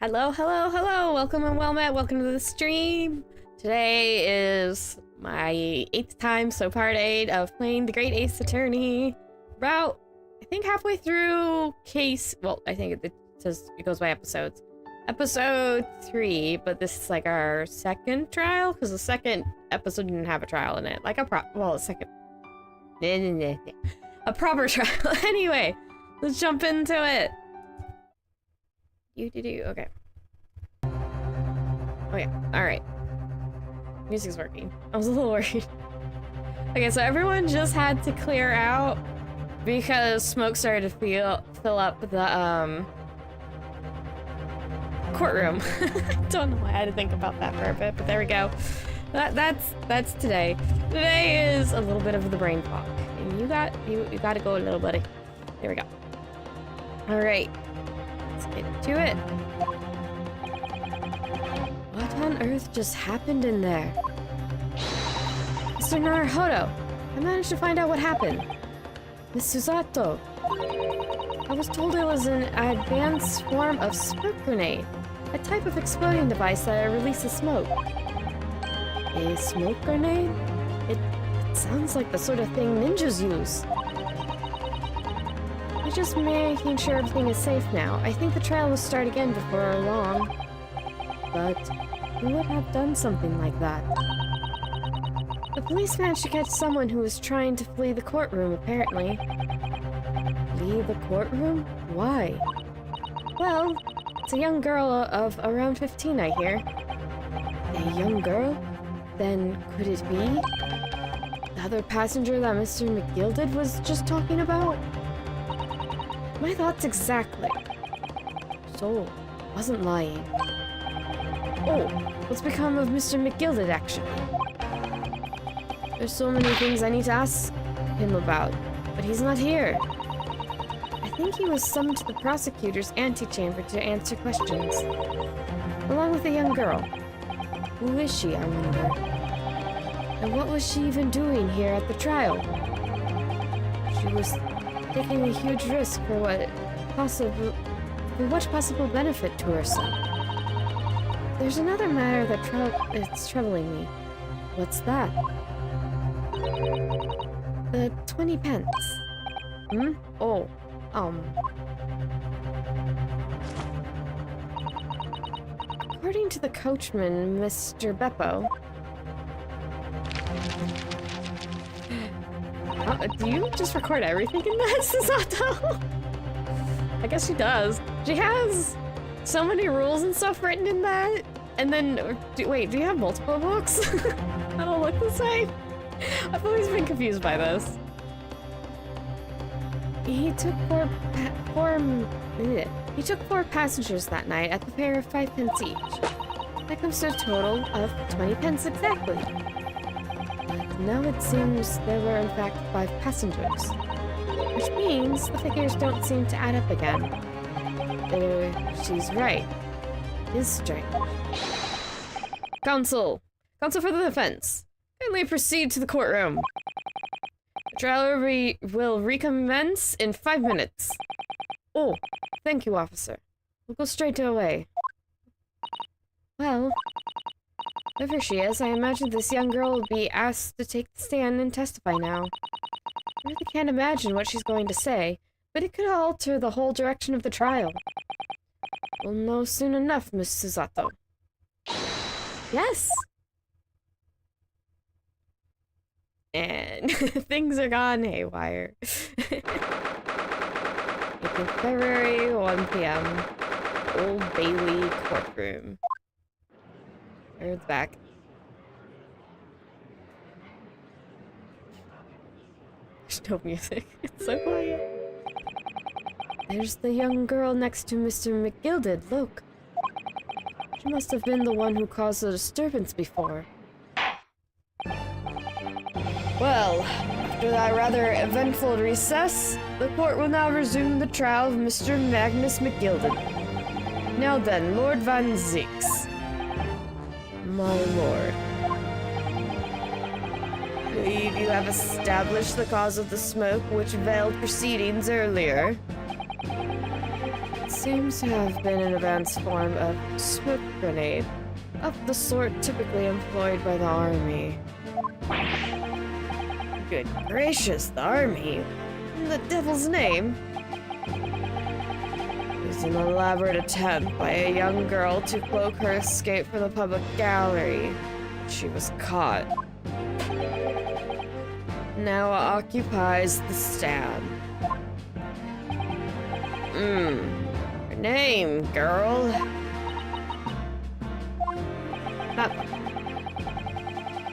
Hello, hello, hello! Welcome and well met. Welcome to the stream. Today is my 8th time, so part 8 of playing the Great Ace Attorney. About, I think halfway through case. Well, I think it says it goes by episodes. Episode 3, but this is like our second trial because the second episode didn't have a trial in it. Like a proper trial. Anyway, let's jump into it. Okay. Okay, alright. Music's working. I was a little worried. Okay, so everyone just had to clear out because smoke started to fill up the, courtroom. I don't know why I had to think about that for a bit, but there we go. That's today. Today is a little bit of the brain fog. And you gotta go a little buddy. There we go. Alright. Let's get to it. What on earth just happened in there? Mr. Naruhodo, I managed to find out what happened. Miss Susato. I was told it was an advanced form of smoke grenade, a type of exploding device that releases smoke. A smoke grenade? It sounds like the sort of thing ninjas use. We're just making sure everything is safe now. I think the trial will start again before long. But who would have done something like that? The police managed to catch someone who was trying to flee the courtroom, apparently. Flee the courtroom? Why? Well, it's a young girl of around 15, I hear. A young girl? Then could it be the other passenger that Mr. McGilded was just talking about? My thoughts exactly. So, wasn't lying. Oh, what's become of Mr. McGilded, actually? There's so many things I need to ask him about, but he's not here. I think he was summoned to the prosecutor's antechamber to answer questions, along with a young girl. Who is she, I wonder? And what was she even doing here at the trial? She was taking a huge risk for what possible benefit to herself. There's another matter that's troubling me. What's that? The 20 pence. Oh, according to the coachman, Mr. Beppo. Do you just record everything in this, Susato? I guess she does. She has so many rules and stuff written in that. And then, wait, do you have multiple books? I don't look the same. I've always been confused by this. He took four passengers that night at the fare of 5 pence each. That comes to a total of 20 pence exactly. But now it seems there were in fact 5 passengers, which means the figures don't seem to add up again. She's right. It is strange. Counsel for the defense. Kindly proceed to the courtroom. The trial will recommence in 5 minutes. Oh, thank you, officer. We'll go straight away. Well, whoever she is, I imagine this young girl will be asked to take the stand and testify now. I really can't imagine what she's going to say, but it could alter the whole direction of the trial. We'll know soon enough, Miss Susato. Yes! And things are gone haywire. 18th February, 1 p.m. Old Bailey courtroom. It's back. There's no music. It's so quiet. There's the young girl next to Mr. McGilded. Look. She must have been the one who caused the disturbance before. Well, after that rather eventful recess, the court will now resume the trial of Mr. Magnus McGilded. Now then, Lord Van Zix. My lord. I believe you have established the cause of the smoke which veiled proceedings earlier. It's Seems to have been an advanced form of smoke grenade, of the sort typically employed by the army. Good gracious, the army? In the devil's name? It was an elaborate attempt by a young girl to cloak her escape from the public gallery. She was caught. Now occupies the stand. Her name, girl.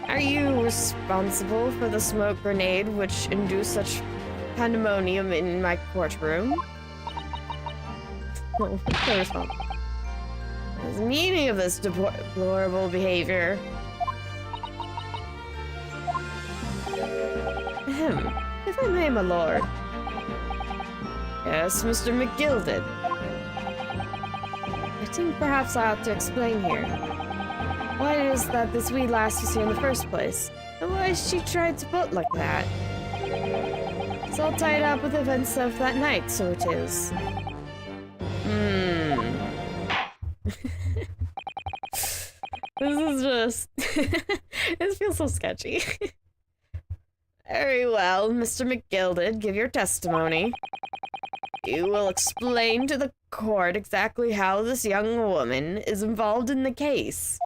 Are you responsible for the smoke grenade which induced such pandemonium in my courtroom? Oh, no response. What is the meaning of this deplorable behavior? If I may, my lord. Yes, Mr. McGilded. I think perhaps I ought to explain here why it is that this wee lass was here in the first place, and why she tried to bolt like that. It's all tied up with events of that night, so it is. This is just... This feels so sketchy. Very well, Mr. McGilded, give your testimony. You will explain to the court exactly how this young woman is involved in the case.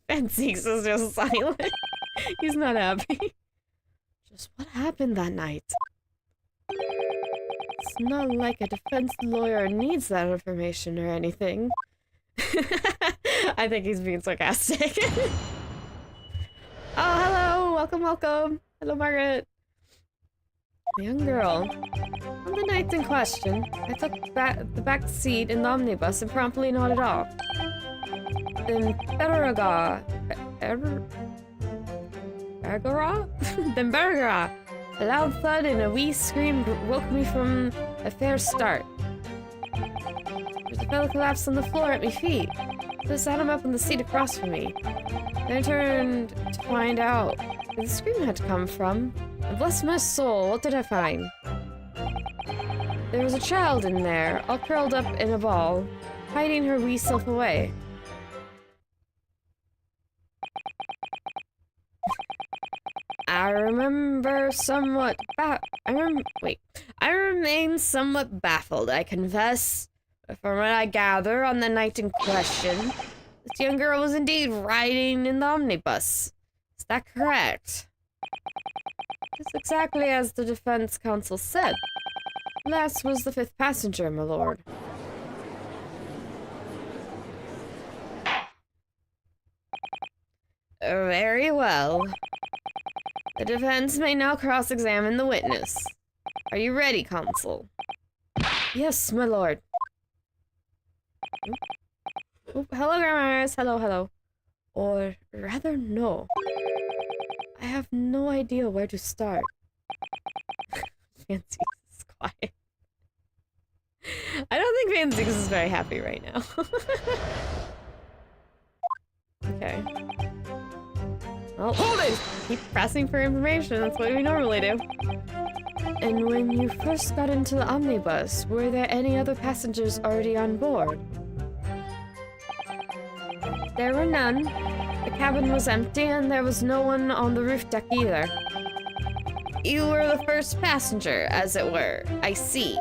Fancies is just silent. He's not happy. Just what happened that night? It's not like a defense lawyer needs that information or anything. I think he's being sarcastic. Oh, hello! Welcome, welcome! Hello, Margaret! A young girl. On the night in question, I took the back seat in the omnibus and promptly nodded off. Then Bergara, a loud thud and a wee scream woke me from a fair start. The fellow collapsed on the floor at my feet, so I sat him up on the seat across from me. Then I turned to find out where the scream had come from, and bless my soul, what did I find? There was a child in there, all curled up in a ball, hiding her wee self away. I remain somewhat baffled, I confess. From what I gather, on the night in question, this young girl was indeed riding in the omnibus. Is that correct? It's exactly as the defense counsel said. Lass was the fifth passenger, my lord. Very well. The defense may now cross-examine the witness. Are you ready, counsel? Yes, my lord. Oop, hello, grandmas. Hello, hello. Or rather, no. I have no idea where to start. Fancy is quiet. I don't think Fancy is very happy right now. Okay. Well, hold it! Keep pressing for information, that's what we normally do. And when you first got into the omnibus, were there any other passengers already on board? There were none. The cabin was empty and there was no one on the roof deck either. You were the first passenger, as it were. I see.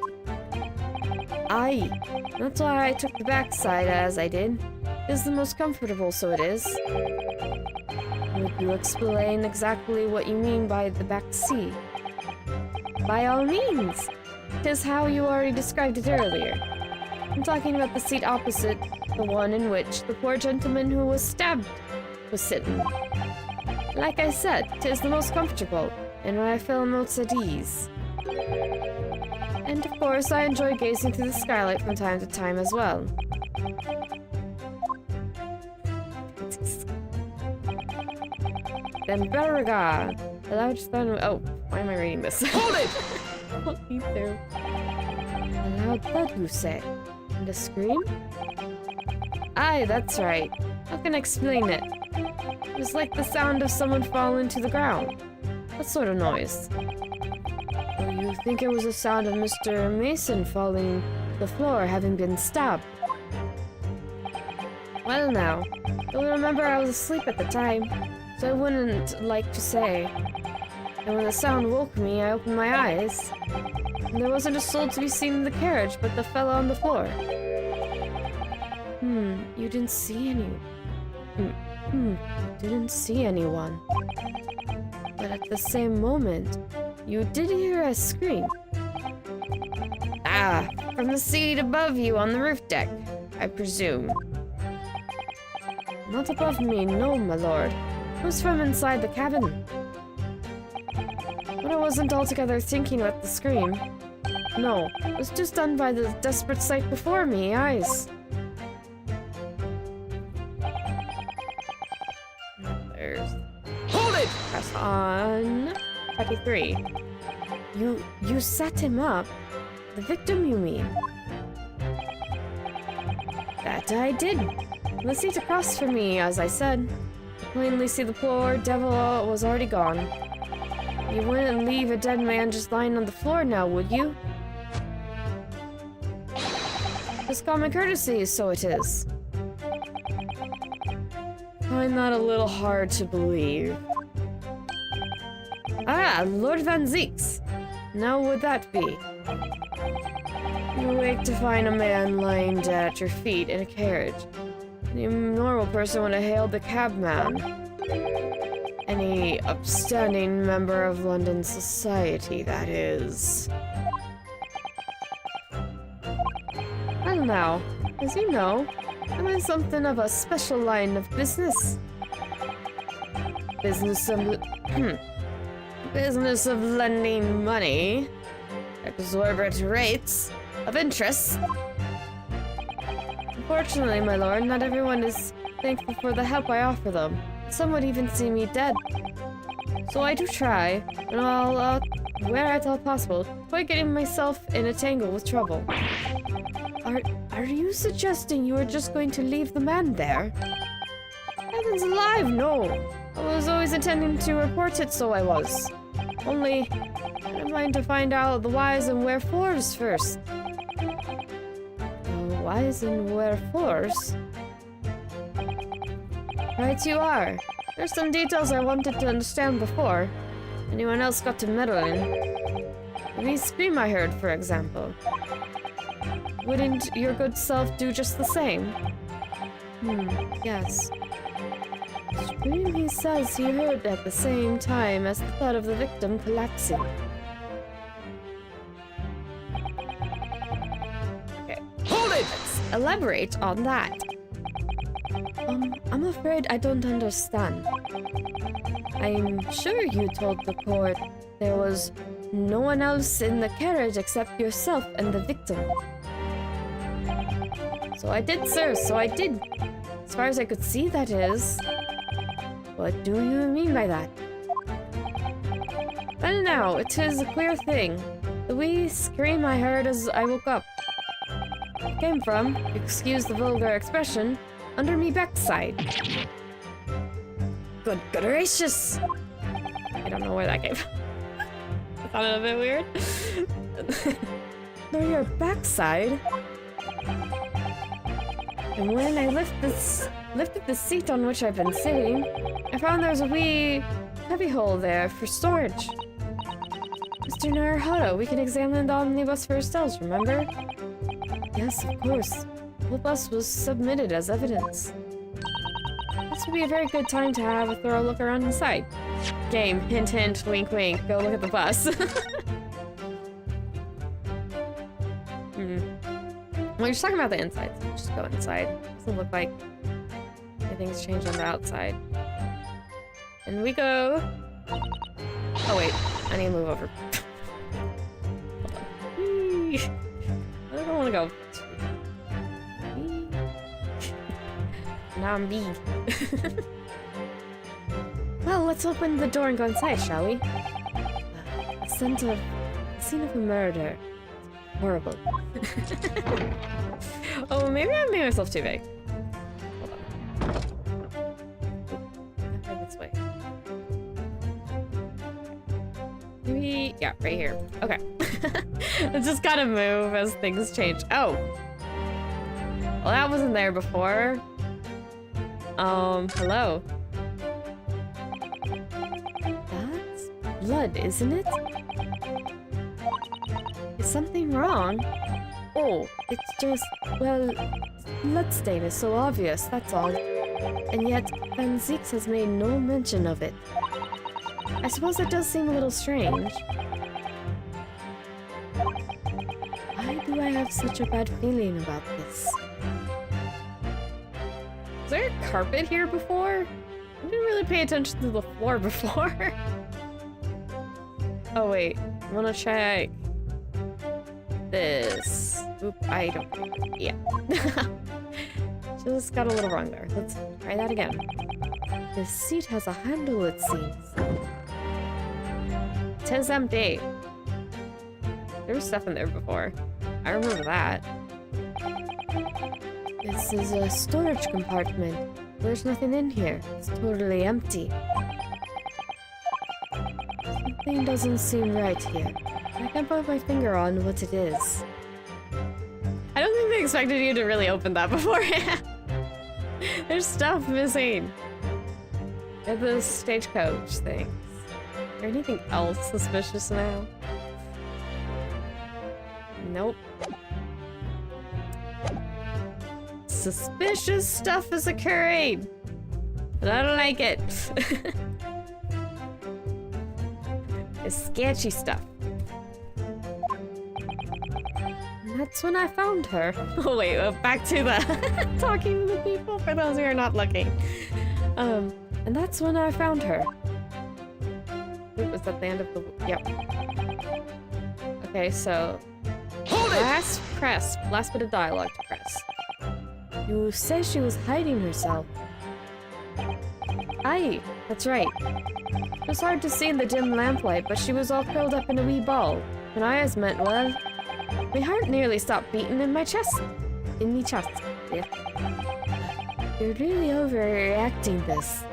Aye. That's why I took the backside as I did. It's the most comfortable, so it is. Would you explain exactly what you mean by the back seat? By all means. 'Tis how you already described it earlier. I'm talking about the seat opposite the one in which the poor gentleman who was stabbed was sitting. Like I said, 'tis the most comfortable, and I feel most at ease. And of course, I enjoy gazing through the skylight from time to time as well. Then Berga, a loud thud. Oh, why am I reading this? Hold it! What me through? A loud thud, you say? And a scream? Aye, that's right. How can I explain it? It was like the sound of someone falling to the ground. What sort of noise? Oh, you think it was the sound of Mr. Mason falling to the floor, having been stabbed. Well now, you'll remember I was asleep at the time, so I wouldn't like to say. And when the sound woke me, I opened my eyes. And there wasn't a soul to be seen in the carriage but the fellow on the floor. You didn't see any... you didn't see anyone. But at the same moment, you did hear a scream. Ah, from the seat above you on the roof deck, I presume. Not above me, no, my lord. It was from inside the cabin. But I wasn't altogether thinking about the scream. No, it was just done by the desperate sight before me, eyes. Hold it! Press on. 33. You set him up? The victim, you mean? That I did. The seat across from me, as I said. Plainly see the poor devil was already gone. You wouldn't leave a dead man just lying on the floor now, would you? Just common courtesy, so it is. Find that a little hard to believe. Ah, Lord Van Zeeks. Now would that be? You wake to find a man lying dead at your feet in a carriage. Any normal person would have hailed the cabman. Any upstanding member of London society, that is. Well now, as you know, I'm in something of a special line of business. Business of lending money at exorbitant rates of interest. Unfortunately, my lord, not everyone is thankful for the help I offer them. Some would even see me dead. So I do try, and I'll, where at all possible, avoid getting myself in a tangle with trouble. Are you suggesting you are just going to leave the man there? Heavens alive, no! I was always intending to report it, so I was. Only, I'm going to find out the whys and wherefores first. The whys and wherefores? Right you are. There's some details I wanted to understand before anyone else got to meddle in. The scream I heard, for example. Wouldn't your good self do just the same? Yes. The scream he says he heard at the same time as the thud of the victim collapsing. Okay. Hold it! Let's elaborate on that. I'm afraid I don't understand. I'm sure you told the court there was no one else in the carriage except yourself and the victim. So I did, sir, so I did. As far as I could see, that is. What do you mean by that? Well now, it is a queer thing. The wee scream I heard as I woke up. It came from, excuse the vulgar expression, under me backside. Good gracious! I don't know where that came from. I thought it a bit weird. Under your backside? And when I lifted the seat on which I've been sitting, I found there was a wee cubbyhole there for storage. Mr. Naruhodo, we can examine the omnibus for ourselves, remember? Yes, of course. The whole bus was submitted as evidence. This would be a very good time to have a thorough look around inside. Game, hint hint, wink wink, go look at the bus. Well, you're just talking about the inside, so just go inside. Doesn't look like anything's changed on the outside. And we go... Oh wait, I need to move over. Hold on. I don't want to go. Now I'm B. Well, let's open the door and go inside, shall we? A scene of a murder. Horrible. Oh, maybe I made myself too big. Hold on. This way. Maybe Yeah, right here. Okay. I just gotta move as things change. Oh! Well, that wasn't there before. Hello. That's blood, isn't it? Is something wrong? Oh, it's just, well, blood stain is so obvious, that's all. And yet, Van Zieks has made no mention of it. I suppose that does seem a little strange. Why do I have such a bad feeling about this? Was there a carpet here before? I didn't really pay attention to the floor before. Oh wait, I wanna check this. Oop, I don't, yeah. Just got a little wrong there. Let's try that again. This seat has a handle, it seems. Tis empty. There was stuff in there before. I remember that. This is a storage compartment. There's nothing in here. It's totally empty. Something doesn't seem right here. I can't put my finger on what it is. I don't think they expected you to really open that beforehand. There's stuff missing. And the stagecoach things. Is there anything else suspicious now? Nope. Suspicious stuff is occurring. And I don't like it. It's sketchy stuff. And that's when I found her. Oh wait, back to the talking to the people for those who are not looking. And that's when I found her. It was at the end of the... Yep. Okay, so... Last bit of dialogue to press. You say she was hiding herself. Aye, that's right. It was hard to see in the dim lamplight, but she was all curled up in a wee ball. And I as meant, well, my heart nearly stopped beating in my chest. In me chest, yeah. You're really overreacting this.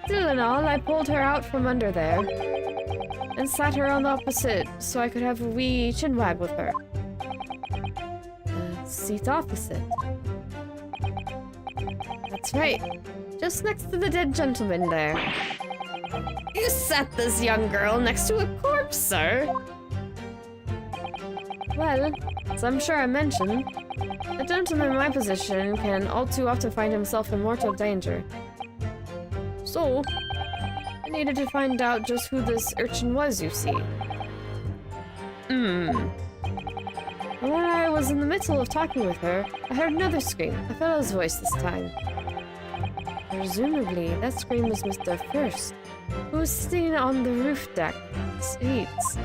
Still and all, I pulled her out from under there and sat her on the opposite so I could have a wee chinwag with her. Seat opposite. That's right. Just next to the dead gentleman there. You sat this young girl next to a corpse, sir. Well, as I'm sure I mentioned, a gentleman in my position can all too often find himself in mortal danger. So, I needed to find out just who this urchin was, you see. When I was in the middle of talking with her, I heard another scream, a fellow's voice this time. Presumably, that scream was Mr. First, who was sitting on the roof deck, seats.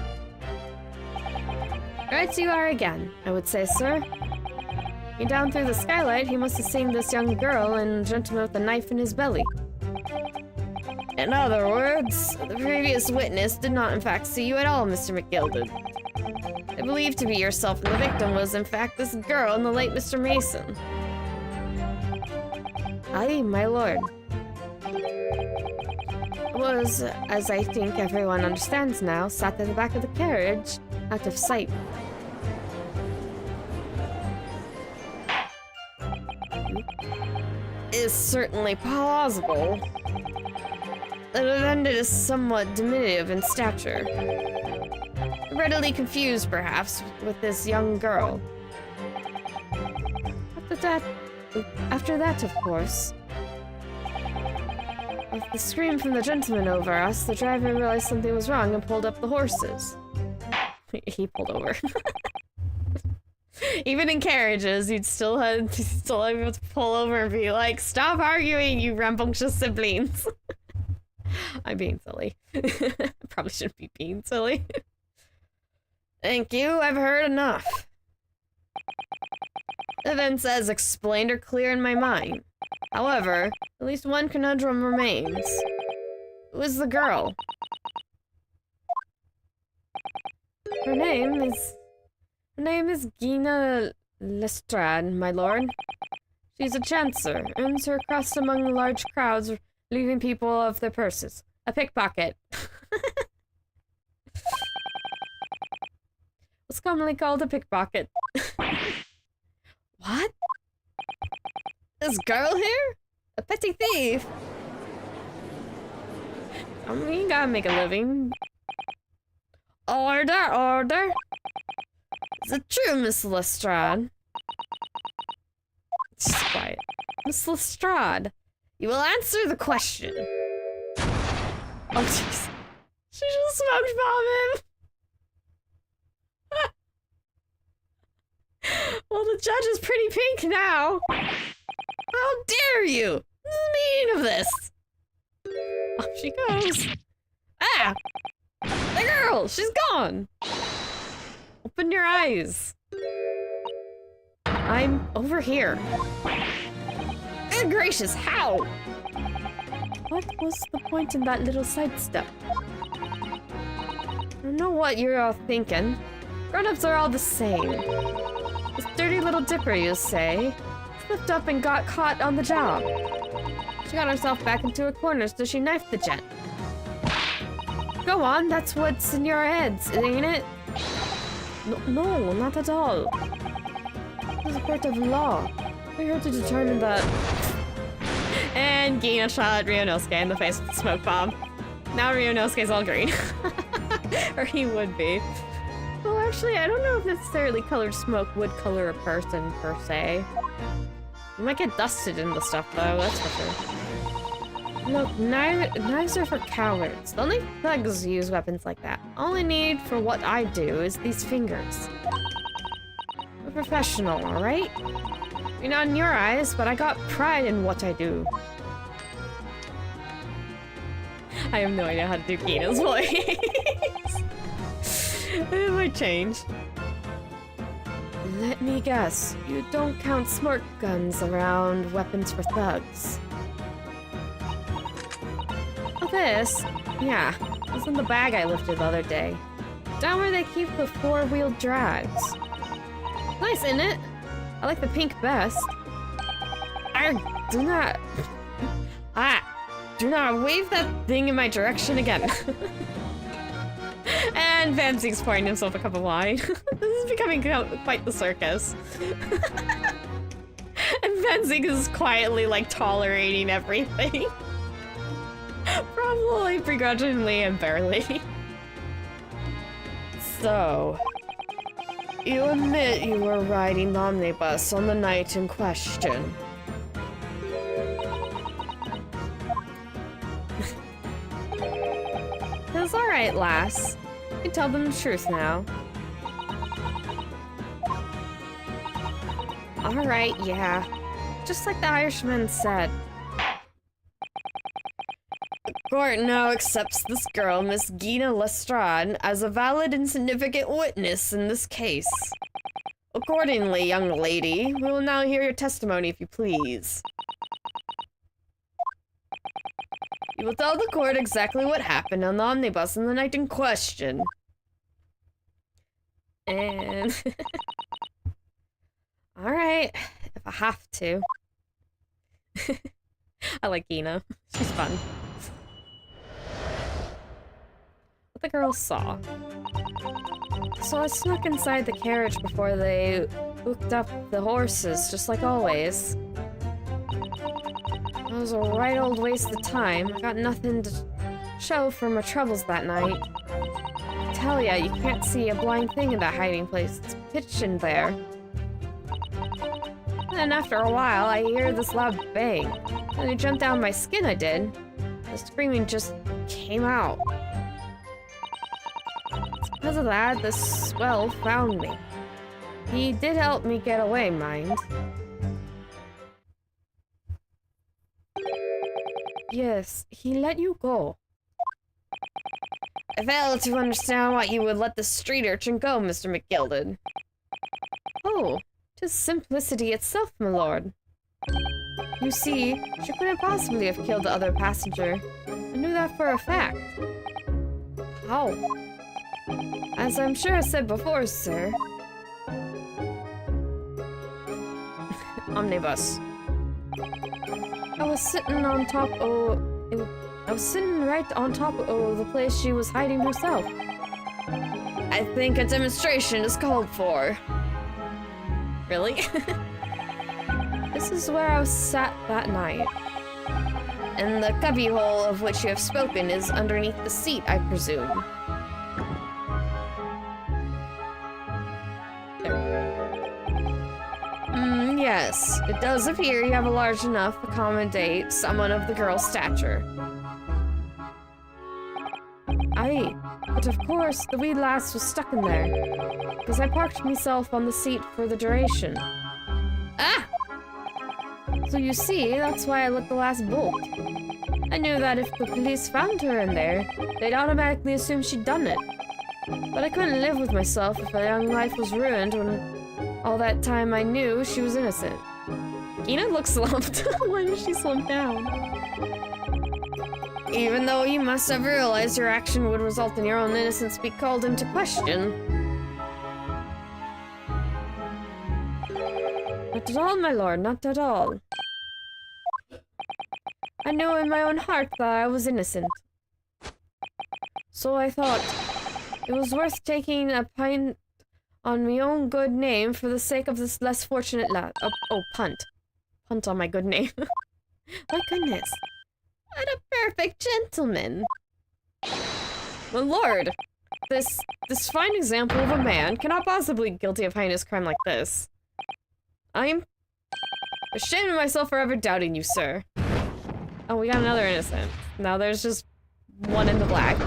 Right you are again, I would say, sir. Looking down through the skylight, he must have seen this young girl and a gentleman with a knife in his belly. In other words, the previous witness did not in fact see you at all, Mr. McGilded. I believe to be yourself and the victim was in fact this girl and the late Mr. Mason. Aye, my lord. Was, as I think everyone understands now, sat at the back of the carriage, out of sight. Is certainly plausible. The defendant is somewhat diminutive in stature. Readily confused, perhaps, with this young girl. After that, of course. With the scream from the gentleman over us, the driver realized something was wrong and pulled up the horses. He pulled over. Even in carriages, you'd still have to pull over and be like, "Stop arguing, you rambunctious siblings." I'm being silly. Probably shouldn't be being silly. Thank you, I've heard enough. Events as explained are clear in my mind. However, at least one conundrum remains. Who is the girl? Her name is Gina Lestrade, my lord. She's a chancer, earns her crust among large crowds, leaving people of their purses. A pickpocket. What's commonly called a pickpocket. What? This girl here? A petty thief? I mean, you gotta make a living. Order, order! Is it true, Miss Lestrade? Just quiet. Miss Lestrade, you will answer the question. Oh, jeez. She just smoked bomb him! Well, the judge is pretty pink now. How dare you! What's the meaning of this? Off she goes. Ah! The girl! She's gone! Open your eyes. I'm over here. Good gracious, how? What was the point in that little sidestep? I don't know what you're all thinking. Grown-ups are all the same. This dirty little dipper, you say, slipped up and got caught on the job. She got herself back into a corner, so she knifed the gent. Go on, that's what's in your heads, ain't it? No, not at all. This is a court of law. We're here to determine that... And Gina shot Ryunosuke in the face with a smoke bomb. Now Ryunosuke's all green. Or he would be. Well, actually, I don't know if necessarily colored smoke would color a person, per se. You might get dusted in the stuff, though, that's for sure. Look, knives are for cowards. Only thugs use weapons like that. All I need for what I do is these fingers. I'm a professional, alright? Maybe not in your eyes, but I got pride in what I do. I have no idea how to do Gina's voice. It might change. Let me guess, you don't count smart guns around weapons for thugs. Oh, this? Yeah, it was in the bag I lifted the other day. Down where they keep the four-wheel drags. Nice, isn't it? I like the pink best. Do not wave that thing in my direction again. And Van Zieg's pouring himself a cup of wine. This is becoming quite the circus. And Van Zieg is quietly, like, tolerating everything. Probably begrudgingly and barely. So, you admit you were riding the omnibus on the night in question. It's alright, lass. You can tell them the truth now. Alright, yeah. Just like the Irishman said. The court now accepts this girl, Miss Gina Lestrade, as a valid and significant witness in this case. Accordingly, young lady, we will now hear your testimony if you please. You will tell the court exactly what happened on the omnibus on the night in question. And... Alright, if I have to. I like Gina. She's fun. What the girls saw. So I snuck inside the carriage before they hooked up the horses, just like always. It was a right old waste of time. I got nothing to show for my troubles that night. I tell ya, you can't see a blind thing in that hiding place. It's pitch in there. Then after a while, I hear this loud bang. And it jumped down my skin, I did. The screaming just came out. It's because of that, the swell found me. He did help me get away, mind. Yes, he let you go. I fail to understand why you would let the street urchin go, Mr. McGilded. Oh, 'tis simplicity itself, my lord. You see, she couldn't possibly have killed the other passenger. I knew that for a fact. How? As I'm sure I said before, sir. Omnibus. I was sitting on top of... I was sitting right on top of the place she was hiding herself. I I think a demonstration is called for. Really? This is where I was sat that night. And the cubbyhole of which you have spoken is underneath the seat, I presume. Yes, it does appear you have a large enough to accommodate someone of the girl's stature. Aye, but of course, the wee lass was stuck in there, because I parked myself on the seat for the duration. Ah! So you see, that's why I let the lass bolt. I knew that if the police found her in there, they'd automatically assume she'd done it. But I couldn't live with myself if a young life was ruined when all that time I knew she was innocent. Ina looks slumped. Why does she slump down? Even though you must have realized your action would result in your own innocence be called into question. Not at all, my lord, not at all. I knew in my own heart that I was innocent. So I thought it was worth taking a pint on my own good name for the sake of this less fortunate lad. Oh, punt. Punt on my good name. My goodness. What a perfect gentleman. My lord, this fine example of a man cannot possibly be guilty of heinous crime like this. I'm ashamed of myself for ever doubting you, sir. Oh, we got another innocent. Now there's just one in the black.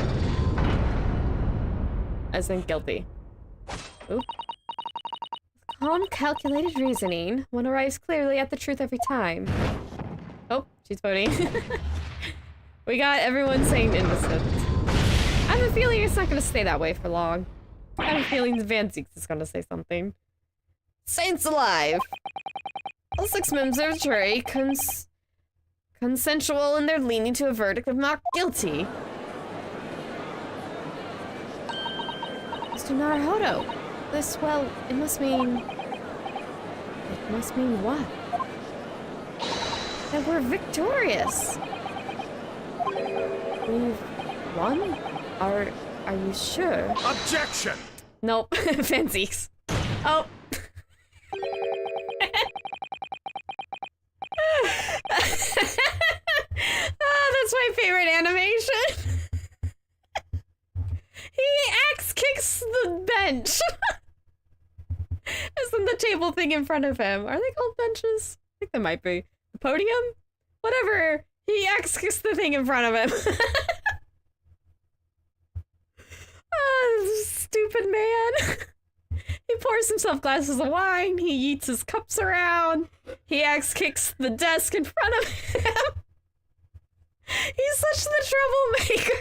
As in guilty. Oop. Calm, calculated reasoning. One arrives clearly at the truth every time. Oh, she's voting. We got everyone saying innocent. I have a feeling it's not going to stay that way for long. I have a feeling Van Zeeks is going to say something. Saints alive! All 6 members of the jury consensual in their leaning to a verdict of not guilty. Mr. Naruhodo, this, well, it must mean... It must mean what? That we're victorious. We've won? Are you sure? Objection! Nope. Fancies. Oh. Oh, that's my favorite animation. He axe kicks the bench. As in the table thing in front of him. Are they called benches? I think they might be. The podium? Whatever. He axe kicks the thing in front of him. Oh, stupid man. He pours himself glasses of wine. He eats his cups around. He axe kicks the desk in front of him. He's such the troublemaker.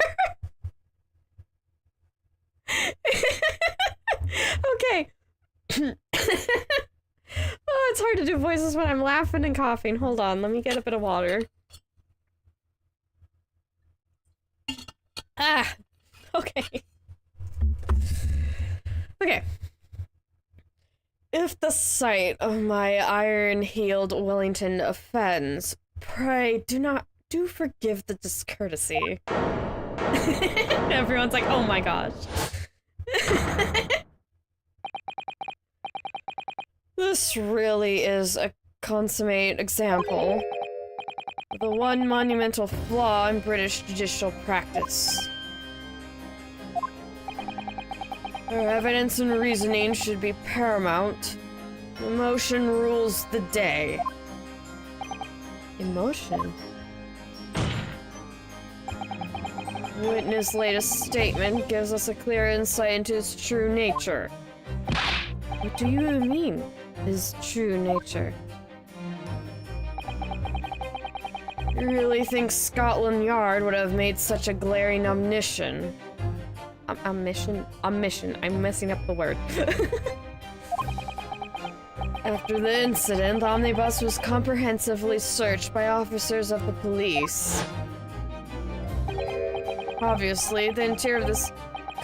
Okay. Oh, it's hard to do voices when I'm laughing and coughing. Hold on, let me get a bit of water. Ah, okay. Okay. If the sight of my iron-heeled Wellington offends, pray do forgive the discourtesy. Everyone's like, oh my gosh. This really is a consummate example of the one monumental flaw in British judicial practice. Where evidence and reasoning should be paramount, emotion rules the day. Emotion? Witness' latest statement gives us a clear insight into his true nature. What do you mean, his true nature? You really think Scotland Yard would have made such a glaring omission? Omission? I'm messing up the word. After the incident, the omnibus was comprehensively searched by officers of the police. Obviously, the interior of this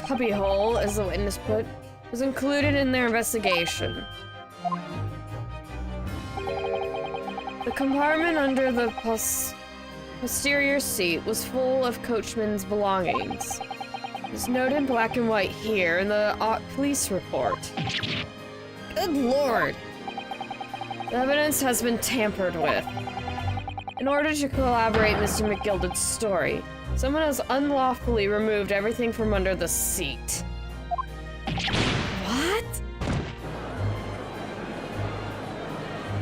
cubbyhole, as the witness put, was included in their investigation. The compartment under the posterior seat was full of coachman's belongings. There's note in black and white here in the police report. Good lord! The evidence has been tampered with. In order to corroborate Mr. McGilded's story, someone has unlawfully removed everything from under the seat. What?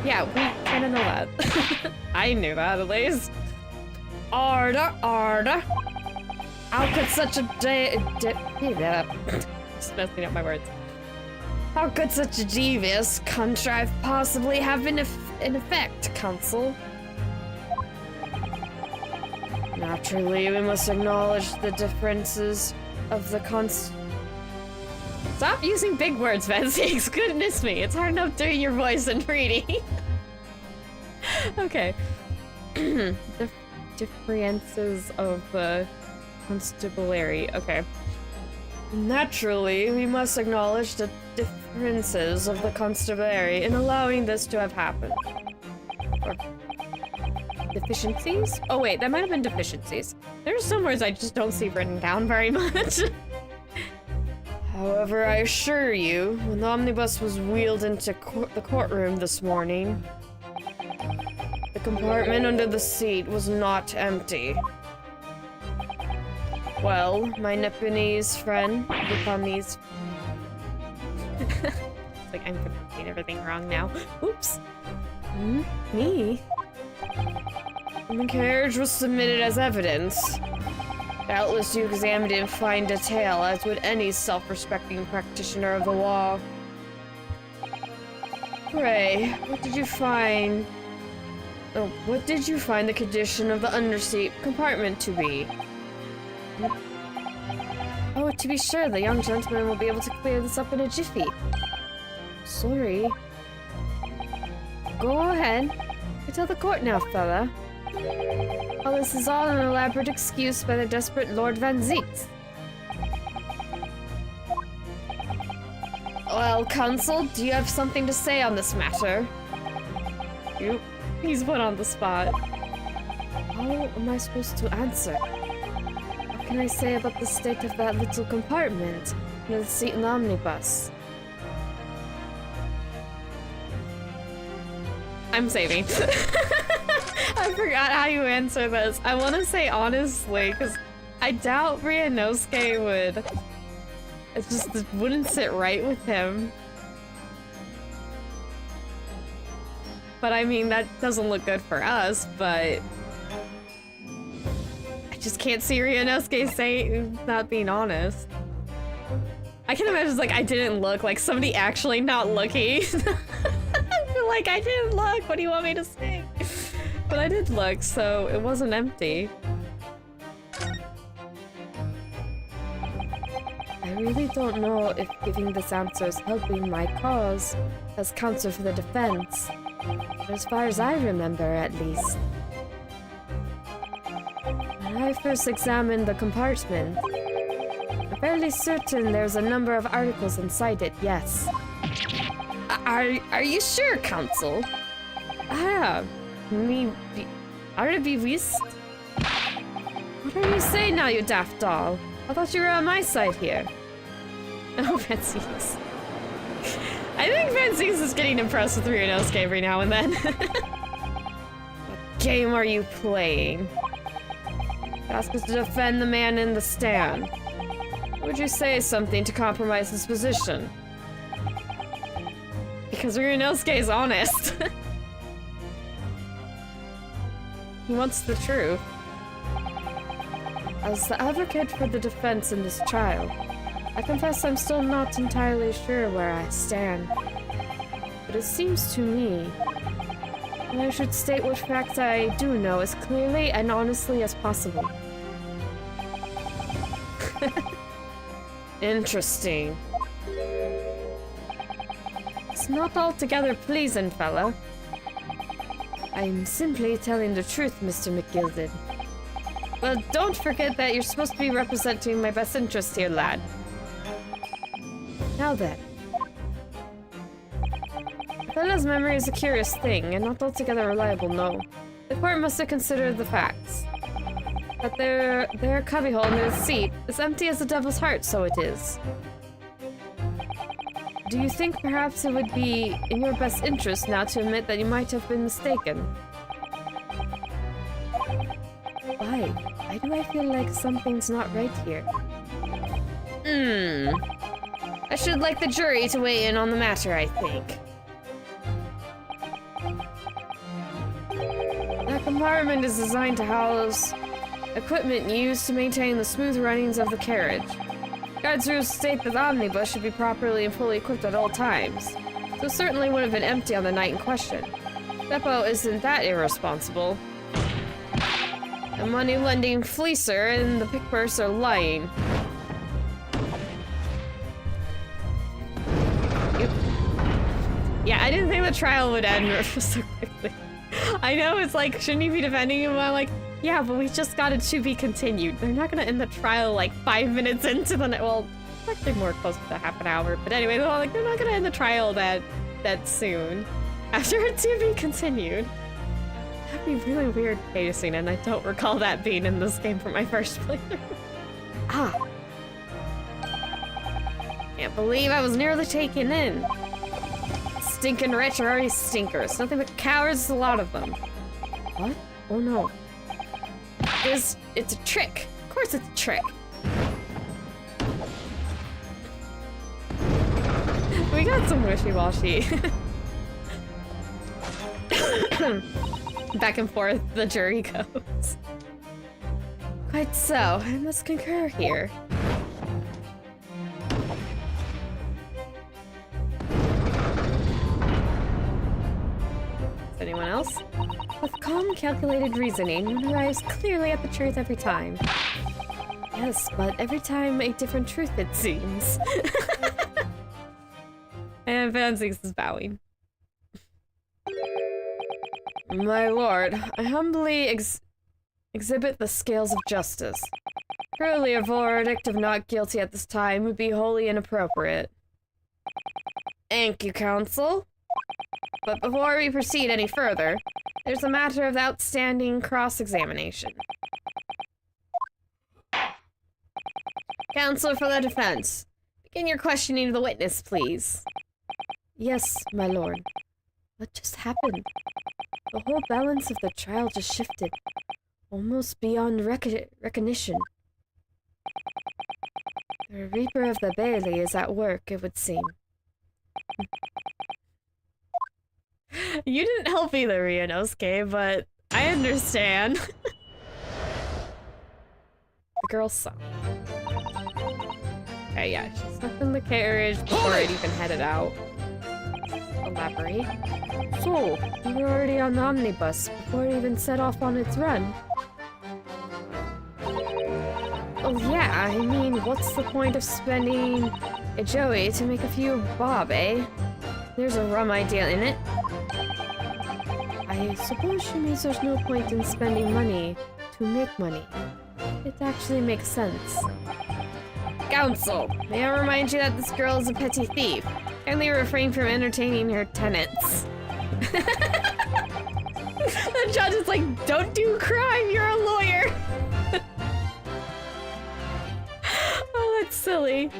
Yeah, we kinda know that. I knew that at least. Order. How could such a just messing up my words. How could such a devious contrive possibly have been in effect, Counsel? Naturally, we must acknowledge the differences of the Stop using big words, Vensix. Goodness me, it's hard enough doing your voice and reading. Okay. The differences of the constabulary. Okay. Naturally, we must acknowledge the differences of the constabulary in allowing this to have happened. Or deficiencies? Oh wait, that might have been deficiencies. There's some words I just don't see written down very much. However, I assure you, when the omnibus was wheeled into the courtroom this morning, the compartment under the seat was not empty. Well, my Nepalese friend, Vietnamese. It's like I'm pronouncing everything wrong now. Oops. Me? The carriage was submitted as evidence. Doubtless you examined it in fine detail, as would any self-respecting practitioner of the law. Pray, what did you find? Oh, what did you find the condition of the underseat compartment to be? Oh, to be sure, the young gentleman will be able to clear this up in a jiffy. Sorry. Go ahead. You tell the court now, fella. Oh, this is all an elaborate excuse by the desperate Lord Van Zieks. Well, Counsel, do you have something to say on this matter? He's put on the spot. How am I supposed to answer? What can I say about the state of that little compartment near the seat in the omnibus? I'm saving. I forgot how you answer this. I want to say honestly, because I doubt Ryunosuke would. It wouldn't sit right with him. But I mean, that doesn't look good for us, but I just can't see Ryunosuke saying not being honest. I can imagine it's like, I didn't look, like somebody actually not looking. Like, I didn't look, what do you want me to say? But I did look, so it wasn't empty. I really don't know if giving this answer is helping my cause as counsel for the defense. But as far as I remember, at least. When I first examined the compartment, I'm fairly certain there's a number of articles inside it, yes. Are you sure, Counsel? Are to be whist? What are you saying now, you daft doll? I thought you were on my side here. Oh, Vensix. I think Vensix is getting impressed with Ryunosuke every now and then. What game are you playing? Ask us to defend the man in the stand. Would you say something to compromise his position? Because Ryunosuke is honest. He wants the truth. As the advocate for the defense in this trial, I confess I'm still not entirely sure where I stand. But it seems to me that I should state what facts I do know as clearly and honestly as possible. Interesting. It's not altogether pleasant, fella. I'm simply telling the truth, Mr. McGilded. Well, don't forget that you're supposed to be representing my best interest here, lad. Now then. A fella's memory is a curious thing, and not altogether reliable, no. The court must have considered the facts. But their cubbyhole near the seat is empty as the devil's heart, so it is. Do you think perhaps it would be in your best interest now to admit that you might have been mistaken? Why? Why do I feel like something's not right here? I should like the jury to weigh in on the matter, I think. That compartment is designed to house equipment used to maintain the smooth runnings of the carriage. Guards rules state that the omnibus should be properly and fully equipped at all times, so it certainly would have been empty on the night in question. Beppo isn't that irresponsible. The money-lending fleecer and the pickpurse are lying. Yeah, I didn't think the trial would end so quickly. I know it's like, shouldn't you be defending him? I'm like, yeah, but we just got it to be continued. They're not gonna end the trial like 5 minutes into the night. Well, actually more close to half an hour. But anyway, they're like, they're not gonna end the trial that soon. After it to be continued. That'd be really weird pacing, and I don't recall that being in this game for my first playthrough. Can't believe I was nearly taken in. Stinking rich are already stinkers. Nothing but cowards, a lot of them. What? Oh no. It's a trick. Of course it's a trick. We got some wishy-washy. Back and forth the jury goes. Quite so. I must concur here. Anyone else? With calm, calculated reasoning, one arrives clearly at the truth every time. Yes, but every time a different truth, it seems. And Van Zinks is bowing. My lord, I humbly exhibit the scales of justice. Surely a verdict of not guilty at this time would be wholly inappropriate. Thank you, counsel. But before we proceed any further, there's a matter of outstanding cross-examination. Counsel for the defense, begin your questioning of the witness, please. Yes, my lord. What just happened? The whole balance of the trial just shifted, almost beyond recognition. The Reaper of the Bailey is at work, it would seem. You didn't help either, Ryunosuke, but I understand. The girl's son. Okay, yeah, she slept in the carriage before it even headed out. Elaborate. So, you were already on the omnibus before it even set off on its run. Oh yeah, I mean, what's the point of spending a Joey to make a few bob, eh? There's a rum idea in it. I suppose she means there's no point in spending money to make money. It actually makes sense. Counsel, may I remind you that this girl is a petty thief. Kindly refrain from entertaining her tenants. The judge is like, don't do crime, you're a lawyer. Oh, that's silly.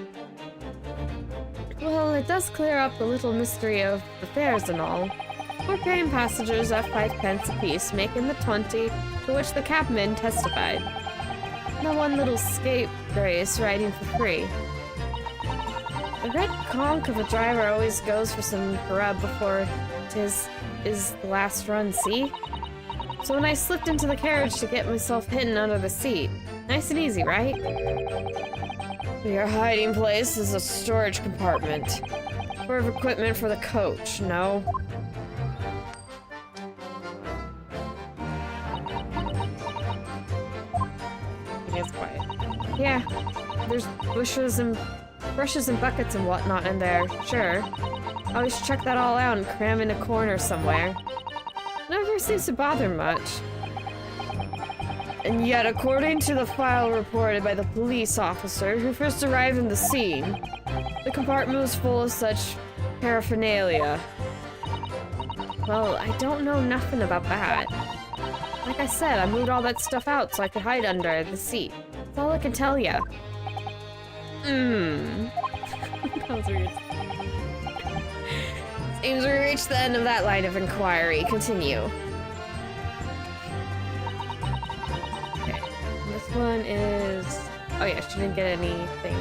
Well, it does clear up the little mystery of the fares and all. We're paying passengers at 5 pence apiece, making the 20, to which the cabman testified. The one little scapegrace riding for free. The red conch of a driver always goes for some grub before is the last run, see? So when I slipped into the carriage to get myself hidden under the seat. Nice and easy, right? Your hiding place is a storage compartment. Full of equipment for the coach, no? It's quiet. Yeah, there's brushes and buckets and whatnot in there, sure. Always check that all out and cram in a corner somewhere. Never seems to bother much. And yet, according to the file reported by the police officer who first arrived in the scene, the compartment was full of such paraphernalia. Well, I don't know nothing about that. Like I said, I moved all that stuff out so I could hide under the seat. That's all I can tell ya. That was weird. Seems we reached the end of that line of inquiry. Continue. Okay. This one is... Oh yeah, she didn't get anything.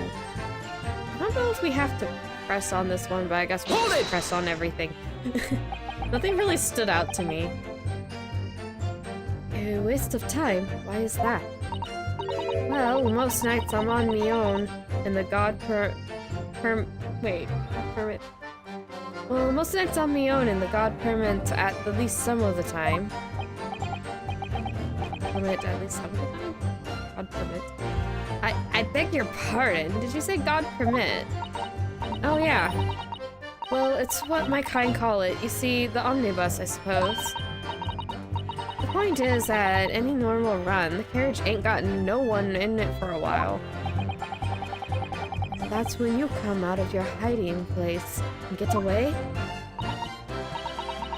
I don't know if we have to press on this one, but I guess we'll just press on everything. Nothing really stood out to me. A waste of time? Why is that? Well, most nights I'm on me own, and the permit. Well, most nights on me own, and the god permit at the least some of the time. Permit at least some of the time? God permit. I beg your pardon. Did you say god permit? Oh yeah. Well, it's what my kind call it. You see, the omnibus, I suppose. The point is that any normal run, the carriage ain't got no one in it for a while. That's when you come out of your hiding place and get away?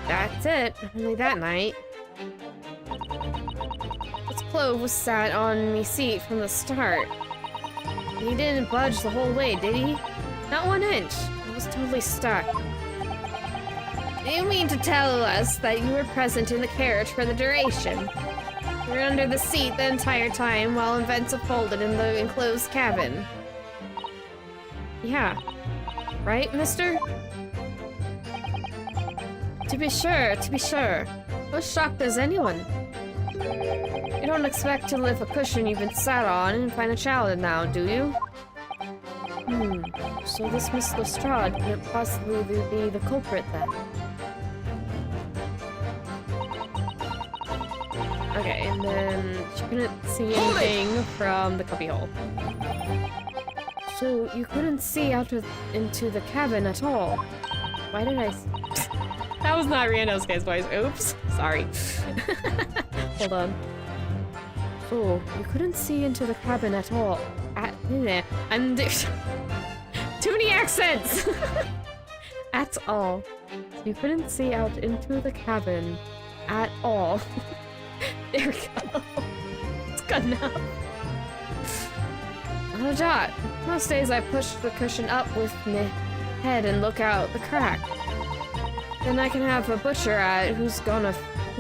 That's it. Only that night. This Clove was sat on me seat from the start. He didn't budge the whole way, did he? Not 1 inch. I was totally stuck. You mean to tell us that you were present in the carriage for the duration? You were under the seat the entire time while events unfolded in the enclosed cabin. Yeah. Right, mister? To be sure, to be sure. How shocked is anyone? You don't expect to lift a cushion you've been sat on and find a child now, do you? So this Miss Lestrade couldn't possibly be the culprit then. Okay, and then she couldn't see anything from the cubbyhole. So you couldn't see out into the cabin at all. Why did I... That was not Rihanna's voice. Oops. Sorry. Hold on. So you couldn't see into the cabin at all. I'm... Too many accents! At all. So you couldn't see out into the cabin at all. There we go. It's good enough. Not a jot. Most days I push the cushion up with my head and look out the crack. Then I can have a butcher at who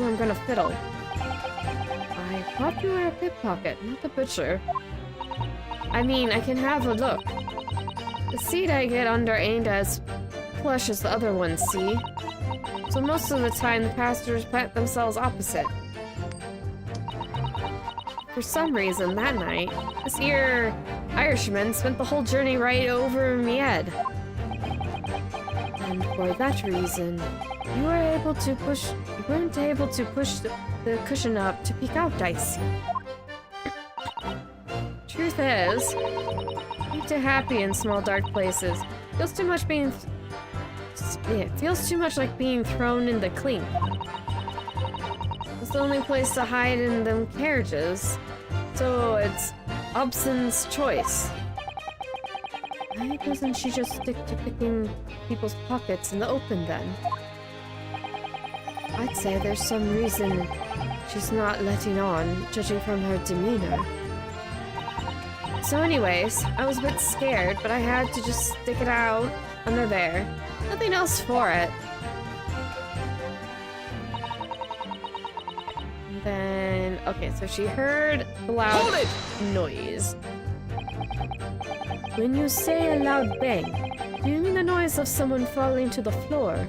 I'm gonna fiddle. I thought you were a pickpocket, not a butcher. I mean, I can have a look. The seat I get under ain't as plush as the other ones, see? So most of the time the passengers plant themselves opposite. For some reason, that night, this here Irishman spent the whole journey right over me head. And for that reason, you weren't able to push the cushion up to peek out, I see. Truth is, I'm too happy in small dark places. Feels too much like being thrown in the clink. It's the only place to hide in them carriages, so it's Hobson's choice. Why doesn't she just stick to picking people's pockets in the open then? I'd say there's some reason she's not letting on, judging from her demeanor. So anyways, I was a bit scared, but I had to just stick it out under there. Nothing else for it. And then, okay, so she heard a loud noise. When you say a loud bang, do you mean the noise of someone falling to the floor?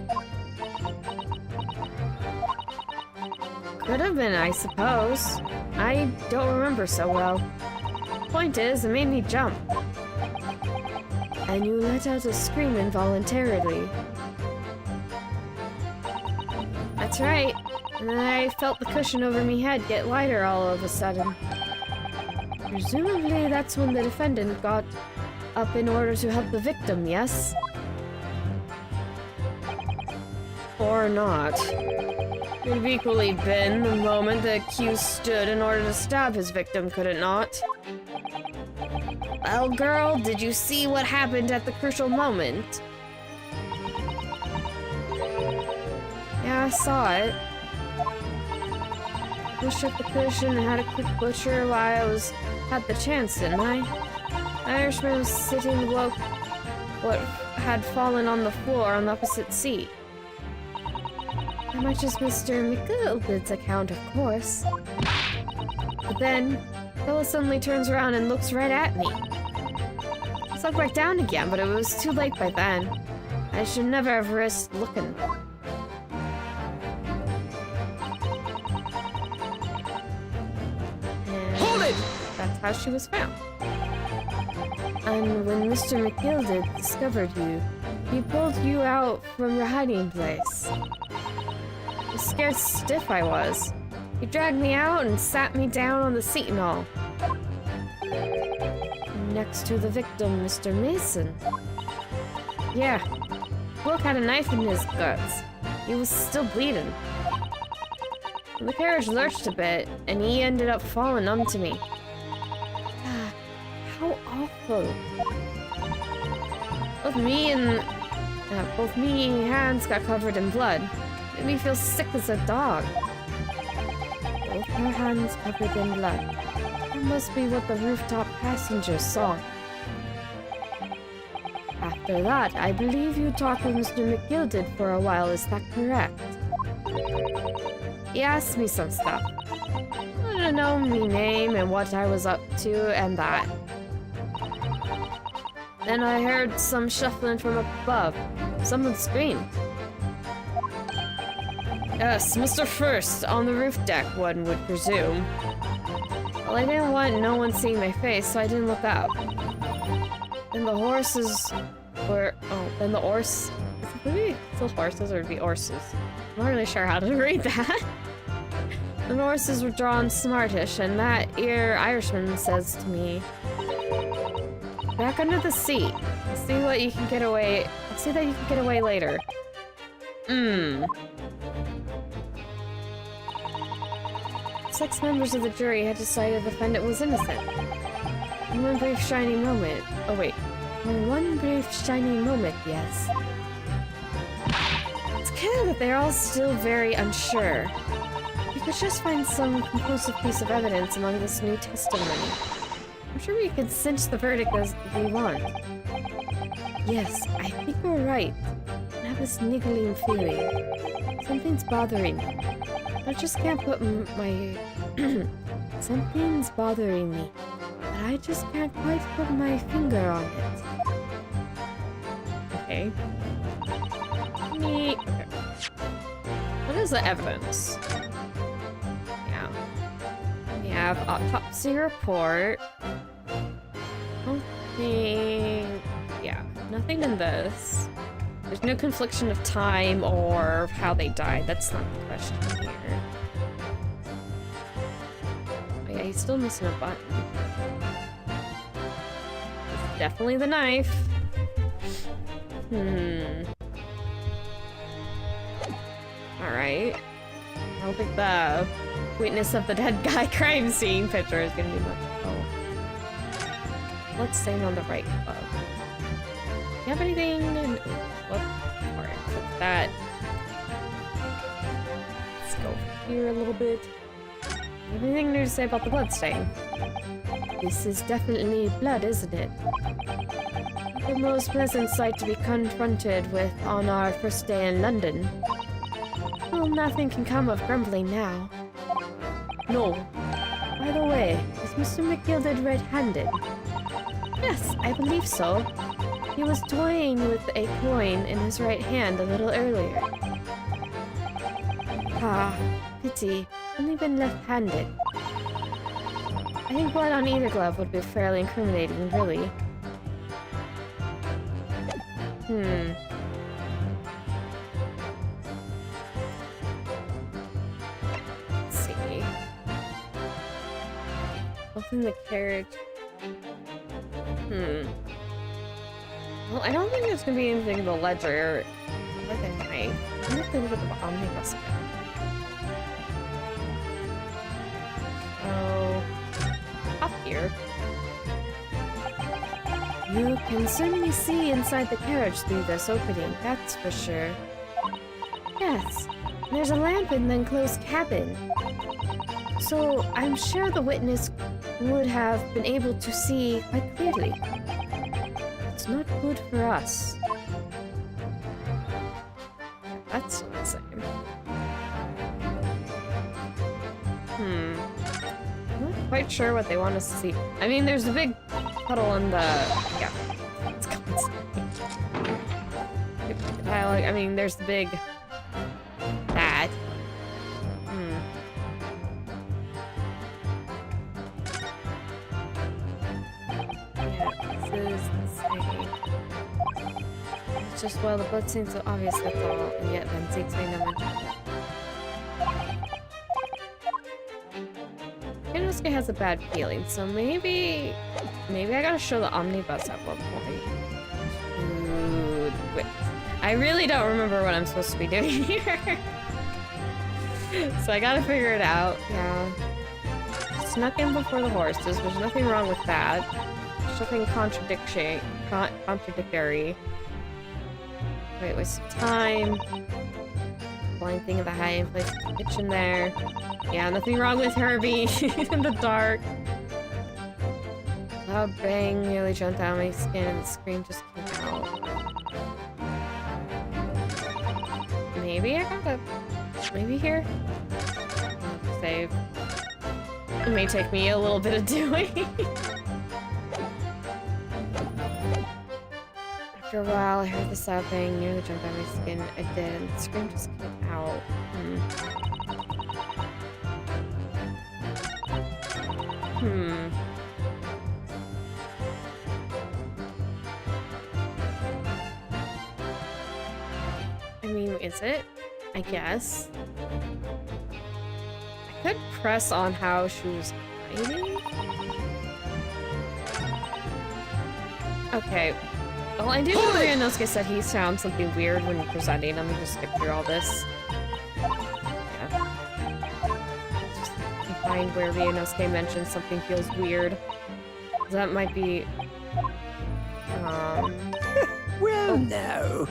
Could have been, I suppose. I don't remember so well. Point is, it made me jump. And you let out a scream involuntarily. That's right. And then I felt the cushion over me head get lighter all of a sudden. Presumably that's when the defendant got up in order to help the victim, yes? Or not. Could have equally been the moment the accused stood in order to stab his victim, could it not? Well, girl, did you see what happened at the crucial moment? Yeah, I saw it. pushed up the cushion and had a quick butcher while I had the chance, didn't I? The Irishman was sitting below what had fallen on the floor on the opposite seat. That matches Mr. McGilded's account, of course. But then, Bella suddenly turns around and looks right at me. I sunk back down again, but it was too late by then. I should never have risked looking. Hold it! That's how she was found. And when Mr. McGilded discovered you, he pulled you out from your hiding place. Scared stiff I was. He dragged me out and sat me down on the seat and all. Next to the victim, Mr. Mason. Yeah, Brooke had a knife in his guts. He was still bleeding. The carriage lurched a bit, and he ended up falling onto me. How awful. Both me and hands got covered in blood. Made me feel sick as a dog. Both her hands covered in blood. That must be what the rooftop passengers saw. After that, I believe you talked with Mr. McGilded for a while, is that correct? He asked me some stuff. I wanted to know me name and what I was up to and that. Then I heard some shuffling from above. Someone screamed. Yes, Mr. First, on the roof deck, one would presume. Well, I didn't want no one seeing my face, so I didn't look up. Then the horses were... Oh, then the horse... Would it be still horses or would it be horses? I'm not really sure how to read that. The horses were drawn smartish, and that Irishman says to me, back under the seat. See what you can get away... See that you can get away later. Six members of the jury had decided the defendant was innocent. In one brief shining moment... Oh wait. In one brief shining moment, yes. It's clear that they're all still very unsure. We could just find some conclusive piece of evidence among this new testimony. I'm sure we could cinch the verdict as we want. Yes, I think you're right. I have this niggling feeling. Something's bothering me. I just can't put my... Something's bothering me, but I just can't quite put my finger on it. Okay. Okay. What is the evidence? Yeah. We have autopsy report. Nothing... Yeah, nothing in this. There's no confliction of time or how they died. That's not the question here. Oh yeah, he's still missing a button. It's definitely the knife. Alright. I don't think the witness of the dead guy crime scene picture is gonna be much. Oh. Let's stand on the right above. Do you have anything? What? Alright, put that. Let's go here a little bit. Anything new to say about the bloodstain? This is definitely blood, isn't it? The most pleasant sight to be confronted with on our first day in London. Well, nothing can come of grumbling now. No. By the way, is Mr. McGilded red-handed? Yes, I believe so. He was toying with a coin in his right hand a little earlier. Ah, pity. Only been left-handed. I think blood on either glove would be fairly incriminating, really. Let's see. Open the carriage. Well, I don't think there's gonna be anything in the ledger. Like a knife. I'm gonna think about the omnibus again. So, up here. You can certainly see inside the carriage through this opening, that's for sure. Yes, there's a lamp in the enclosed cabin. So I'm sure the witness would have been able to see quite clearly. It's not good for us. That's not the same. I'm not quite sure what they want us to see. I mean, there's a big puddle in the... Yeah. It's dialogue. I mean, there's the big... That. Yeah, this is insane. It's just, well, the blood seems so obvious, that's all, and yet then takes me no mention. Inosuke has a bad feeling, so maybe I gotta show the omnibus at one point. Dude, wait. I really don't remember what I'm supposed to be doing here. So I gotta figure it out. Yeah. Snuck in before the horses. There's nothing wrong with that. There's nothing contradictory. Wait, waste some time. Blind thing in the hiding place in the kitchen there. Yeah, nothing wrong with her being in the dark. Loud bang nearly jumped out of my skin and the scream just came out. Maybe I gotta... Maybe here? Save. It may take me a little bit of doing. After a while, I heard the sound bang nearly jumped out of my skin. I did, and the scream just came out. I mean, is it? I guess. I could press on how she was hiding. Okay. Well, I do remember Inosuke said he found something weird when presenting. Let me just skip through all this. Yeah. Just find where Inosuke mentioned something feels weird. That might be... Well, no.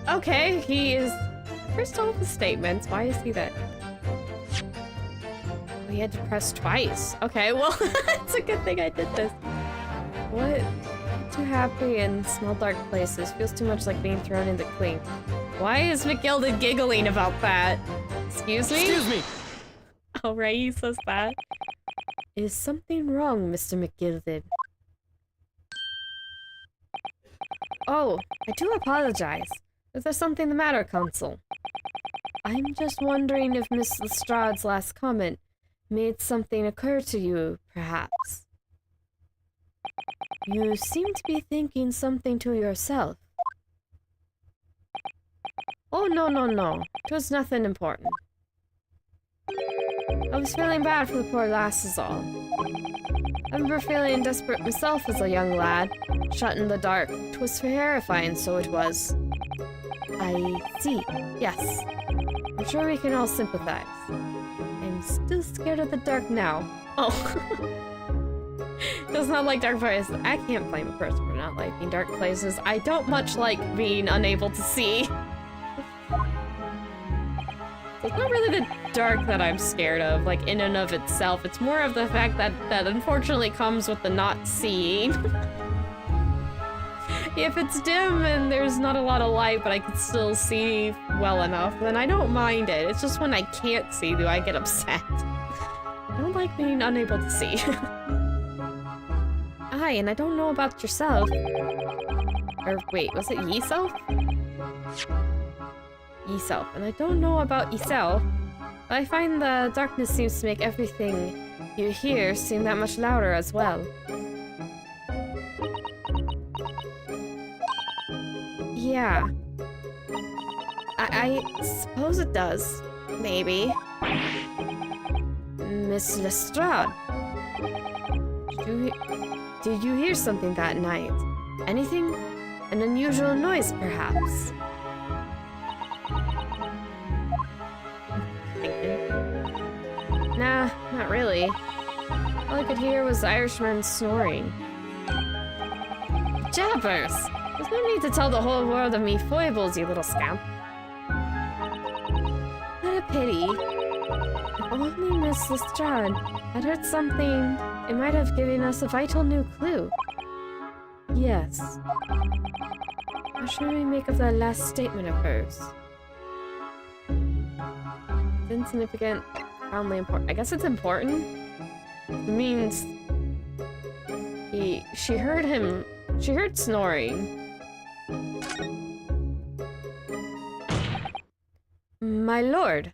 Okay, he is... First all the statements. Why is he that? Oh, he had to press twice. Okay, well, it's a good thing I did this. What? Too happy in small dark places. Feels too much like being thrown in the clink. Why is McGilda giggling about that? Excuse me? Excuse me! Oh, right, he says that. Is something wrong, Mr. McGilda? Oh, I do apologize. Is there something the matter, Consul? I'm just wondering if Miss Lestrade's last comment made something occur to you, perhaps. You seem to be thinking something to yourself. Oh, no. It was nothing important. I was feeling bad for the poor lass is all. I remember feeling desperate myself as a young lad, shut in the dark. 'Twas terrifying, so it was. I see. Yes. I'm sure we can all sympathize. I'm still scared of the dark now. Oh. Does not like dark places. I can't blame a person for not liking dark places. I don't much like being unable to see. It's not really the dark that I'm scared of, like, in and of itself. It's more of the fact that unfortunately comes with the not seeing. If it's dim and there's not a lot of light, but I can still see well enough, then I don't mind it. It's just when I can't see do I get upset. I don't like being unable to see. Aye, and I don't know about yourself. Or wait, was it yeself? Yeself. And I don't know about yourself, but I find the darkness seems to make everything you hear seem that much louder as well. Yeah. I suppose it does. Maybe. Miss Lestrade. Did you hear something that night? Anything? An unusual noise, perhaps? Nah, not really. All I could hear was the Irishman snoring. Jabbers! There's no need to tell the whole world of me foibles, you little scamp. What a pity. only Miss Lestrade had heard something, it might have given us a vital new clue. Yes. What should we make of that last statement of hers? Insignificant, profoundly important. I guess it's important. It means she heard snoring. My lord,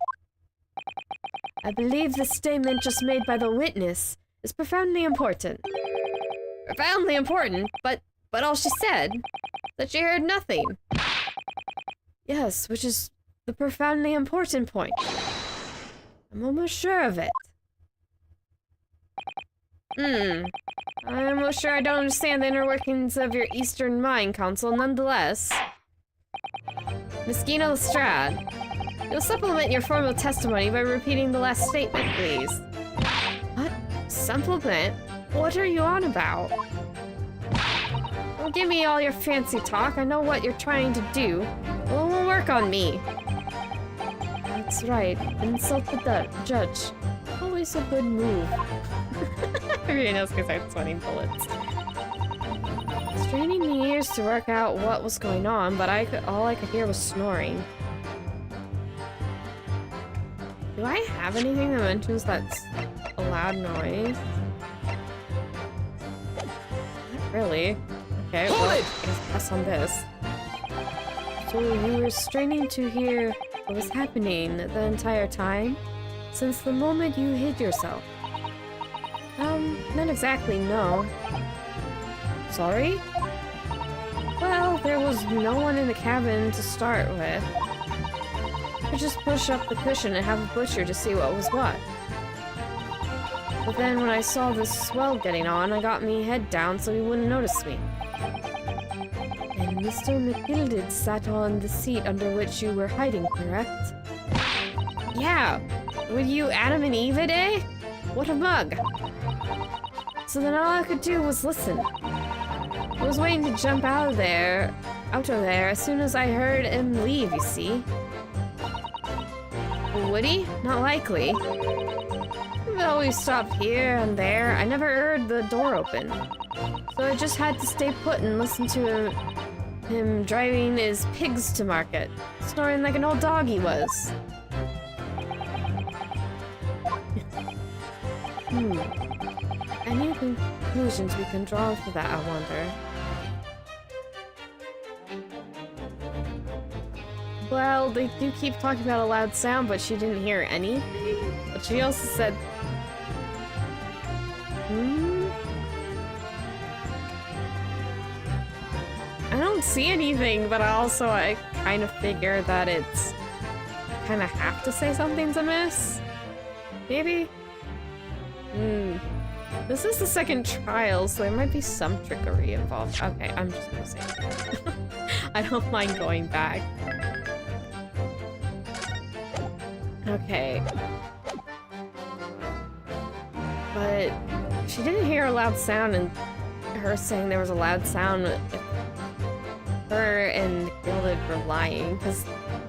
I believe the statement just made by the witness is profoundly important. Profoundly important? But all she said, that she heard nothing. Yes, which is the profoundly important point. I'm almost sure of it. I'm almost sure I don't understand the inner workings of your Eastern Mind, Council. Nonetheless, Miss Gina Lestrade, you'll supplement your formal testimony by repeating the last statement, please. What? Supplement? What are you on about? Don't give me all your fancy talk. I know what you're trying to do. Well, it won't work on me. That's right. Insult the judge. Always a good move. Everyone else gets out sweating bullets. Straining the ears to work out what was going on, but all I could hear was snoring. Do I have anything that mentions that's a loud noise? Not really. Okay, well, I guess press on this. So you were straining to hear what was happening the entire time? Since the moment you hid yourself? Not exactly, no. Sorry? Well, there was no one in the cabin to start with. I could just push up the cushion and have a butcher to see what was what. But then when I saw this swell getting on, I got me head down so he wouldn't notice me. And Mr. McGilded sat on the seat under which you were hiding, correct? Yeah! Were you Adam and Eve, eh? What a mug! So then all I could do was listen. I was waiting to jump out of there as soon as I heard him leave, you see. Would he? Not likely. Even though we stopped here and there, I never heard the door open. So I just had to stay put and listen to him driving his pigs to market, snoring like an old dog he was. Any conclusions we can draw for that, I wonder? Well, they do keep talking about a loud sound, but she didn't hear anything? But she also said... I don't see anything, but I kind of figure that it's... I kind of have to say something's amiss? Maybe? This is the second trial, so there might be some trickery involved. Okay, I'm just gonna say it. I don't mind going back. Okay. But she didn't hear a loud sound, and her saying there was a loud sound, her and Gilded were lying, because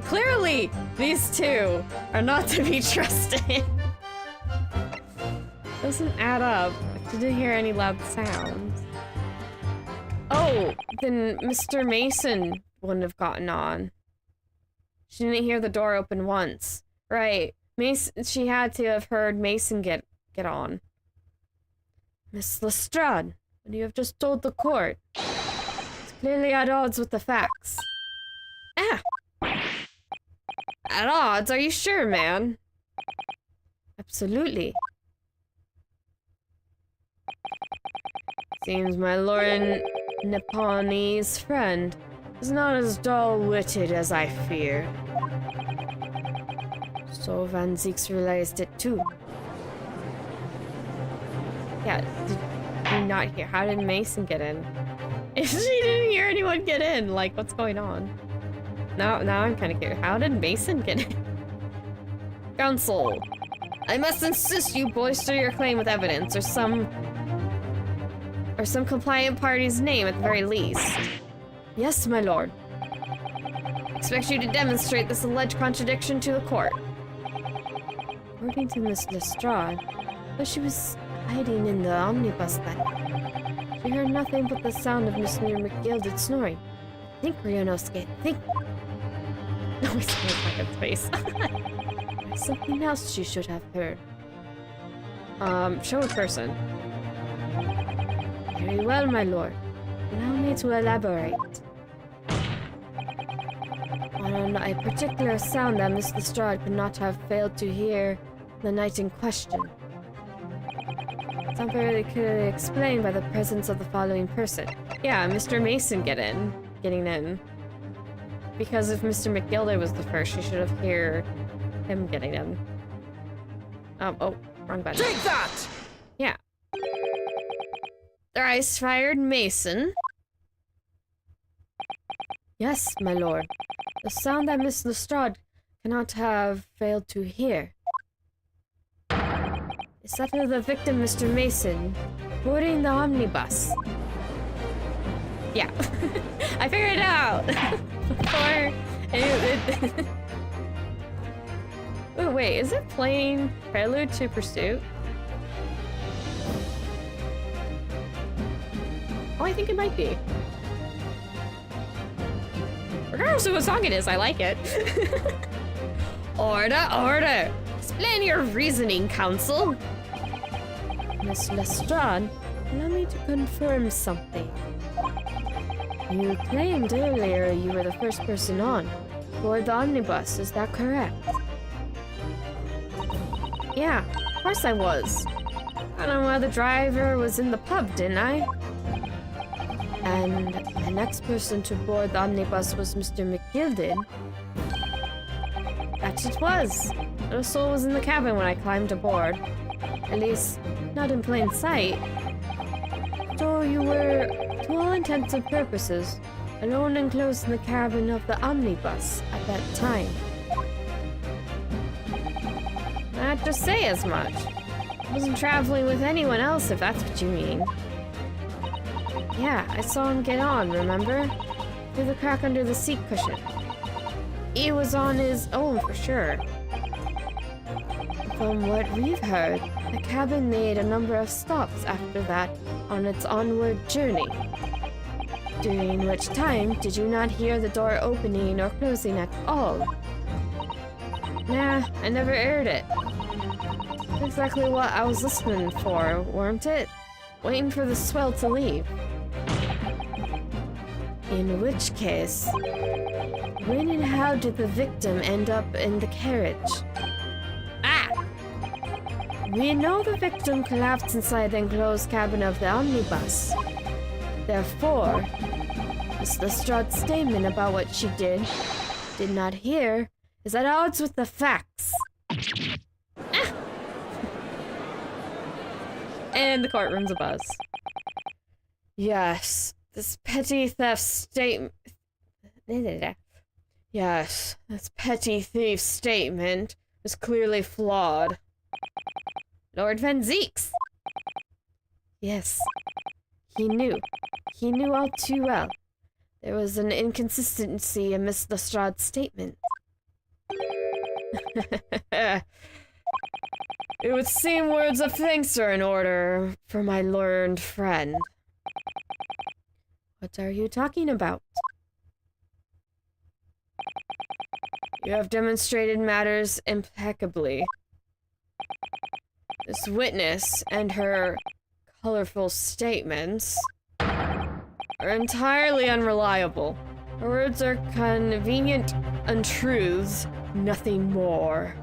clearly these two are not to be trusted. Doesn't add up. She didn't hear any loud sounds. Oh, then Mr. Mason wouldn't have gotten on. She didn't hear the door open once. Right. Mason, she had to have heard Mason get on. Miss Lestrade, what you have just told the court, it's clearly at odds with the facts. Ah! At odds? Are you sure, man? Absolutely. Seems my Lord Nepalese friend is not as dull-witted as I feared. So Van Zieks realized it too. Yeah, did you not hear? How did Mason get in? If she didn't hear anyone get in, like, what's going on? Now I'm kind of curious. How did Mason get in? Counsel, I must insist you bolster your claim with evidence, or some compliant party's name at the very least. Yes, my lord. Expect you to demonstrate this alleged contradiction to the court. According to Miss Lestrade, but she was hiding in the omnibus then. She heard nothing but the sound of Mr. McGilded snoring. Think, Ryunosuke, think. No, I scared my head space. There's something else she should have heard. Show a person. Very well, my lord. Allow me to elaborate. On a particular sound that Miss Lestrade could not have failed to hear the night in question. It's not very clearly explained by the presence of the following person. Yeah, Mr. Mason getting in. Because if Mr. McGilda was the first, she should have heard him getting in. Oh, wrong button. Take that! Yeah. Thrice fired Mason. Yes, my lord. The sound that Miss Lestrade cannot have failed to hear. Is that of the victim, Mr. Mason, boarding the omnibus? Yeah. I figured it out! Before... Oh, wait, is it playing Prelude to Pursuit? Oh, I think it might be. Regardless of what song it is, I like it. Order, order! Explain your reasoning, counsel! Miss Lestrade, allow me to confirm something. You claimed earlier you were the first person on board the omnibus, is that correct? Yeah, of course I was. I don't know why the driver was in the pub, didn't I? And the next person to board the omnibus was Mr. McGilded. That it was. No soul was in the cabin when I climbed aboard. At least, not in plain sight. So you were, to all intents and purposes, alone enclosed in the cabin of the omnibus at that time. I have to say as much. I wasn't traveling with anyone else, if that's what you mean. Yeah, I saw him get on, remember? Through the crack under the seat cushion. He was on his own for sure. From what we've heard, the cabin made a number of stops after that on its onward journey. During which time, did you not hear the door opening or closing at all? Nah, I never heard it. That's exactly what I was listening for, weren't it? Waiting for the swell to leave. In which case, when and how did the victim end up in the carriage? Ah! We know the victim collapsed inside the enclosed cabin of the omnibus. Therefore, Miss Lestrade's statement about what she did not hear, is at odds with the facts. Ah! And the courtroom's abuzz. Yes. This petty theft statement... Yes, this petty thief statement is clearly flawed. Lord Van Zeeks! Yes, he knew. He knew all too well. There was an inconsistency in Miss Lestrade's statement. It would seem words of thanks are in order for my learned friend. What are you talking about? You have demonstrated matters impeccably. This witness and her colorful statements are entirely unreliable. Her words are convenient untruths, nothing more.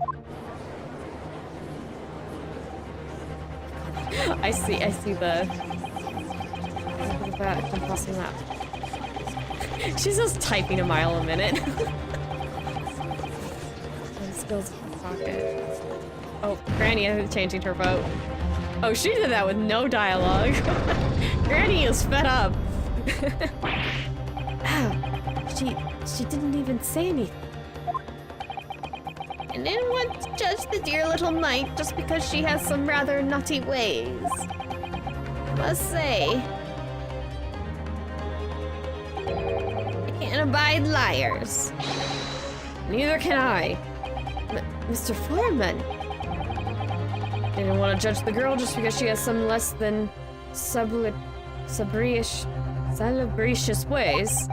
I see the compressing that. She's just typing a mile a minute. Skills pocket. Oh, Granny is changing her vote. Oh, she did that with no dialogue. Granny is fed up. She didn't even say anything. And didn't want to judge the dear little knight just because she has some rather nutty ways. I must say, I can't abide liars. Neither can I. Mr. Foreman, They didn't want to judge the girl just because she has some less than salubrious ways.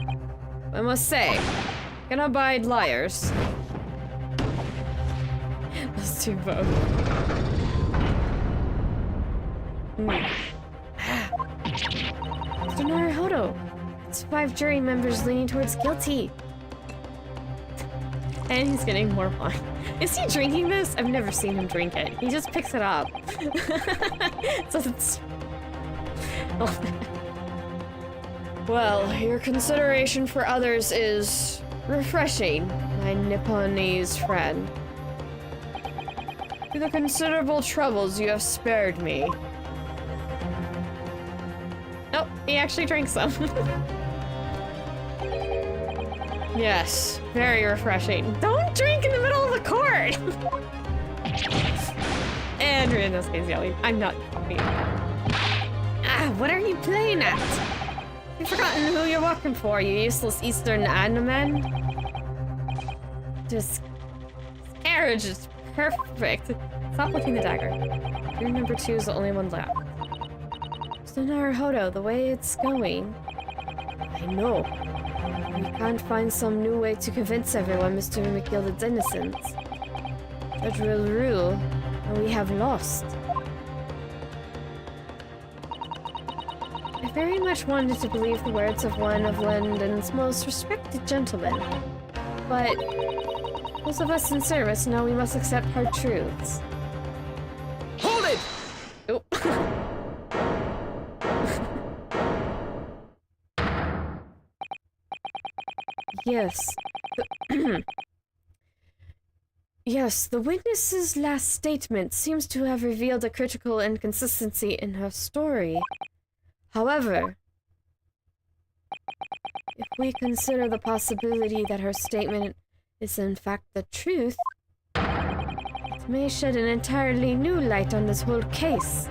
I must say, can abide liars. Those two both. Mr. Naruhodo, it's 5 jury members leaning towards guilty. And he's getting more wine. Is he drinking this? I've never seen him drink it. He just picks it up. So it's... Well, your consideration for others is refreshing, my Nipponese friend. Through the considerable troubles you have spared me. Oh, he actually drinks some. Yes, very refreshing. Don't drink in the middle of the court! And in this case, yelling, I'm not talking. Ah, what are you playing at? You've forgotten who you're working for, you useless Eastern Animan? This carriage is perfect. Stop looking the dagger. Your number 2 is the only one left. So Naruhodo, the way it's going... I know. We can't find some new way to convince everyone Mr. McGilded's innocence. Judge will rule, and we have lost. I very much wanted to believe the words of one of London's most respected gentlemen. But those of us in service know we must accept hard truths. Hold it! Oh. Yes. Yes, the witness's last statement seems to have revealed a critical inconsistency in her story. However, if we consider the possibility that her statement is in fact the truth, it may shed an entirely new light on this whole case.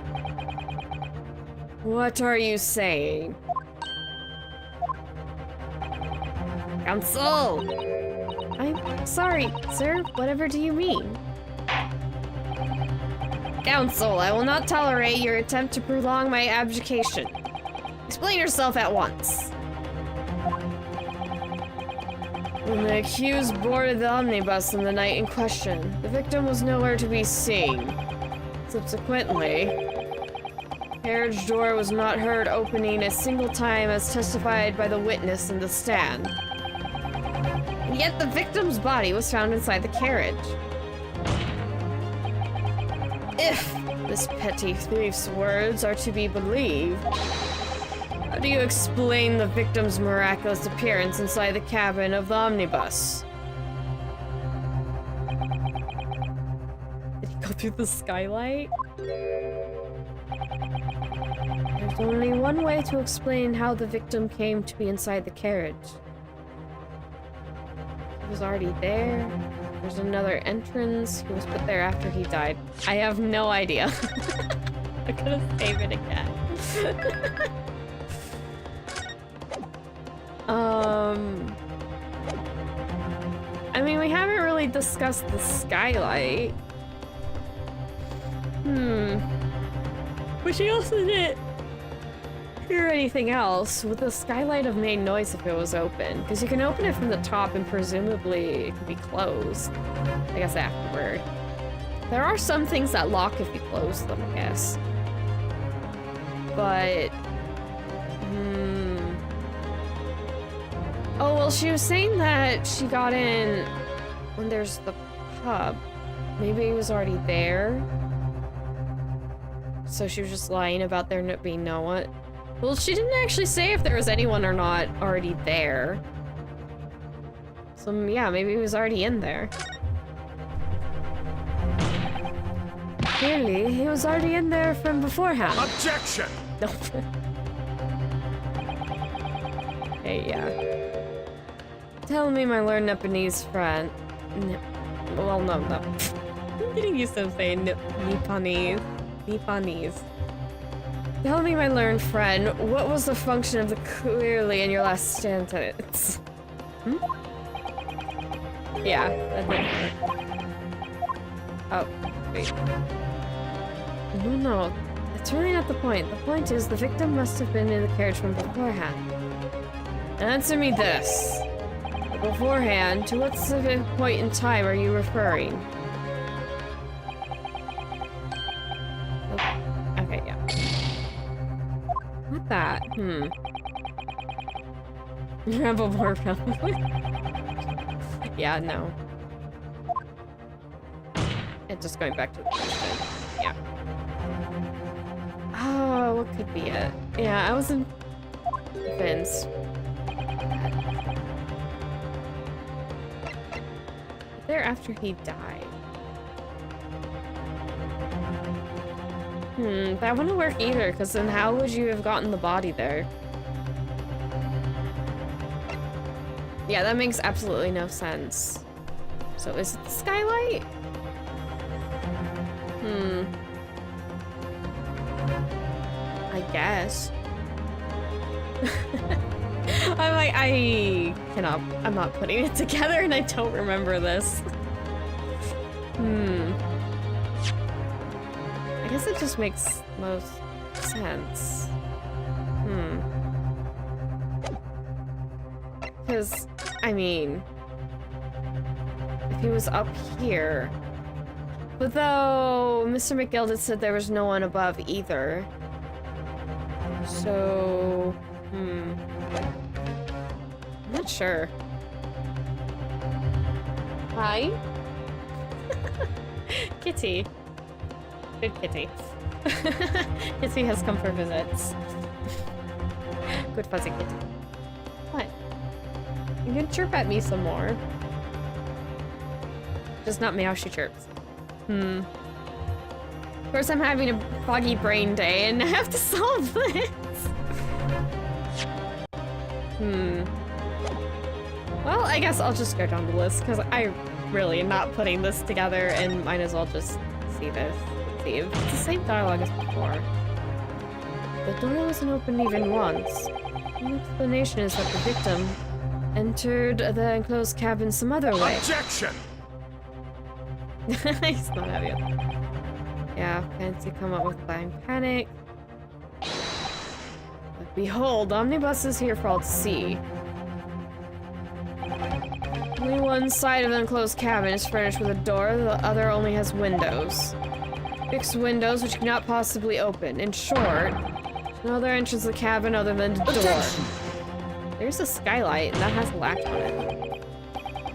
What are you saying? Counsel! I'm sorry, sir. Whatever do you mean? Counsel, I will not tolerate your attempt to prolong my abdication. Explain yourself at once. When the accused boarded the omnibus on the night in question, the victim was nowhere to be seen. Subsequently, the carriage door was not heard opening a single time as testified by the witness in the stand. And yet the victim's body was found inside the carriage. If this petty thief's words are to be believed, how do you explain the victim's miraculous appearance inside the cabin of the omnibus? Did he go through the skylight? There's only one way to explain how the victim came to be inside the carriage. He was already there. There's another entrance. He was put there after he died. I have no idea. I could have saved it again. I mean, we haven't really discussed the skylight. But she also didn't hear anything else. Would the skylight have made noise if it was open? Because you can open it from the top and presumably it could be closed. I guess afterward. There are some things that lock if you close them, I guess. But... Oh, well, she was saying that she got in when there's the pub. Maybe he was already there. So she was just lying about there not being no one. Well, she didn't actually say if there was anyone or not already there. So, yeah, maybe he was already in there. Clearly, he was already in there from beforehand. Objection! No. Hey, yeah. Tell me, my learned Nipponese friend. Well, no. I'm getting used to saying Nipponese. Tell me, my learned friend, what was the function of the clearly in your last sentence? Yeah, that didn't work. Oh, wait. No. That's really not the point. The point is the victim must have been in the carriage from beforehand. Answer me this. Beforehand, to what specific point in time are you referring? Okay, yeah. Not that. Rebel War probably. Yeah, no. And just going back to the question. Yeah. Oh, what could be it? Yeah, I wasn't convinced. There after he died. That wouldn't work either, because then how would you have gotten the body there? Yeah, that makes absolutely no sense. So is it the skylight? I guess. I'm not putting it together and I don't remember this. I guess it just makes most sense. Because, I mean, if he was up here, but though Mr. McGill said there was no one above either. So, I'm not sure. Hi? Kitty. Good kitty. Kitty has come for visits. Good fuzzy kitty. What? You can chirp at me some more. Just not meow, she chirps. Of course, I'm having a foggy brain day and I have to solve this. Well, I guess I'll just go down the list because I really am not putting this together and might as well just see this. Let's see, it's the same dialogue as before. The door wasn't open even once. The explanation is that the victim entered the enclosed cabin some other way. Objection! He's not happy yet. Yeah, fancy come up with blind panic. But behold, omnibus is here for all to see. Only one side of the enclosed cabin is furnished with a door, the other only has windows. Fixed windows which cannot possibly open. In short, there's no other entrance to the cabin other than the door. There's a skylight, and that has a latch on it.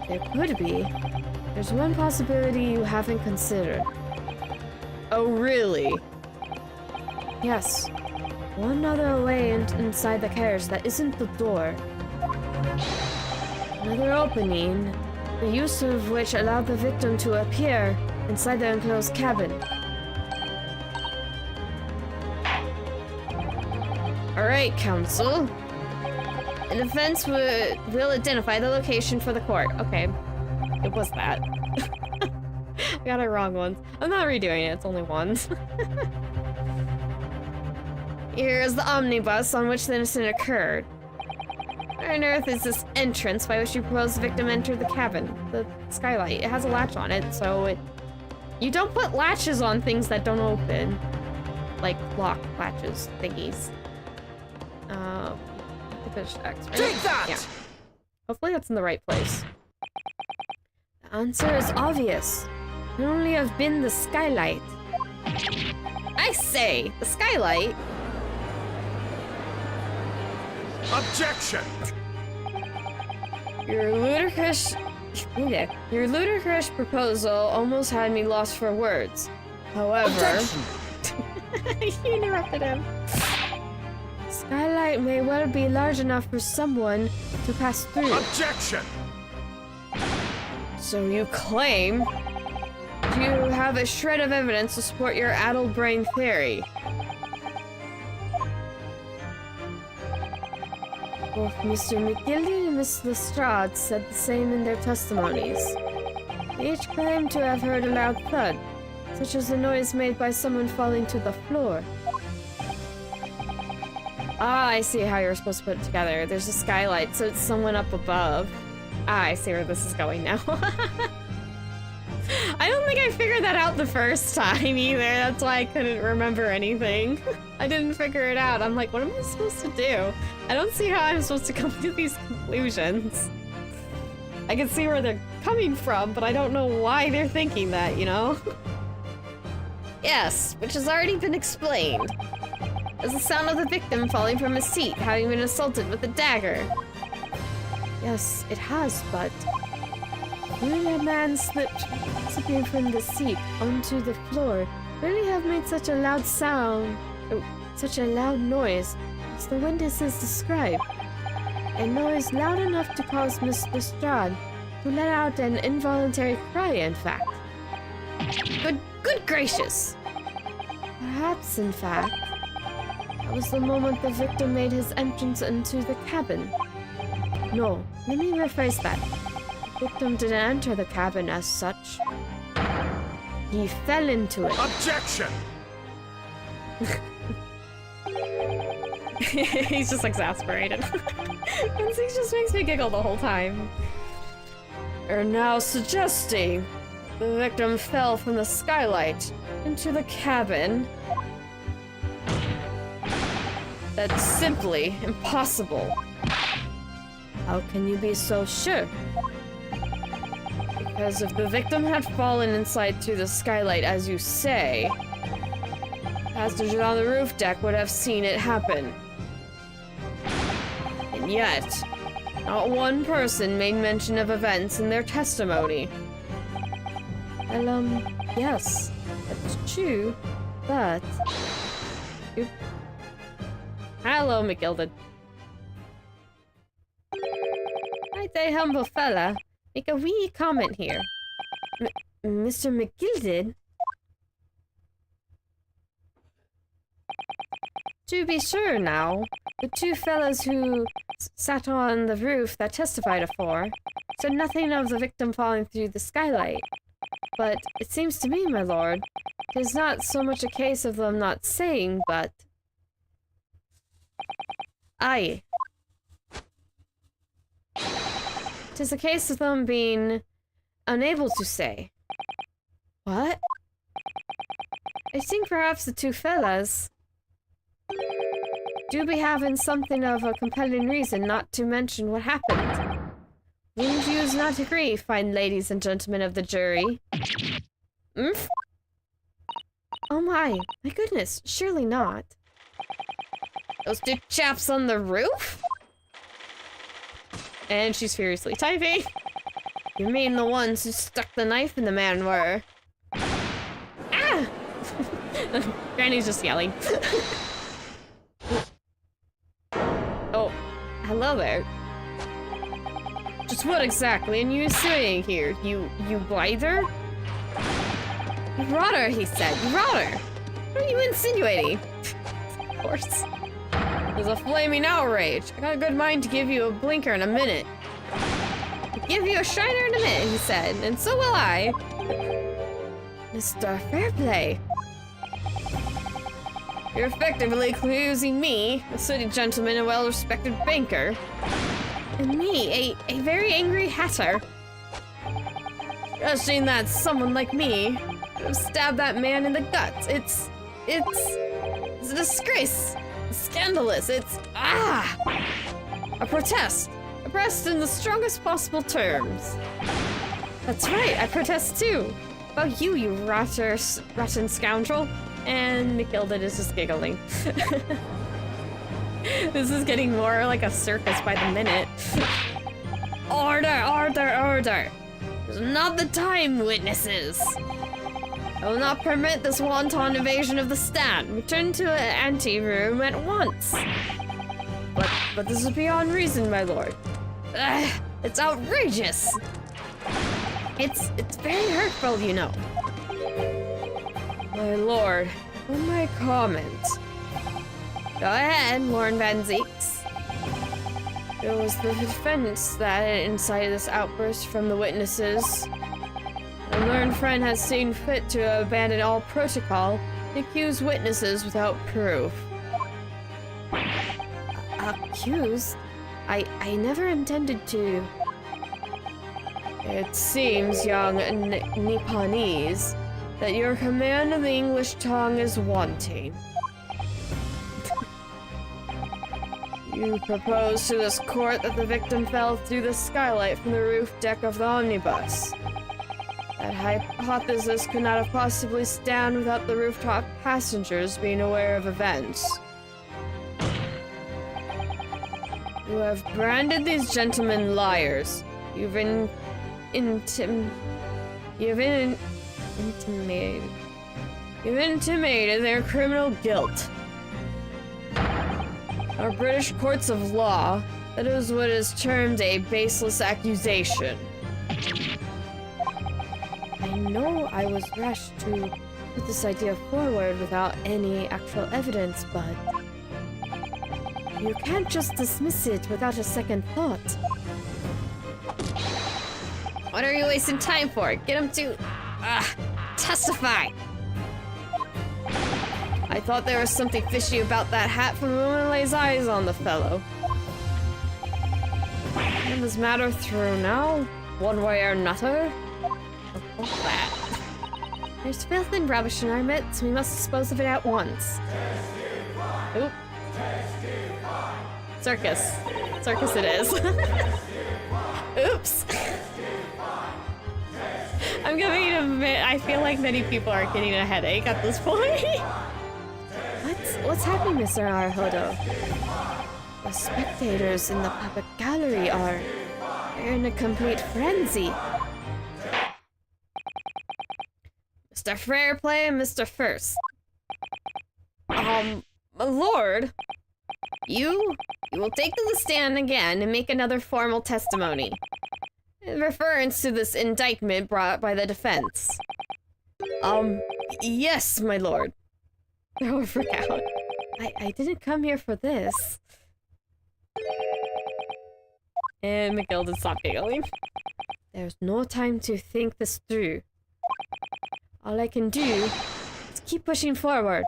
There could be. There's one possibility you haven't considered. Oh, really? Yes. One other way inside the carriage that isn't the door. Another opening, the use of which allowed the victim to appear inside the enclosed cabin. Alright, counsel. The defense will identify the location for the court. Okay. It was that. I got it wrong once. I'm not redoing it, it's only once. Here's the omnibus on which the incident occurred. Where on earth is this entrance by which you propose the victim entered the cabin? The skylight. It has a latch on it, so it... You don't put latches on things that don't open. Like lock latches thingies. X, right? Take that! Yeah. Hopefully that's in the right place. The answer is obvious. It could only have been the skylight. I say, the skylight. Objection! Your ludicrous proposal almost had me lost for words. However, you interrupted him. Skylight may well be large enough for someone to pass through. Objection! So you claim you have a shred of evidence to support your addled brain theory. Both Mr. McGildy and Miss Lestrade said the same in their testimonies. They each claimed to have heard a loud thud, such as the noise made by someone falling to the floor. Ah, I see how you're supposed to put it together. There's a skylight, so it's someone up above. Ah, I see where this is going now. I don't think I figured that out the first time either. That's why I couldn't remember anything. I didn't figure it out. I'm like, what am I supposed to do? I don't see how I'm supposed to come to these conclusions. I can see where they're coming from, but I don't know why they're thinking that, you know? Yes, which has already been explained. As the sound of the victim falling from his seat, having been assaulted with a dagger. Yes, it has, but when a man slipped slipping from the seat onto the floor, really have made such a loud sound, such a loud noise, as the witnesses describe. A noise loud enough to cause Mr. Strad to let out an involuntary cry, in fact. Good gracious! Perhaps, in fact, that was the moment the victim made his entrance into the cabin. No, let me rephrase that. The victim didn't enter the cabin as such. He fell into it. Objection! He's just exasperated. And he just makes me giggle the whole time. Are now suggesting the victim fell from the skylight into the cabin. That's simply impossible. How can you be so sure? Because if the victim had fallen inside through the skylight, as you say, passengers on the roof deck would have seen it happen. And yet, not one person made mention of events in their testimony. Well, yes, that's true, but... Hello, McGilded. Right there, humble fella. Make a wee comment here. Mr. McGilded? To be sure now, the two fellows who sat on the roof that testified afore said nothing of the victim falling through the skylight. But it seems to me, my lord, it is not so much a case of them not saying, but... Aye. It is a case of them being unable to say. What? I think perhaps the two fellas do be having something of a compelling reason not to mention what happened. Wouldn't yous not agree, fine ladies and gentlemen of the jury? Oh my goodness, surely not. Those two chaps on the roof? And she's furiously typing. You mean the ones who stuck the knife in the man were... Ah! Granny's just yelling. Oh, hello there. Just what exactly are you doing here? You blighter? You rotter, he said. You rotter! What are you insinuating? Of course. There's a flaming outrage. I got a good mind to give you a blinker in a minute. I'll give you a shiner in a minute, he said, and so will I. Mr. Fairplay. You're effectively accusing me, a city gentleman and well-respected banker, and me, a very angry hatter, judging that someone like me would have stabbed that man in the guts. It's a disgrace. Scandalous. It's... I protest. I protest in the strongest possible terms. That's right, I protest too. About you, you rotten scoundrel. And McGilded is just giggling. This is getting more like a circus by the minute. Order, order, order. It's not the time, witnesses. I will not permit this wanton invasion of the stand. Return to the ante-room at once. But this is beyond reason, my lord. It's outrageous. It's very hurtful, you know. My lord, on my comment. Go ahead, Lord Van Zeeks. It was the defense that incited this outburst from the witnesses. The learned friend has seen fit to abandon all protocol and accuse witnesses without proof. Accused? I never intended to... It seems, young Nipponese, that your command of the English tongue is wanting. You propose to this court that the victim fell through the skylight from the roof deck of the omnibus. That hypothesis could not have possibly stand without the rooftop passengers being aware of events. You have branded these gentlemen liars. You've intimated their criminal guilt. Our British courts of law, that is what is termed a baseless accusation. I know I was rash to put this idea forward without any actual evidence, but you can't just dismiss it without a second thought. What are you wasting time for? Get him to testify. I thought there was something fishy about that hat from the moment I lays eyes on the fellow. And this matter through now, one way or another. What's that? There's filth and rubbish in our midst. We must dispose of it at once. Oop. Circus. Circus it is. Oops. I'm going to admit, I feel like many people are getting a headache at this point. What's happening, Mr. Arhodo? The spectators in the puppet gallery are in a complete frenzy. Mr. Fairplay and Mr. First. My lord, you will take to the stand again and make another formal testimony in reference to this indictment brought by the defense. Yes, my lord. Oh, freak out. I didn't come here for this. And McGill stopped giggling. There's no time to think this through. All I can do is keep pushing forward.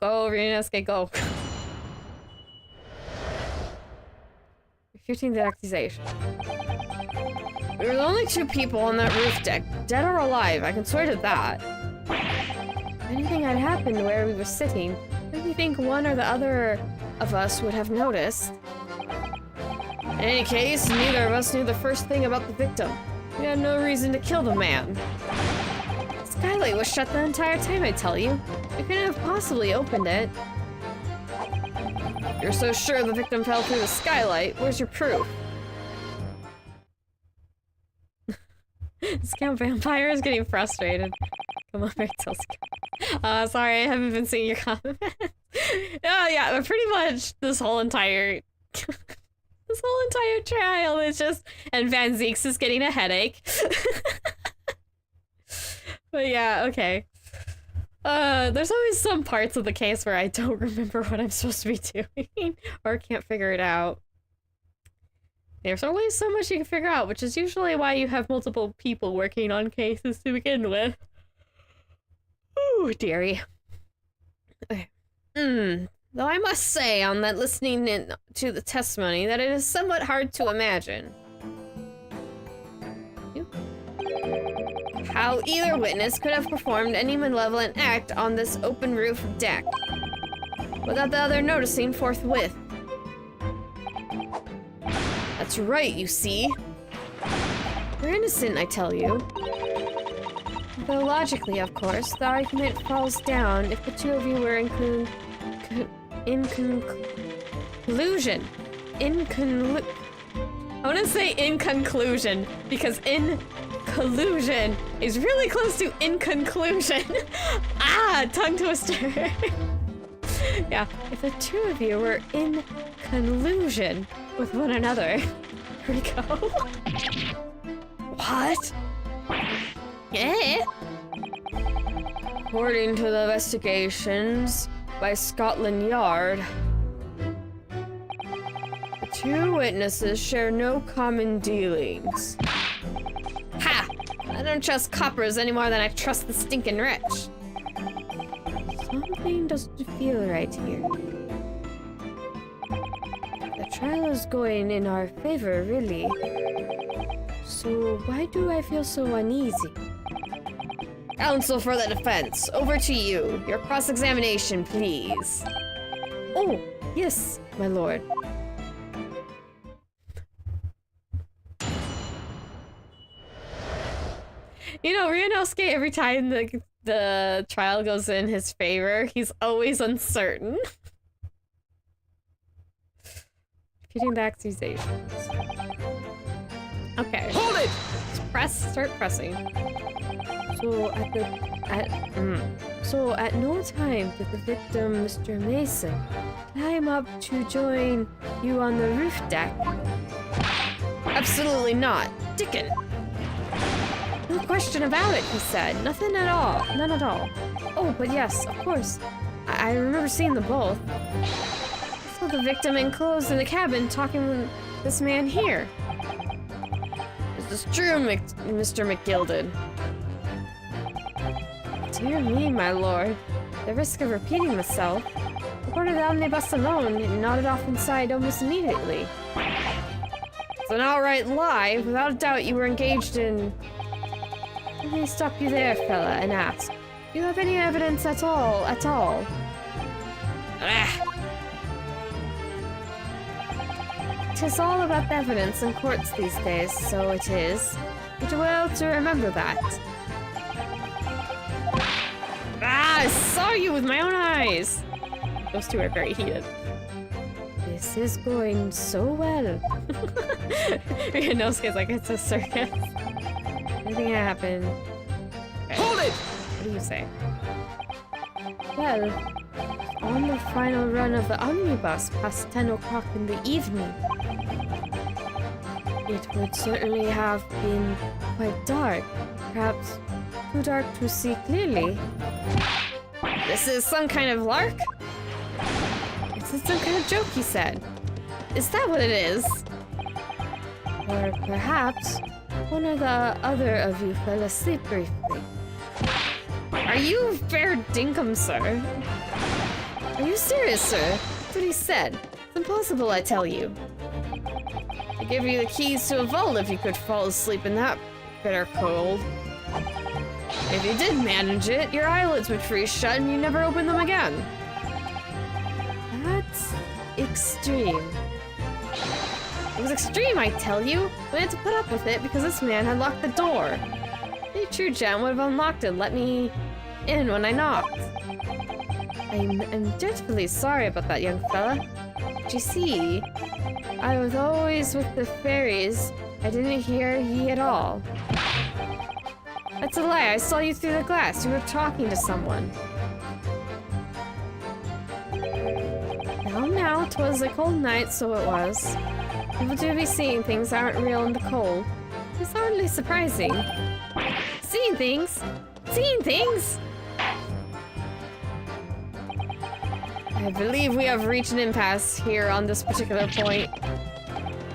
Go, Ryunosuke, go. Refuting the accusation. We were the only two people on that roof deck, dead or alive, I can swear to that. If anything had happened where we were sitting, I don't think one or the other of us would have noticed. In any case, neither of us knew the first thing about the victim. We had no reason to kill the man. The skylight was shut the entire time, I tell you. We couldn't have possibly opened it. You're so sure the victim fell through the skylight. Where's your proof? Scout Vampire is getting frustrated. Come on, Rachel. Sorry, I haven't been seeing your comments. Oh yeah, but pretty much this whole entire trial is just, and Van Zeeks is getting a headache. But yeah, okay. There's always some parts of the case where I don't remember what I'm supposed to be doing or can't figure it out. There's always so much you can figure out, which is usually why you have multiple people working on cases to begin with. Ooh, dearie. Okay. Though I must say, on that listening to the testimony, that it is somewhat hard to imagine how either witness could have performed any malevolent act on this open roof deck without the other noticing forthwith. That's right, you see. You're innocent, I tell you. Though logically, of course, the argument falls down if the two of you were in conclusion. I want to say in conclusion, because in collusion is really close to in conclusion. Tongue twister. Yeah, if the two of you were in collusion with one another. Here we go. What? Yeah. According to the investigations by Scotland Yard, the two witnesses share no common dealings. Ha! I don't trust coppers any more than I trust the stinking rich. Something doesn't feel right here. The trial is going in our favor, really. So why do I feel so uneasy? Counsel for the defense, over to you. Your cross-examination, please. Oh, yes, my lord. You know, Ryunosuke, every time the trial goes in his favor, he's always uncertain. Repeating the accusations. Okay. Hold it! Start pressing. So at no time did the victim, Mr. Mason, climb up to join you on the roof deck. Absolutely not. Dickon. No question about it, he said. Nothing at all. None at all. Oh, but yes, of course. I remember seeing them both. I saw the victim enclosed in the cabin talking with this man here. This is true, Mr. McGilded. Dear me, my lord. The risk of repeating myself. Reported the omnibus alone and nodded off inside almost immediately. It's an outright lie. Without a doubt, you were engaged in... Let me stop you there, fella, and ask. Do you have any evidence at all? Ah. 'Tis all about the evidence in courts these days, so it is. You do well to remember that. Ah, I saw you with my own eyes! Those two are very heated. This is going so well. Ryunosuke's like, it's a circus. Anything happened? Okay. Hold it! What do you say? Well, on the final run of the omnibus past 10 o'clock in the evening, it would certainly have been quite dark. Perhaps too dark to see clearly. This is some kind of lark? This is some kind of joke, he said. Is that what it is? Or perhaps one or the other of you fell asleep briefly. Are you fair dinkum, sir? Are you serious, sir? That's what he said. It's impossible, I tell you. I'd give you the keys to a vault if you could fall asleep in that bitter cold. If you did manage it, your eyelids would freeze shut and you'd never open them again. That's extreme. It was extreme, I tell you. We had to put up with it because this man had locked the door. Any true gem would have unlocked it and let me in when I knocked. I'm dreadfully sorry about that, young fella. But you see, I was always with the fairies. I didn't hear ye at all. That's a lie. I saw you through the glass. You were talking to someone. Now, 'twas a cold night, so it was. People do be seeing things that aren't real in the cold. It's hardly surprising. Seeing things? Seeing things? I believe we have reached an impasse here on this particular point.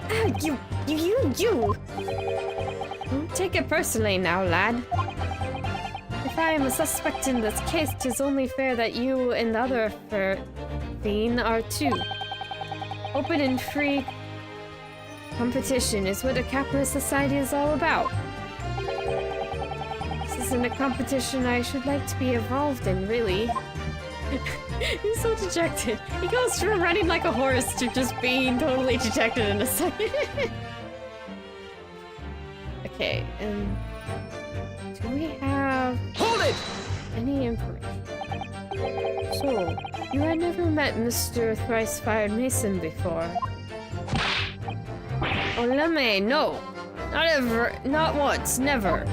Ah, you! Don't take it personally now, lad. If I am a suspect in this case, 'tis only fair that you and the other fiend are too. Open and free competition is what a capitalist society is all about. This isn't a competition I should like to be involved in, really. He's so dejected. He goes from running like a horse to just being totally dejected in a second. Okay, do we have... Hold it! Any information? So, you had never met Mr. Thrice-Fired Mason before? Oleme, no! Not ever, not once, never.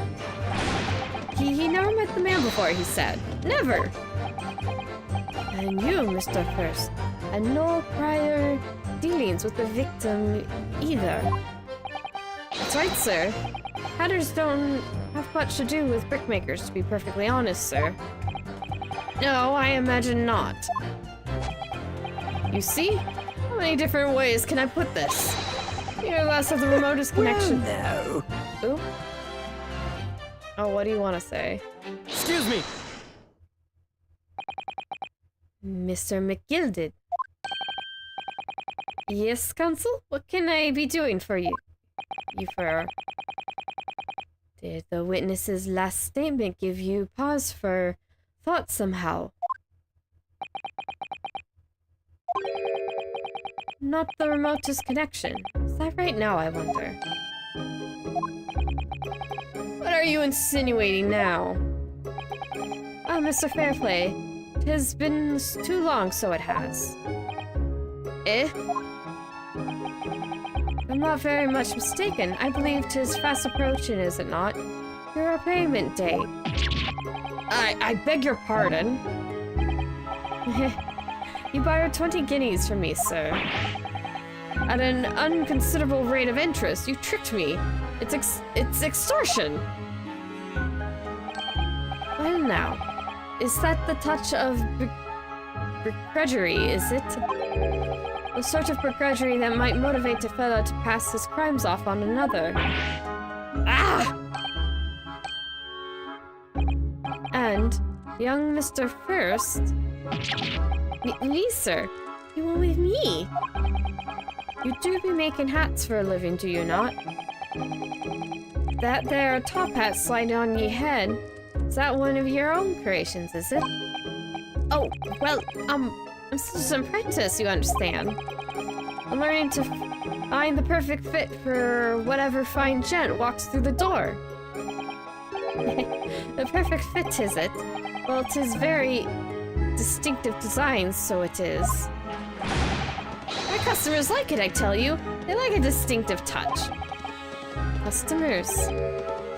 He never met the man before, he said. Never! And you, Mr. First, had no prior dealings with the victim either. That's right, sir. Hatters don't have much to do with brickmakers, to be perfectly honest, sir. No, I imagine not. You see? How many different ways can I put this? Neither of us have the remotest connection. Well, no. Ooh. Oh, what do you want to say? Excuse me. Mr. McGilded. Yes, Counsel? What can I be doing for you? Did the witness's last statement give you pause for thought somehow? Not the remotest connection. Is that right now, I wonder? What are you insinuating now? Ah, Mr. Fairplay. 'Tis been too long, so it has. Eh? I'm not very much mistaken. I believe 'tis fast approaching, is it not? Your payment date. I beg your pardon. You borrowed 20 guineas from me, sir. At an unconsiderable rate of interest. You tricked me. It's extortion. Well now, is that the touch of begrudgery, is it? The sort of begrudgery that might motivate a fellow to pass his crimes off on another. Ah! And young Mr. First? Me, sir? You went with me? You do be making hats for a living, do you not? That there top hat sliding on ye head, is that one of your own creations, is it? Oh, well, I'm just an apprentice, you understand. I'm learning to find the perfect fit for whatever fine gent walks through the door. The perfect fit, is it? Well, 'tis very distinctive design, so it is. My customers like it, I tell you. They like a distinctive touch. Customers,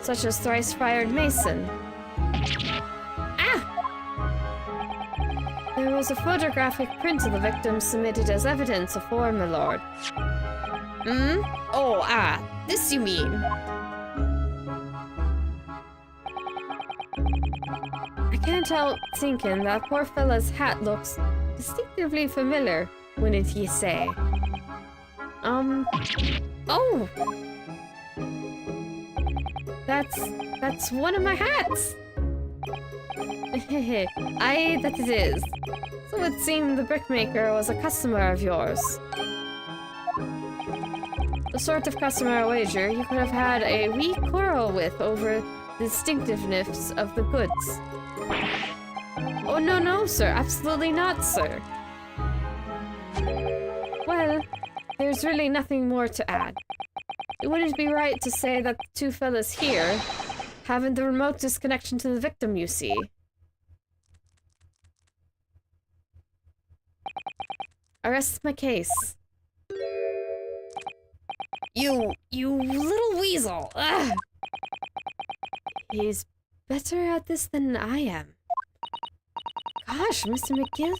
such as thrice-fired Mason. Ah! There was a photographic print of the victim submitted as evidence afore, my lord. Hmm? Oh, this you mean. I can't help thinking that poor fella's hat looks distinctively familiar, wouldn't ye say? Oh! That's one of my hats! Aye, that it is. So it seemed the brickmaker was a customer of yours. The sort of customer, I wager, you could have had a wee quarrel with over the distinctiveness of the goods. Oh, no, sir. Absolutely not, sir. Well, there's really nothing more to add. It wouldn't be right to say that the two fellas here haven't the remotest connection to the victim, you see. I rest my case. You little weasel! Ugh. He's better at this than I am. Gosh, Mr. McGill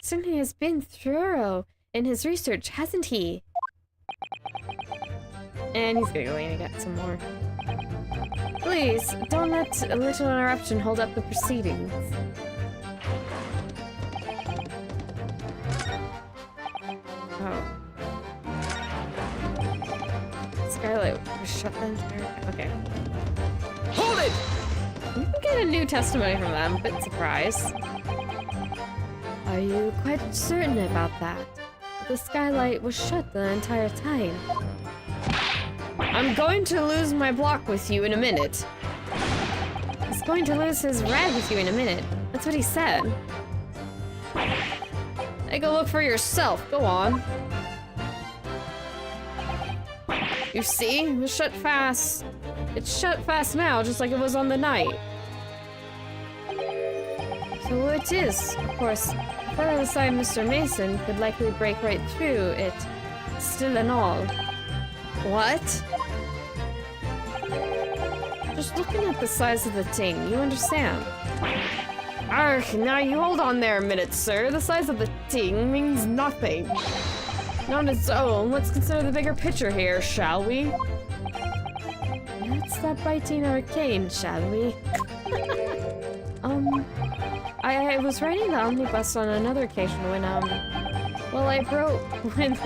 certainly has been thorough in his research, hasn't he? And he's giggling to get some more. Please, don't let a little interruption hold up the proceedings. Oh. Scarlet was shut the entire time. Okay. Hold it! We can get a new testimony from them. Bit surprised. Are you quite certain about that? The skylight was shut the entire time. I'm going to lose my block with you in a minute. He's going to lose his rag with you in a minute. That's what he said. Take a look for yourself. Go on. You see? It was shut fast. It's shut fast now, just like it was on the night. So it is, of course. The fellow beside Mr. Mason could likely break right through it, still and all. What? Just looking at the size of the thing, you understand? Arg, now you hold on there a minute, sir. The size of the thing means nothing. On its own, let's consider the bigger picture here, shall we? Let's stop biting our cane, shall we? I was riding the omnibus on another occasion when, well, I broke when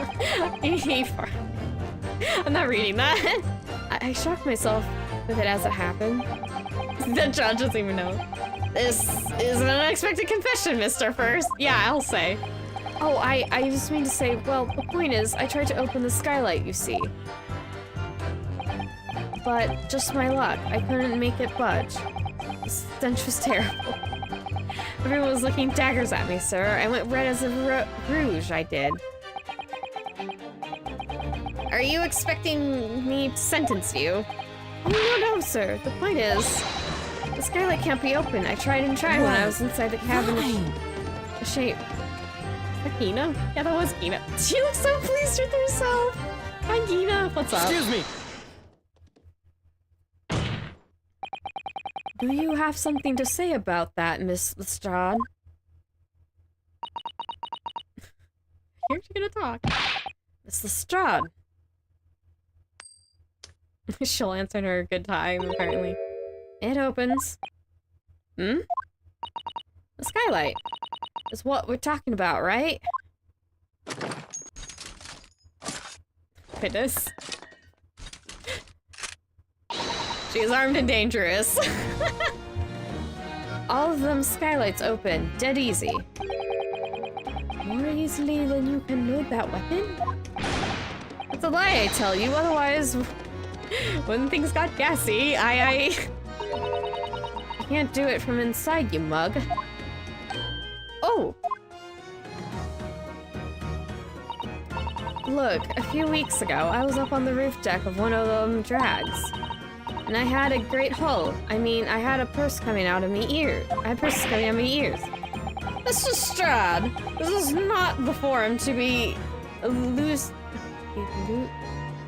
I'm not reading that. I shocked myself with it as it happened. The judge doesn't even know. This is an unexpected confession, Mr. First. Yeah, I'll say. Oh, I just mean to say, well, the point is, I tried to open the skylight, you see. but just my luck. I couldn't make it budge. The stench was terrible. Everyone was looking daggers at me, sir. I went red as a rouge, I did. Are you expecting me to sentence you? No, sir. The point is, the skylight can't be open. I tried and tried when I was inside the cabin. The shape. Is that Gina? Yeah, that was Gina. She looks so pleased with herself. Hi, Gina. What's up? Excuse me. Do you have something to say about that, Miss Lestrade? Here's you gonna talk. Miss Lestrade. She'll answer in her good time, apparently. It opens. Hmm? The skylight is what we're talking about, right? Goodness. She is armed and dangerous. All of them skylights open, dead easy. More easily than you can load that weapon? That's a lie, I tell you, otherwise... when things got gassy, I can't do it from inside, you mug. Oh! Look, a few weeks ago, I was up on the roof deck of one of them drags. And I had a great hull. I mean, I had a purse coming out of me ears. I had purses coming out of me ears. Mr. Strad, this is not the forum to be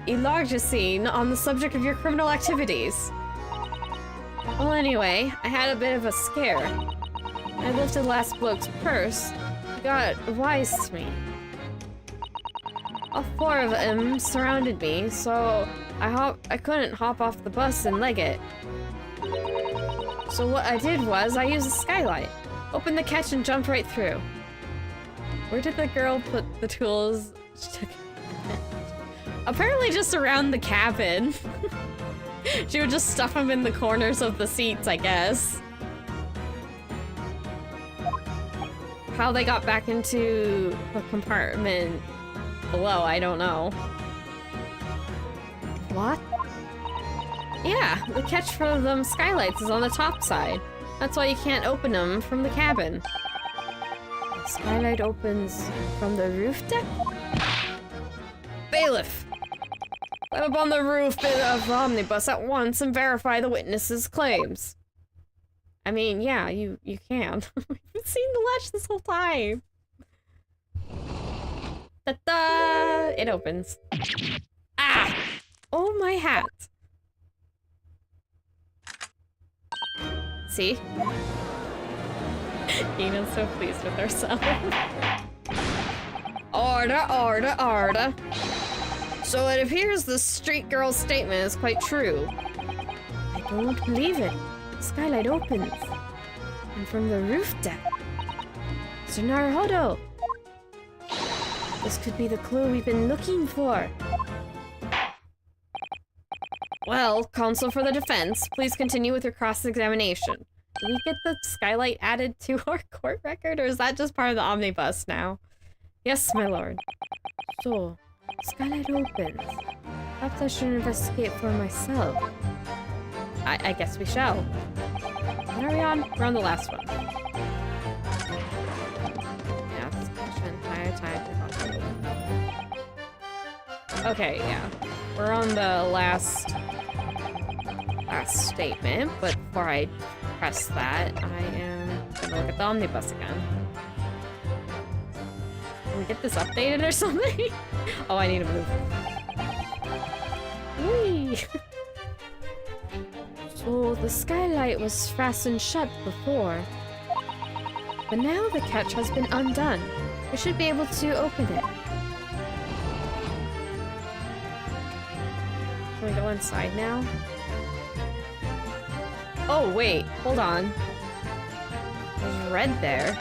elargicing on the subject of your criminal activities. Well, anyway, I had a bit of a scare. I lifted the last bloke's purse. He got wise to me. All four of them surrounded me, so I couldn't hop off the bus and leg it. So what I did was I used a skylight, opened the catch and jumped right through. Where did the girl put the tools? Apparently just around the cabin. She would just stuff them in the corners of the seats, I guess. How they got back into the compartment below, I don't know. What? Yeah, the catch for them skylights is on the top side. That's why you can't open them from the cabin. The skylight opens from the roof deck? Bailiff! Climb up on the roof of the omnibus at once and verify the witness's claims. I mean, yeah, you can. We've seen the latch this whole time. Ta-da! It opens. Ah! Oh, my hat. See? Gina's so pleased with herself. Order, order, order. So it appears the street girl's statement is quite true. I don't believe it. The skylight opens. And from the roof deck. Sir Naruhodo. This could be the clue we've been looking for. Well, counsel for the defense, please continue with your cross-examination. Did we get the skylight added to our court record, or is that just part of the omnibus now? Yes, my lord. So, skylight opens. Perhaps I should investigate for myself. I guess we shall. What are we on? We're on the last one. Yeah, this the entire time. Okay, yeah. We're on the last statement, but before I press that, I am gonna look at the omnibus again. Can we get this updated or something? Oh, I need to move. Whee! So the skylight was fastened shut before, but now the catch has been undone. We should be able to open it. Can we go inside now? Oh, wait. Hold on. There's red there.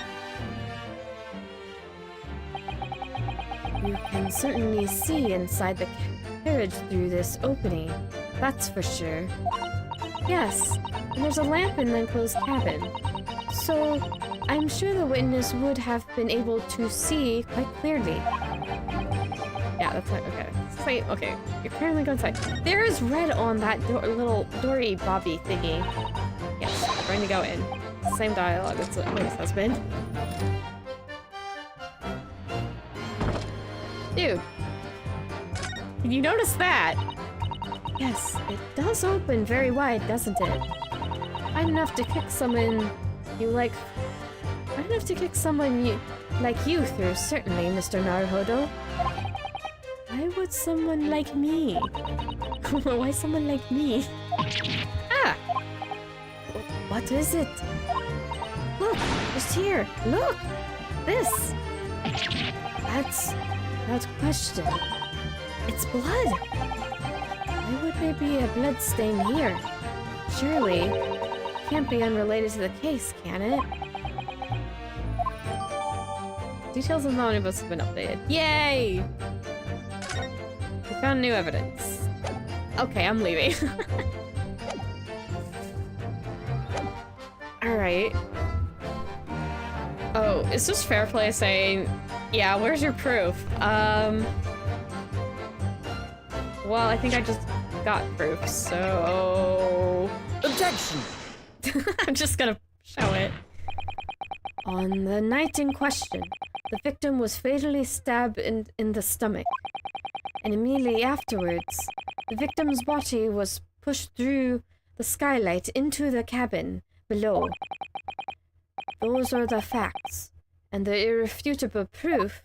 You can certainly see inside the carriage through this opening. That's for sure. Yes, and there's a lamp in the enclosed cabin. So, I'm sure the witness would have been able to see quite clearly. Yeah, that's not okay. inside. Okay, you're currently going inside. There is red on that little Dory Bobby thingy. Yes, we're going to go in. Same dialogue as Lily's husband. Dude. Did you notice that? Yes, it does open very wide, doesn't it? Wide enough to kick someone you like... Wide enough to kick someone like you through, certainly, Mr. Naruhodo. Why would someone like me? Why someone like me? Ah! What is it? Look! Just here! Look! This! That's... without question. It's blood! Why would there be a blood stain here? Surely, it can't be unrelated to the case, can it? Details of the omnibus have been updated. Yay! We found new evidence. Okay, I'm leaving. Alright. Oh, is this fair play saying, yeah, where's your proof? Well, I think I just got proof, so... Objection! I'm just gonna show it. On the night in question, the victim was fatally stabbed in the stomach. And immediately afterwards, the victim's body was pushed through the skylight into the cabin below. Those are the facts, and the irrefutable proof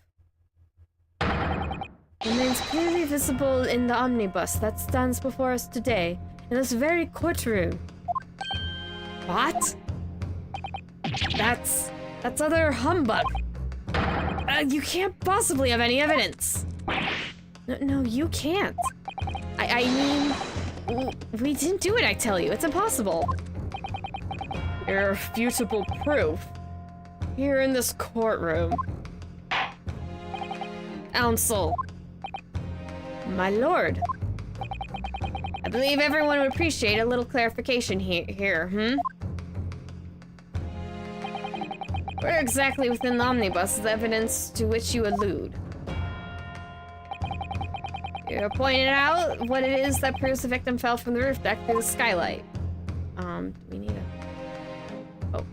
remains clearly visible in the omnibus that stands before us today, in this very courtroom. What? That's utter humbug. You can't possibly have any evidence. No, you can't. I mean, we didn't do it, I tell you. It's impossible. Irrefutable proof. Here in this courtroom. Counsel. My lord. I believe everyone would appreciate a little clarification here, Where exactly within the omnibus is the evidence to which you allude? You're pointing out what it is that proves the victim fell from the roof deck through the skylight. We need a... Oh.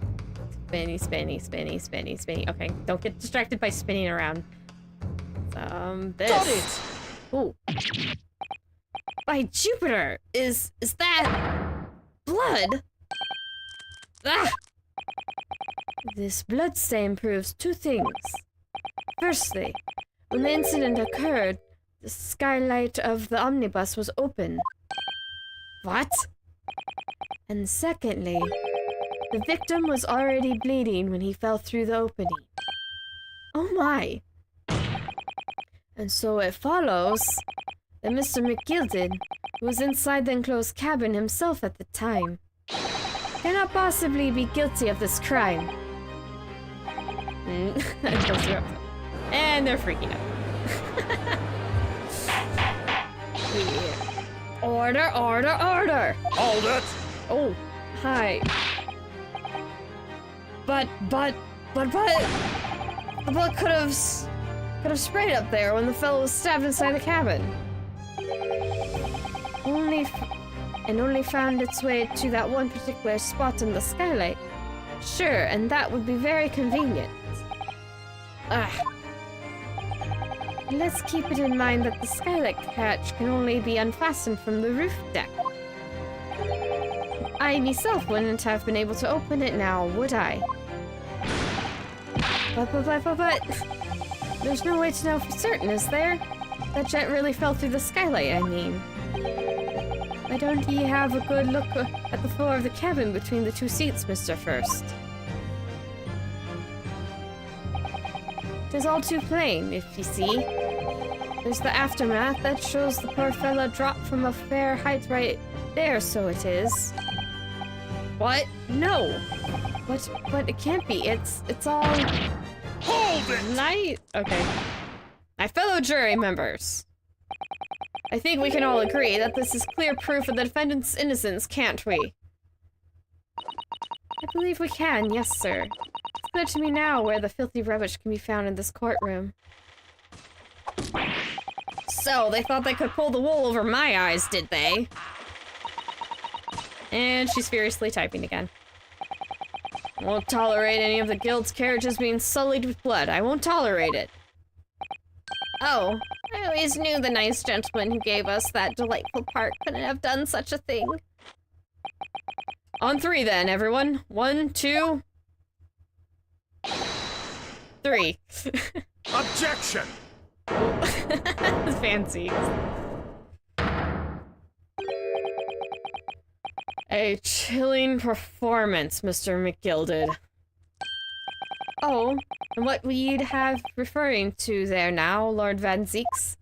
Spinny. Okay, don't get distracted by spinning around. This. Got it! Ooh. By Jupiter! Is that... blood? Ah! This blood stain proves two things. Firstly, when the incident occurred, the skylight of the omnibus was open. What? And secondly, the victim was already bleeding when he fell through the opening. Oh my! And so it follows that Mr. McGilded, who was inside the enclosed cabin himself at the time, cannot possibly be guilty of this crime. And they're freaking out. Yeah. Order! Hold it! Oh, hi. But the blood could have sprayed up there when the fellow was stabbed inside the cabin. Only found its way to that one particular spot in the skylight. Sure, and that would be very convenient. Let's keep it in mind that the skylight catch can only be unfastened from the roof deck. I myself wouldn't have been able to open it now, would I? But... There's no way to know for certain, is there? That jet really fell through the skylight, I mean. Why don't you have a good look at the floor of the cabin between the two seats, Mr. First? It is all too plain, if you see. There's the aftermath that shows the poor fella dropped from a fair height right there, so it is. What? No! But it can't be. It's all... Hold it! Okay. My fellow jury members. I think we can all agree that this is clear proof of the defendant's innocence, can't we? I believe we can, yes, sir. It's clear to me now where the filthy rubbish can be found in this courtroom. So, they thought they could pull the wool over my eyes, did they? And she's furiously typing again. I won't tolerate any of the guild's carriages being sullied with blood. I won't tolerate it. Oh, I always knew the nice gentleman who gave us that delightful park couldn't have done such a thing. On 3 then, everyone. 1, 2... 3. Objection! Fancy. A chilling performance, Mr. McGilded. Oh, and what would you have referring to there now, Lord Van Zeeks?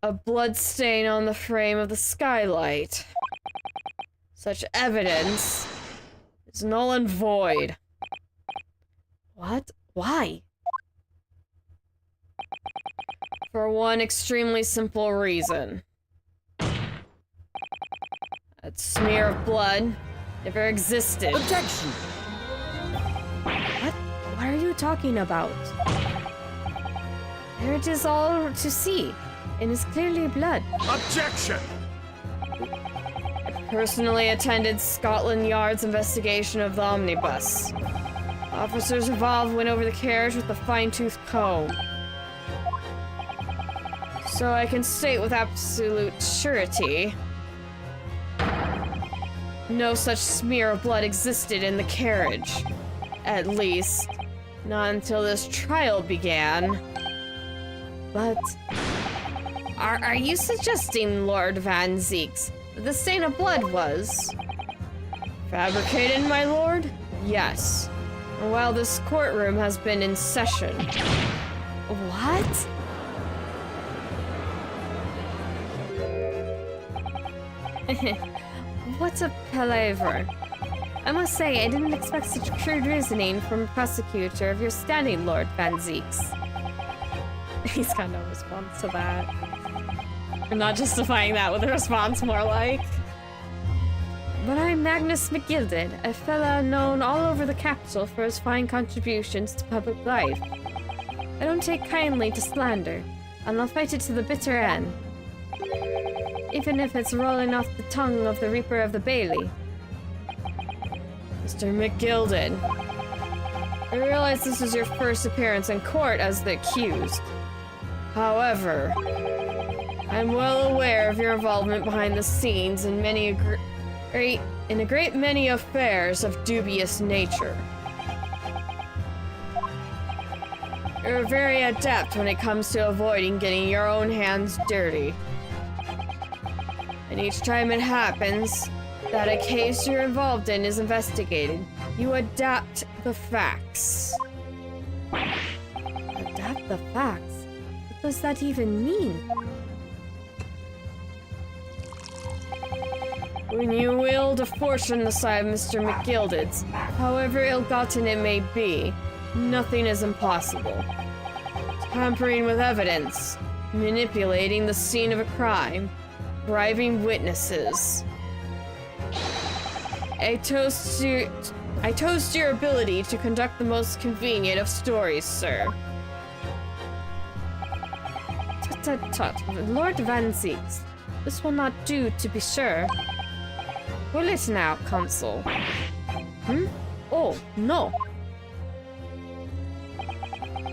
A blood stain on the frame of the skylight. Such evidence is null and void. What? Why? For one extremely simple reason. That smear of blood never existed. Objection! What? What are you talking about? There it is all to see. It is clearly blood. Objection! I personally attended Scotland Yard's investigation of the omnibus. Officers involved went over the carriage with a fine-tooth comb. So I can state with absolute surety, no such smear of blood existed in the carriage. At least, not until this trial began. But... Are you suggesting, Lord Van Zeeks, that the stain of blood was... fabricated, my lord? Yes. While this courtroom has been in session. What? What a palaver. I must say, I didn't expect such crude reasoning from a prosecutor of your standing, Lord Van Zeeks. He's got no response to that. I'm not justifying that with a response, more like. But I'm Magnus McGilded, a fella known all over the capital for his fine contributions to public life. I don't take kindly to slander, and I'll fight it to the bitter end. Even if it's rolling off the tongue of the Reaper of the Bailey. Mr. McGilded, I realize this is your first appearance in court as the accused. However, I'm well aware of your involvement behind the scenes in a great many affairs of dubious nature. You're very adept when it comes to avoiding getting your own hands dirty. And each time it happens that a case you're involved in is investigated, you adapt the facts. Adapt the facts? What does that even mean? When you wield a fortune the size of Mr. McGilded's, however ill-gotten it may be, nothing is impossible. Tampering with evidence, manipulating the scene of a crime, bribing witnesses. I toast your ability to conduct the most convenient of stories, sir. Tut-tut-tut, Lord Van Zeeks. This will not do, to be sure. Will it now, Consul? Oh, no.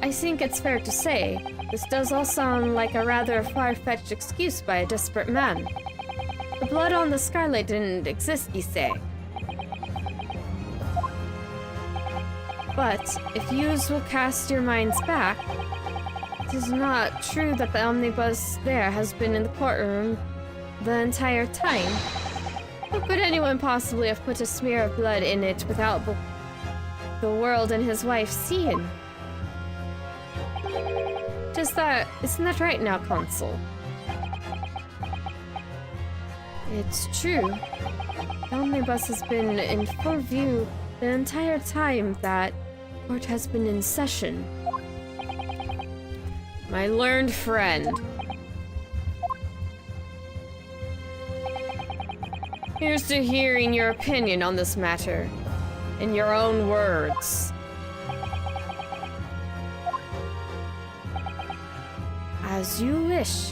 I think it's fair to say, this does all sound like a rather far-fetched excuse by a desperate man. The blood on the skylight didn't exist, you say. But, if yous will cast your minds back, it is not true that the omnibus there has been in the courtroom the entire time. How could anyone possibly have put a smear of blood in it without the world and his wife seeing? Isn't that right now, Consul? It's true. The omnibus has been in full view the entire time that court has been in session. My learned friend. Here's to hearing your opinion on this matter, in your own words. As you wish.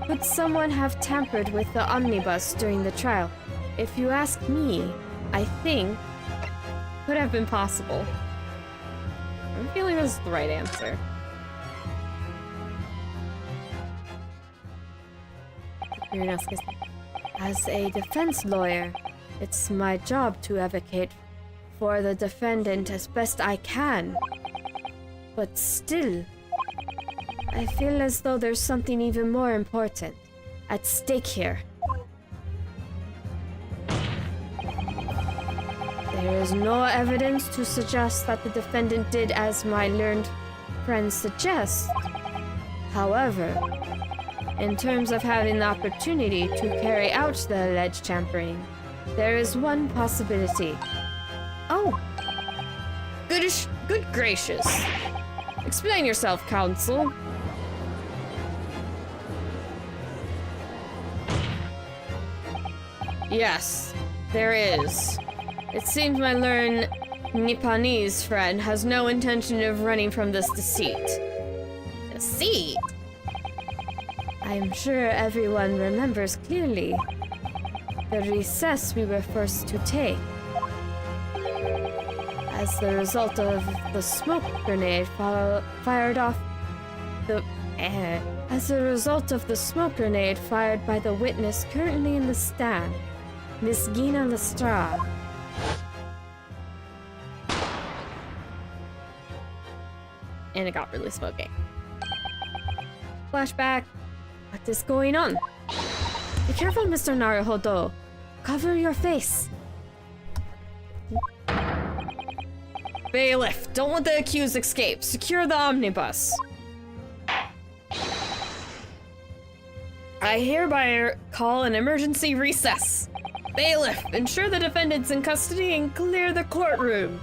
Could someone have tampered with the omnibus during the trial? If you ask me, I think could have been possible. I'm feeling this is the right answer. As a defense lawyer, it's my job to advocate for the defendant as best I can. But still, I feel as though there's something even more important at stake here. There is no evidence to suggest that the defendant did as my learned friends suggest. However, in terms of having the opportunity to carry out the alleged tampering, there is one possibility. Oh! Good gracious. Explain yourself, counsel. Yes, there is. It seems my learned Nipponese friend has no intention of running from this deceit. Deceit? I'm sure everyone remembers clearly the recess we were forced to take. As the result of the smoke grenade fired off the as a result of the smoke grenade fired by the witness currently in the stand, Miss Gina Lestrade. And it got really smoky. Flashback. What is going on? Be careful, Mr. Naruhodo. Cover your face. Bailiff, don't let the accused escape. Secure the omnibus. I hereby call an emergency recess. Bailiff, ensure the defendant's in custody and clear the courtroom.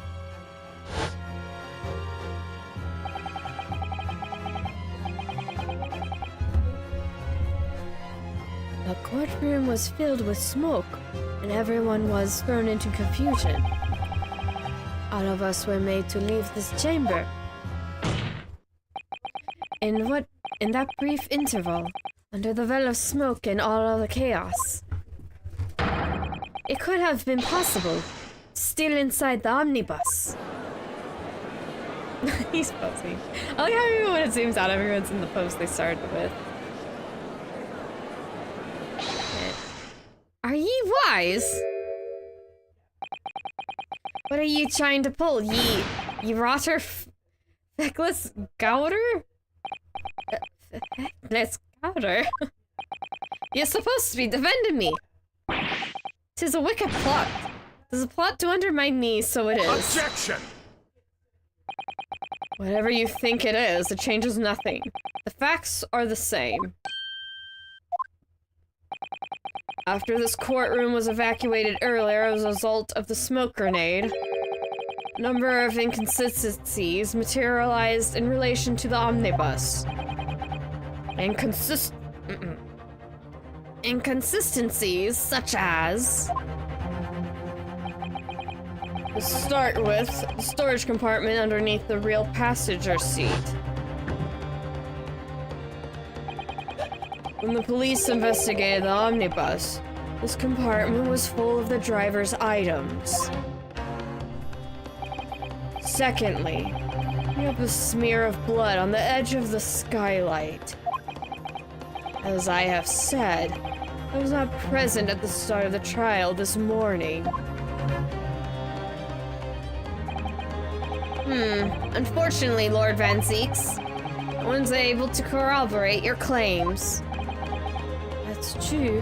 The courtroom was filled with smoke, and everyone was thrown into confusion. All of us were made to leave this chamber. In that brief interval, under the veil of smoke and all of the chaos, it could have been possible, still inside the omnibus. He's posing. I like how even when it zooms out, everyone's in the pose they started with. Are ye wise? What are ye trying to pull? Ye rotter feckless gouter? Feckless gouter? You're supposed to be defending me. 'Tis a wicked plot. 'Tis a plot to undermine me, so it is. Objection! Whatever you think it is, it changes nothing. The facts are the same. After this courtroom was evacuated earlier as a result of the smoke grenade, a number of inconsistencies materialized in relation to the omnibus. Inconsistencies such as... To start with, the storage compartment underneath the rear passenger seat. When the police investigated the omnibus, this compartment was full of the driver's items. Secondly, we have a smear of blood on the edge of the skylight. As I have said, I was not present at the start of the trial this morning. Unfortunately, Lord Van Zeeks, no one's able to corroborate your claims. That's true.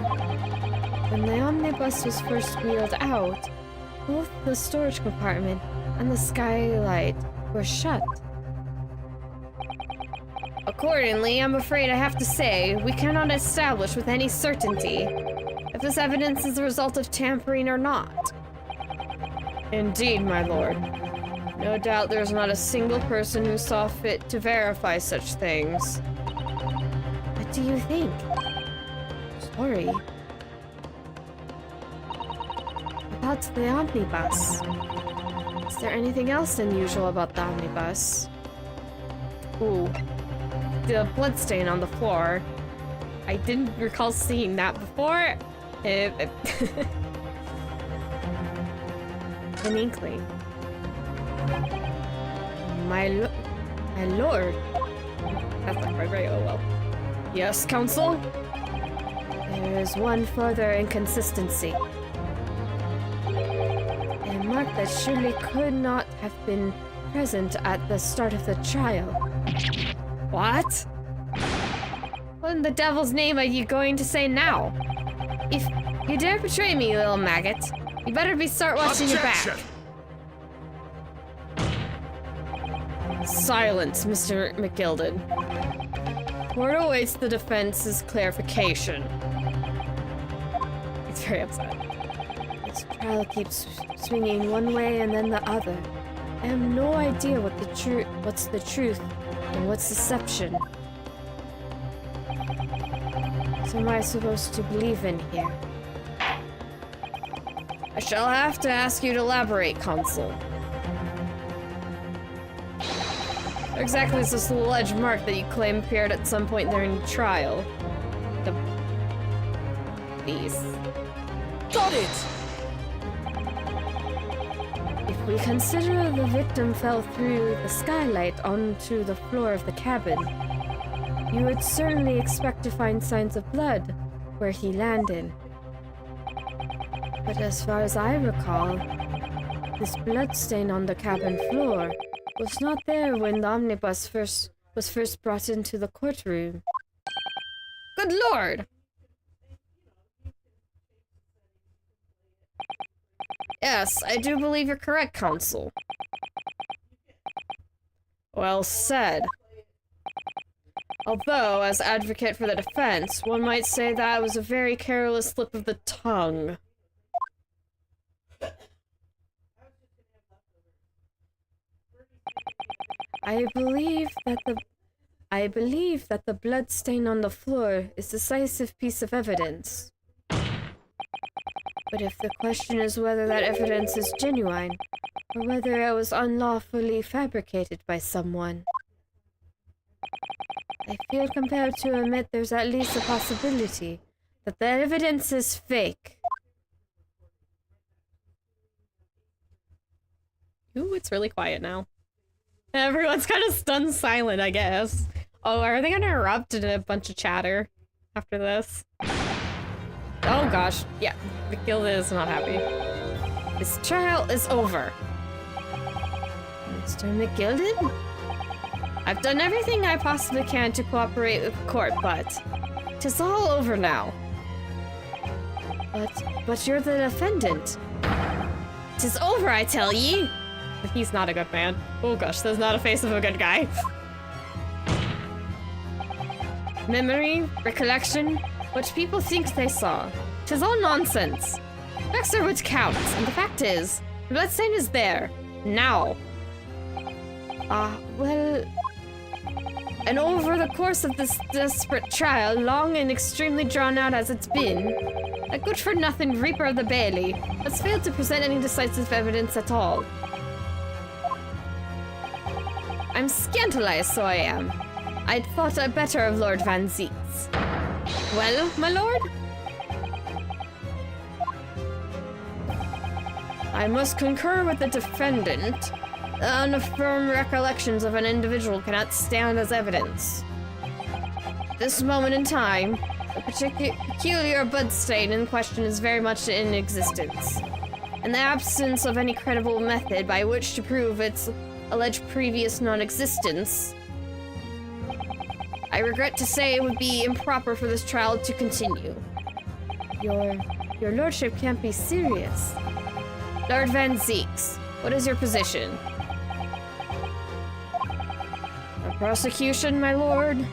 When the omnibus was first wheeled out, both the storage compartment and the skylight were shut. Accordingly, I'm afraid I have to say, we cannot establish with any certainty if this evidence is the result of tampering or not. Indeed, my lord. No doubt there's not a single person who saw fit to verify such things. What do you think? Sorry. About the omnibus. Is there anything else unusual about the omnibus? Ooh. the bloodstain on the floor. I didn't recall seeing that before. An inkling. My lord. That's not quite right, oh well. Yes, counsel? There is one further inconsistency. A mark that surely could not have been present at the start of the trial. What? What in the devil's name are you going to say now? If you dare betray me, little maggot, you better start watching your back. Silence, Mr. McGilded. Court awaits the defense's clarification. He's very upset. This trial keeps swinging one way and then the other. I have no idea what's the truth and what's deception. What am I supposed to believe in here? I shall have to ask you to elaborate, Consul. What exactly is this alleged mark that you claim appeared at some point during the trial? Please. Got it! If we consider the victim fell through the skylight onto the floor of the cabin, you would certainly expect to find signs of blood where he landed. But as far as I recall, this bloodstain on the cabin floor was not there when the omnibus was first brought into the courtroom. Good lord! Yes, I do believe you're correct, counsel. Well said. Although, as advocate for the defense, one might say that was a very careless slip of the tongue. I believe that the blood stain on the floor is a decisive piece of evidence. But if the question is whether that evidence is genuine, or whether it was unlawfully fabricated by someone, I feel compelled to admit there's at least a possibility that the evidence is fake. Ooh, it's really quiet now. Everyone's kind of stunned silent, I guess. Oh, are they gonna erupt in a bunch of chatter after this? Oh gosh, yeah, McGilded is not happy. This trial is over. Mr. McGilded? I've done everything I possibly can to cooperate with the court, but it's all over now. But you're the defendant. 'Tis over, I tell ye! He's not a good man. Oh gosh, that's not a face of a good guy. Memory, recollection, what people think they saw. 'Tis all nonsense. Facts are what counts, and the fact is, the bloodstain is there. Now. Well... And over the course of this desperate trial, long and extremely drawn out as it's been, a good-for-nothing Reaper of the Bailey has failed to present any decisive evidence at all. I'm scandalized, so I am. I'd thought better of Lord Van Zieks. Well, my lord? I must concur with the defendant. Unaffirmed recollections of an individual cannot stand as evidence. This moment in time, the peculiar bloodstain in question is very much in existence. In the absence of any credible method by which to prove its alleged previous non-existence, I regret to say it would be improper for this trial to continue. Your lordship can't be serious. Lord Van Zieks, what is your position? A prosecution, my lord?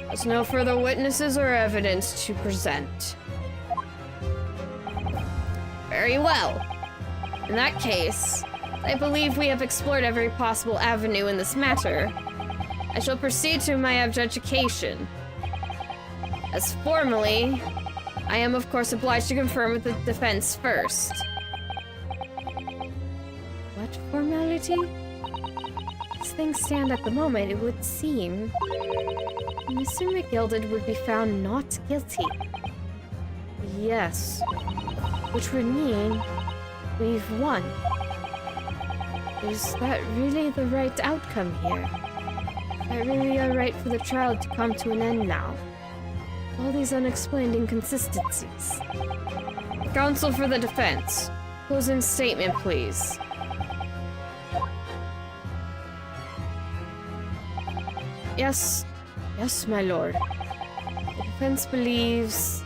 There's no further witnesses or evidence to present. Very well. In that case, I believe we have explored every possible avenue in this matter. I shall proceed to my adjudication. As formally, I am of course obliged to confirm with the defense first. What formality? Is things stand at the moment, it would seem Mr. McGilded would be found not guilty. Yes. Which would mean we've won. Is that really the right outcome here? Is that really alright for the trial to come to an end now? All these unexplained inconsistencies. Counsel for the defense. Closing statement, please. Yes. Yes, my lord. The defense believes...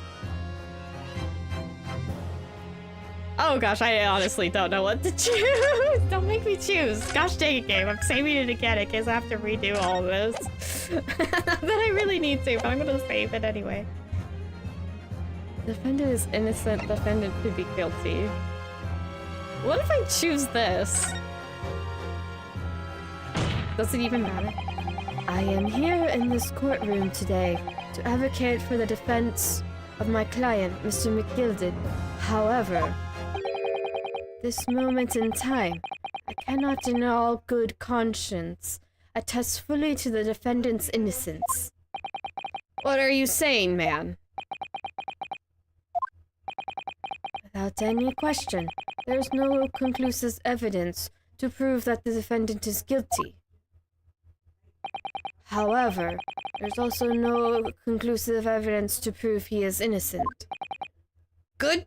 Oh gosh, I honestly don't know what to choose. Don't make me choose. Gosh dang it, game. I'm saving it again in case I have to redo all this. Not that I really need to, but I'm gonna save it anyway. Defendant is innocent. Defendant could be guilty. What if I choose this? Does it even matter? I am here in this courtroom today to advocate for the defense of my client, Mr. McGilded. However, this moment in time, I cannot in all good conscience attest fully to the defendant's innocence. What are you saying, man? Without any question, there is no conclusive evidence to prove that the defendant is guilty. However, there's also no conclusive evidence to prove he is innocent. Good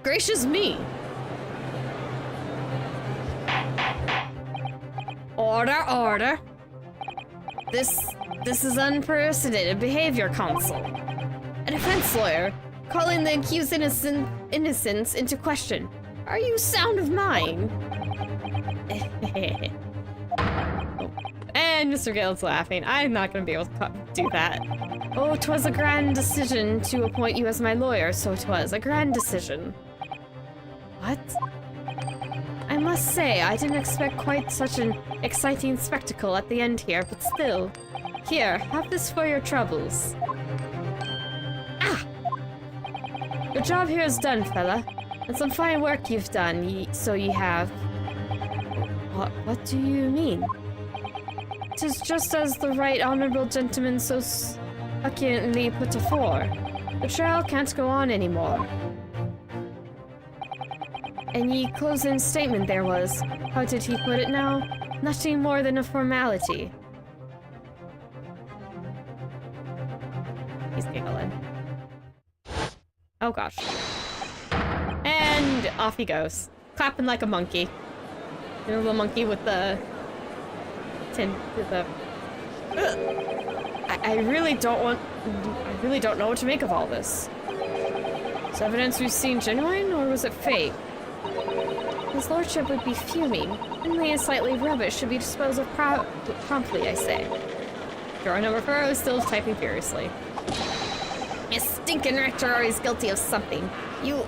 gracious me! Order, order. This is unprecedented behavior, counsel. A defense lawyer calling the accused innocence into question. Are you sound of mind? And Mr. Gale's laughing. I'm not gonna be able to do that. Oh, 'twas a grand decision to appoint you as my lawyer, so 'twas. A grand decision. What? I must say, I didn't expect quite such an exciting spectacle at the end here, but still. Here, have this for your troubles. Ah! Your job here is done, fella. And some fine work you've done, so you have. What do you mean? 'Tis just as the right honorable gentleman so succinctly put afore. The trial can't go on anymore. And ye closing statement there was, how did he put it now? Nothing more than a formality. He's giggling. Oh gosh. And off he goes. Clapping like a monkey. You know the monkey with the... I really don't know what to make of all this. Is evidence we've seen genuine, or was it fake? His lordship would be fuming. Only a slightly rubbish should be disposed of promptly, I say. Drawer number 4 is still typing furiously. You stinking rector are always guilty of something. You,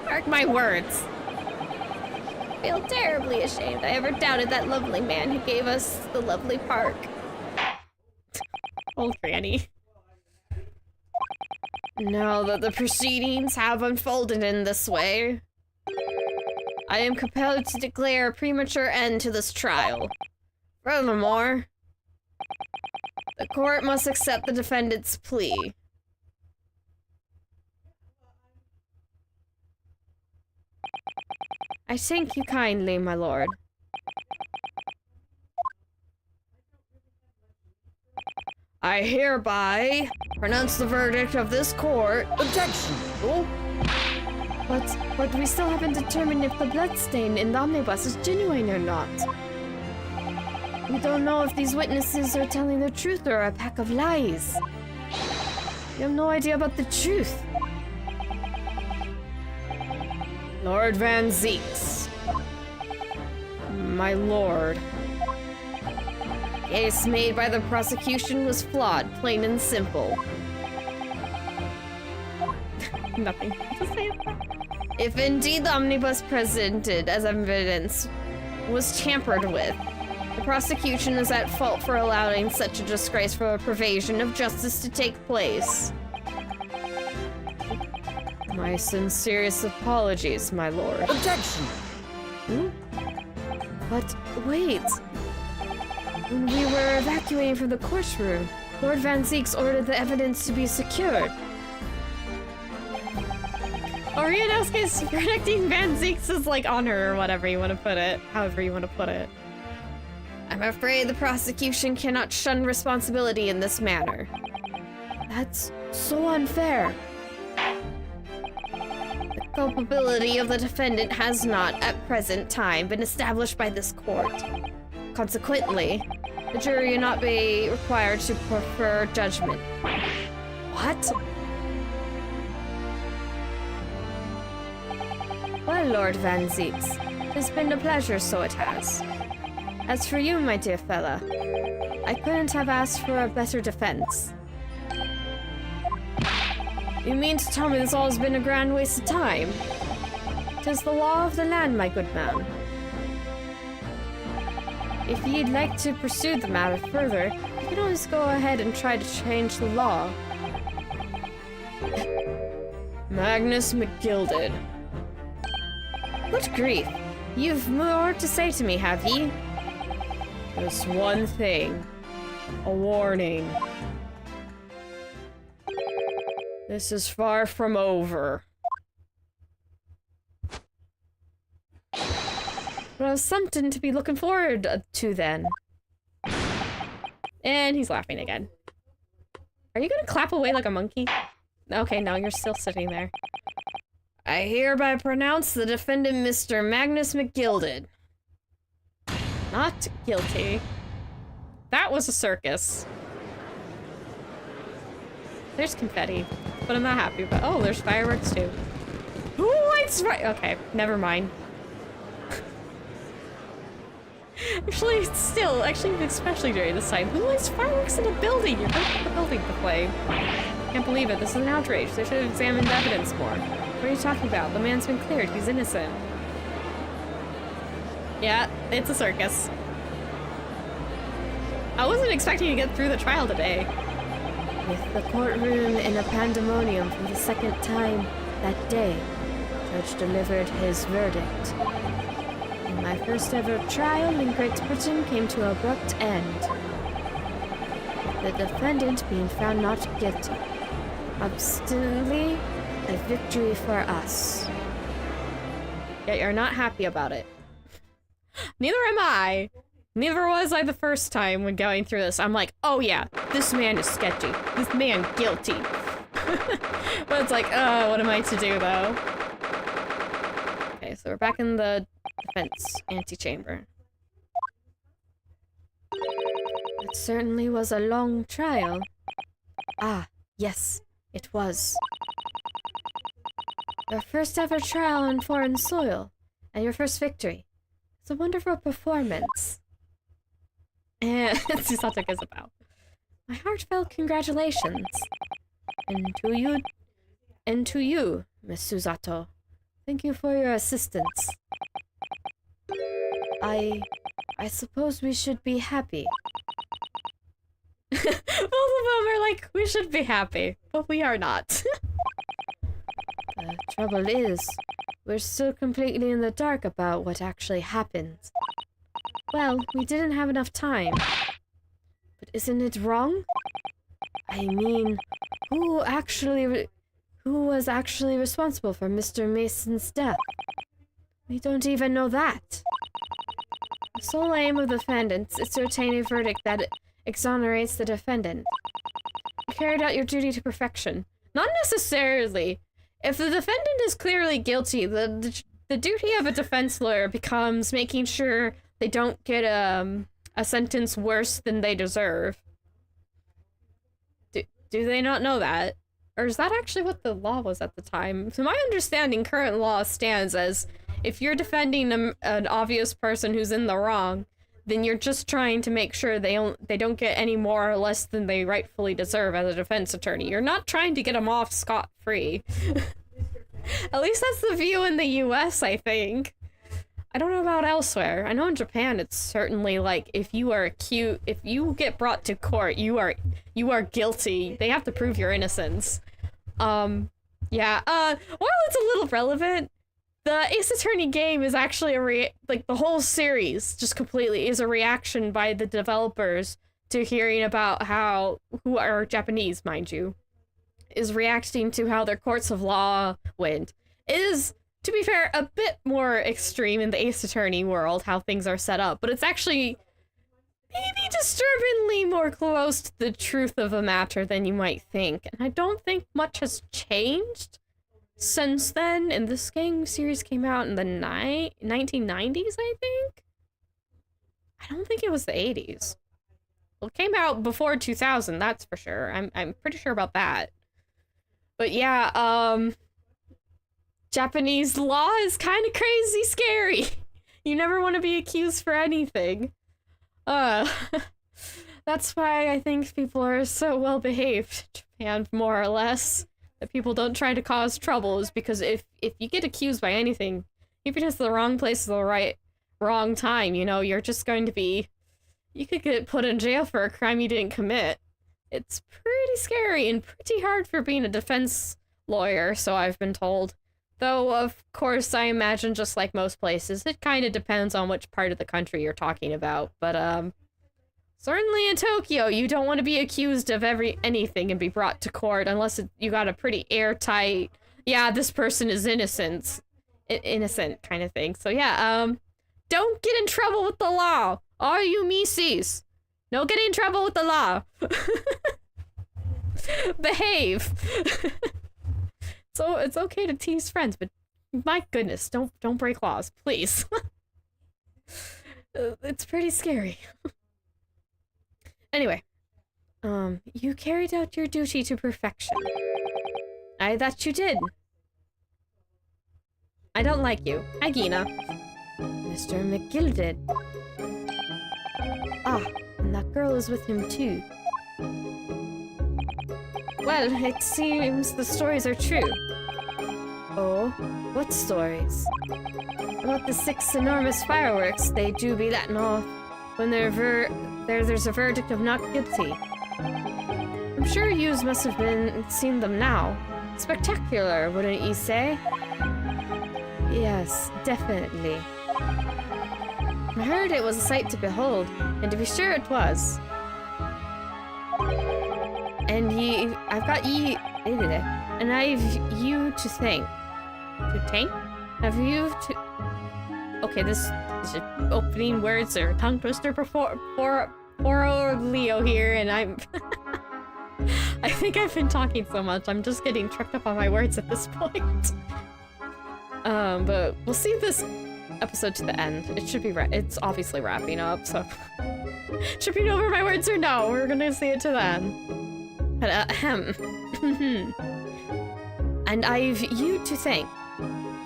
mark my words. I feel terribly ashamed I ever doubted that lovely man who gave us the lovely park. Old Granny. Now that the proceedings have unfolded in this way, I am compelled to declare a premature end to this trial. Furthermore, the court must accept the defendant's plea. I thank you kindly, my lord. I hereby pronounce the verdict of this court. Objection! Oh. But we still haven't determined if the bloodstain in the omnibus is genuine or not. We don't know if these witnesses are telling the truth or a pack of lies. We have no idea about the truth. Lord Van Zeeks. My lord. Case made by the prosecution was flawed, plain and simple. Nothing to say about that. If indeed the omnibus presented as evidence was tampered with, the prosecution is at fault for allowing such a disgraceful perversion of justice to take place. My sincerest apologies, my lord. Objection! Hmm? But wait. When we were evacuating from the courtroom, Lord Van Zeeks ordered the evidence to be secured. Orianowski is protecting Van Zeeks' like honor or whatever you want to put it. However you want to put it. I'm afraid the prosecution cannot shun responsibility in this manner. That's so unfair. The culpability of the defendant has not, at present time, been established by this court. Consequently, the jury will not be required to prefer judgment. What? Well, Lord Van Zeeks, it has been a pleasure, so it has. As for you, my dear fella, I couldn't have asked for a better defense. You mean to tell me this all has been a grand waste of time? 'Tis the law of the land, my good man. If you'd like to pursue the matter further, you can always go ahead and try to change the law. Magnus McGilded. Good grief. You've more to say to me, have ye? Just one thing. A warning. This is far from over. Well, something to be looking forward to then. And he's laughing again. Are you gonna clap away like a monkey? Okay, no, you're still sitting there. I hereby pronounce the defendant Mr. Magnus McGilded not guilty. That was a circus. There's confetti, but I'm not happy about. Oh, there's fireworks too. Who lights okay, never mind. Actually, especially during this time, who lights fireworks in a building? You're going to the building to play. Can't believe it. This is an outrage. They should have examined evidence more. What are you talking about? The man's been cleared. He's innocent. Yeah, it's a circus. I wasn't expecting to get through the trial today. With the courtroom in a pandemonium for the second time that day, Judge delivered his verdict. And my first ever trial in Great Britain came to an abrupt end. The defendant being found not guilty. Obstinately, a victory for us. Yet you're not happy about it. Neither am I. Neither was I the first time when going through this. I'm like, oh yeah, this man is sketchy. This man guilty. But it's like, oh, what am I to do though? Okay, so we're back in the defense antechamber. It certainly was a long trial. Ah, yes, it was. Your first ever trial on foreign soil, and your first victory. It's a wonderful performance. And Susato is about. My heartfelt congratulations. And to you, Miss Susato. Thank you for your assistance. I suppose we should be happy. Both of them are like, we should be happy, but we are not. The trouble is, we're still completely in the dark about what actually happened. Well, we didn't have enough time. But isn't it wrong? I mean, who was actually responsible for Mr. Mason's death? We don't even know that. The sole aim of the defendants is to obtain a verdict that exonerates the defendant. You carried out your duty to perfection. Not necessarily. If the defendant is clearly guilty, the duty of a defense lawyer becomes making sure they don't get a sentence worse than they deserve. Do they not know that? Or is that actually what the law was at the time? To my understanding, current law stands as if you're defending an obvious person who's in the wrong, then you're just trying to make sure they don't get any more or less than they rightfully deserve as a defense attorney. You're not trying to get them off scot-free. At least that's the view in the US, I think. I don't know about elsewhere. I know in Japan it's certainly like if you get brought to court, you are guilty. They have to prove your innocence. Yeah, while it's a little relevant, The Ace Attorney game is actually like the whole series just completely is a reaction by the developers to hearing about who are Japanese, mind you, is reacting to how their courts of law went. It is, to be fair, a bit more extreme in the Ace Attorney world, how things are set up, but it's actually maybe disturbingly more close to the truth of a matter than you might think. And I don't think much has changed since then, and this game series came out in the 1990s, I think? I don't think it was the 80s. Well, it came out before 2000, that's for sure. I'm pretty sure about that. But yeah, Japanese law is kind of crazy scary. You never want to be accused for anything. That's why I think people are so well behaved in Japan, more or less. That people don't try to cause trouble, is because if you get accused by anything, even if it's the wrong place at the wrong time, you know, you're just going to be, you could get put in jail for a crime you didn't commit. It's pretty scary and pretty hard for being a defense lawyer, so I've been told. Though, of course, I imagine just like most places, it kind of depends on which part of the country you're talking about, but, certainly in Tokyo, you don't want to be accused of anything and be brought to court unless you got a pretty airtight, yeah, this person is innocent kind of thing. So yeah, don't get in trouble with the law. All you Mises, no get in trouble with the law. Behave. So it's okay to tease friends, but my goodness, don't break laws, please. It's pretty scary. Anyway, you carried out your duty to perfection. That you did. I don't like you. Hi, Gina. Mr. McGilded. Ah, and that girl is with him too. Well, it seems the stories are true. Oh, what stories? About the 6 enormous fireworks they do be letting off when there's a verdict of not guilty. I'm sure yous must have seen them now. Spectacular, wouldn't you say? Yes, definitely. I heard it was a sight to behold, and to be sure it was. And I've you to thank. To thank? Have you to... Okay, this opening words are tongue twister for Leo here, and I'm... I think I've been talking so much, I'm just getting tripped up on my words at this point. But we'll see this episode to the end. It should be it's obviously wrapping up, so... Tripping over my words or no, we're gonna see it to the end. But, and I've you to thank,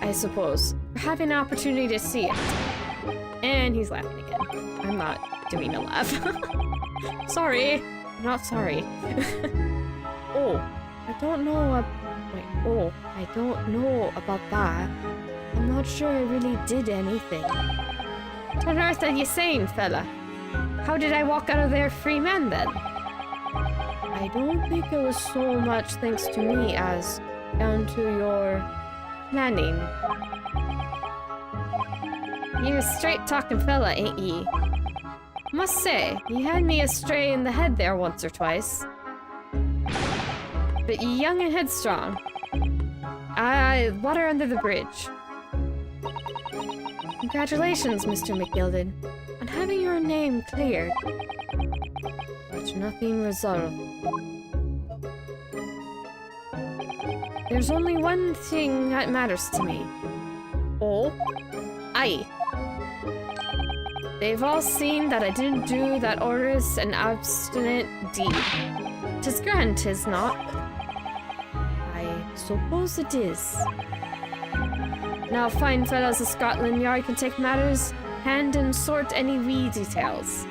I suppose, for having an opportunity to see it. And he's laughing again. I'm not doing a laugh. Sorry. I'm not sorry. Oh, I don't know. I don't know about that. I'm not sure I really did anything. What on earth are you saying, fella? How did I walk out of there free man then? I don't think it was so much thanks to me as down to your planning. You're a straight-talking fella, ain't ye? Must say, you had me astray in the head there once or twice. But ye young and headstrong. Water under the bridge. Congratulations, Mr. McGilded, on having your name cleared. But nothing resolved. There's only one thing that matters to me. Oh? Aye. They've all seen that I didn't do that odorous and obstinate deed. 'Tis grand, 'tis not? I suppose it is. Now fine fellows of Scotland Yard can take matters hand and sort any wee details.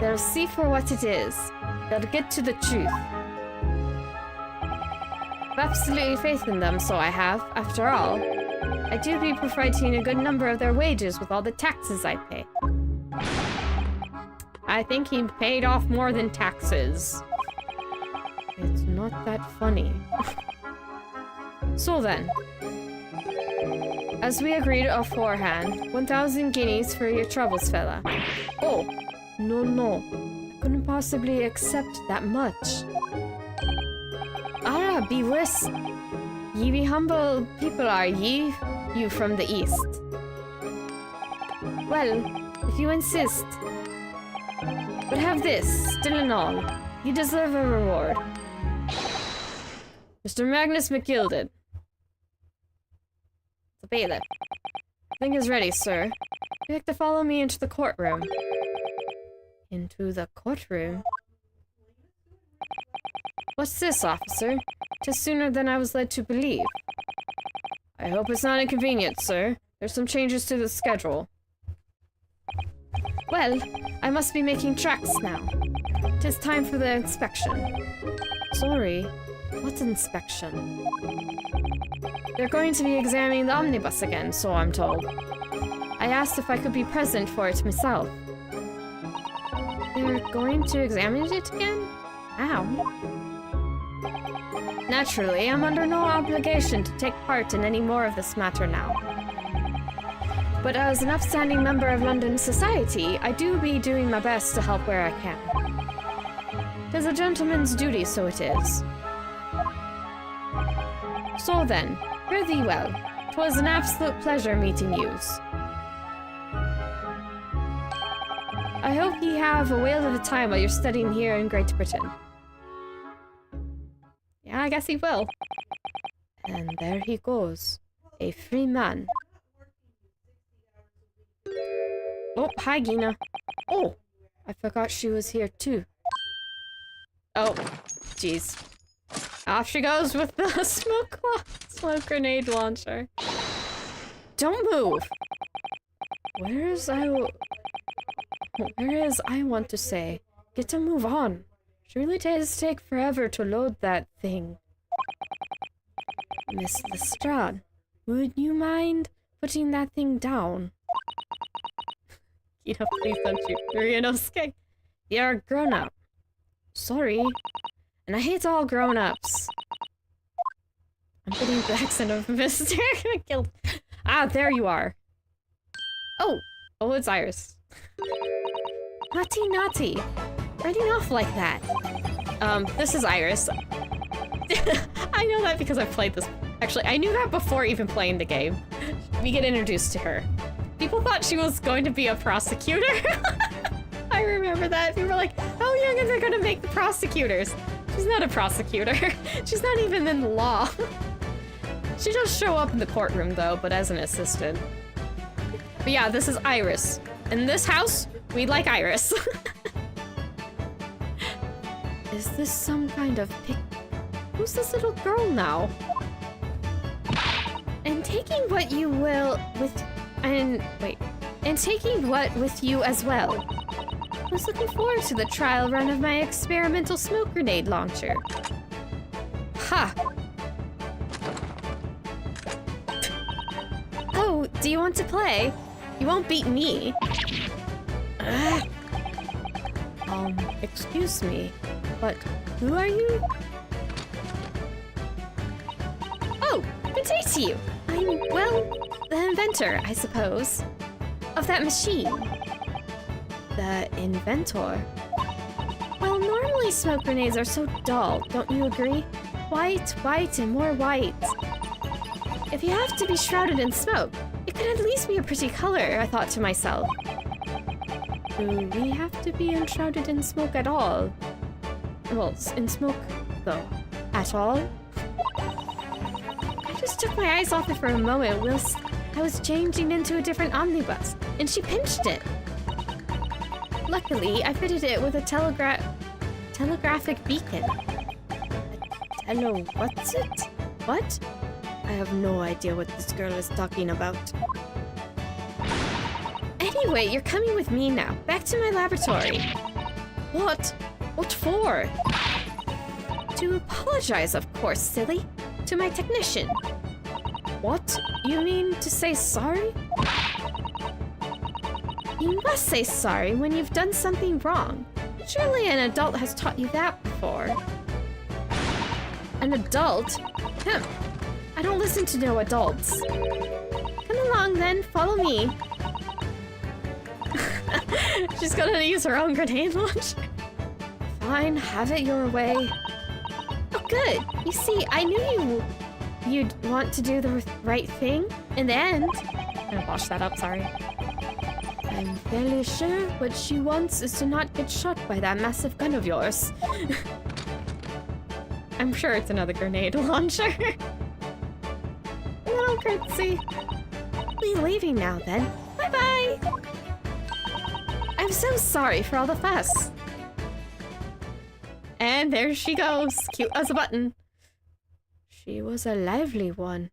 They'll see for what it is. They'll get to the truth. I've absolutely faith in them, so I have. After all, I do be providing a good number of their wages with all the taxes I pay. I think he paid off more than taxes. It's not that funny. So then, as we agreed aforehand, 1,000 guineas for your troubles, fella. Oh, no. I couldn't possibly accept that much. Ara, be worse. Ye be humble people, are ye? You from the east. Well, if you insist. But have this, still and all. You deserve a reward. Mr. Magnus McGilded. The bailiff. Thing is ready, sir. You have to follow me into the courtroom. Into the courtroom? What's this, officer? 'Tis sooner than I was led to believe. I hope it's not inconvenient, sir. There's some changes to the schedule. Well, I must be making tracks now. 'Tis time for the inspection. Sorry, what inspection? They're going to be examining the omnibus again, so I'm told. I asked if I could be present for it myself. They're going to examine it again? How? Naturally, I'm under no obligation to take part in any more of this matter now. But as an upstanding member of London society, I do be doing my best to help where I can. 'Tis a gentleman's duty, so it is. So then, fare thee well. 'Twas an absolute pleasure meeting yous. I hope ye have a whale of a time while you're studying here in Great Britain. Yeah, I guess he will. And there he goes. A free man. Oh, hi, Gina. Oh, I forgot she was here too. Oh, jeez. Off she goes with the smoke grenade launcher. Don't move! Where is I want to say? Get to move on. Surely does take forever to load that thing. Miss Lestrade, would you mind putting that thing down? You know, please don't shoot Ryunosuke. You're a grown-up. Sorry. And I hate all grown-ups. I'm getting the accent of Mr. McGill. Ah, there you are. Oh, it's Iris. Naughty. Running off like that. This is Iris. I know that because I've played this. Actually, I knew that before even playing the game. We get introduced to her. People thought she was going to be a prosecutor. I remember that. People were like, how young are they going to make the prosecutors? She's not a prosecutor. She's not even in law. She does show up in the courtroom, though, but as an assistant. But yeah, this is Iris. In this house, we like Iris. Is this some kind of pic? Who's this little girl now? And taking what you will with... And taking what with you as well. I was looking forward to the trial run of my experimental smoke grenade launcher. Ha! Oh, do you want to play? You won't beat me. Excuse me, but who are you? Oh, good day to you. I'm, well, the inventor, I suppose, of that machine. The inventor? Well, normally smoke grenades are so dull, don't you agree? White, and more white. If you have to be shrouded in smoke, it could at least be a pretty color, I thought to myself. Do we have to be enshrouded in smoke at all? Well, in smoke, though. At all? I just took my eyes off it for a moment whilst I was changing into a different omnibus, and she pinched it. Luckily, I fitted it with a telegraphic beacon. What's it? What? I have no idea what this girl is talking about. Anyway, you're coming with me now. Back to my laboratory. What? What for? To apologize, of course, silly. To my technician. What? You mean to say sorry? You must say sorry when you've done something wrong. Surely an adult has taught you that before. An adult? I don't listen to no adults. Come along then, follow me. She's gonna use her own grenade launcher. Fine, have it your way. Oh, good. You see, I knew you'd want to do the right thing in the end. I'm gonna wash that up, sorry. I'm fairly sure what she wants is to not get shot by that massive gun of yours. I'm sure it's another grenade launcher. A little curtsy. We're leaving now then. Bye-bye! I'm so sorry for all the fuss. And there she goes, cute as a button. She was a lively one.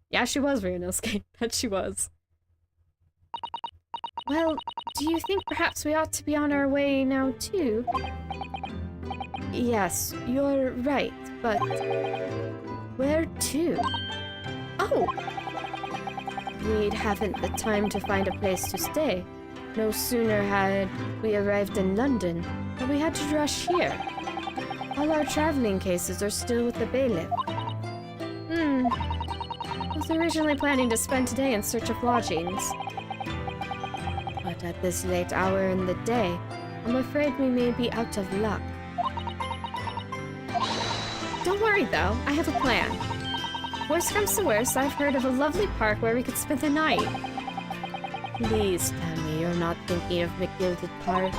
Yeah, she was, Ryunosuke. That she was. Well, do you think perhaps we ought to be on our way now too? Yes, you're right, but where to? Oh! We haven't the time to find a place to stay. No sooner had we arrived in London, but we had to rush here. All our traveling cases are still with the bailiff. I was originally planning to spend today in search of lodgings. But at this late hour in the day, I'm afraid we may be out of luck. Don't worry though, I have a plan. Worst comes to worst, I've heard of a lovely park where we could spend the night. Please tell me you're not thinking of McGilded Park.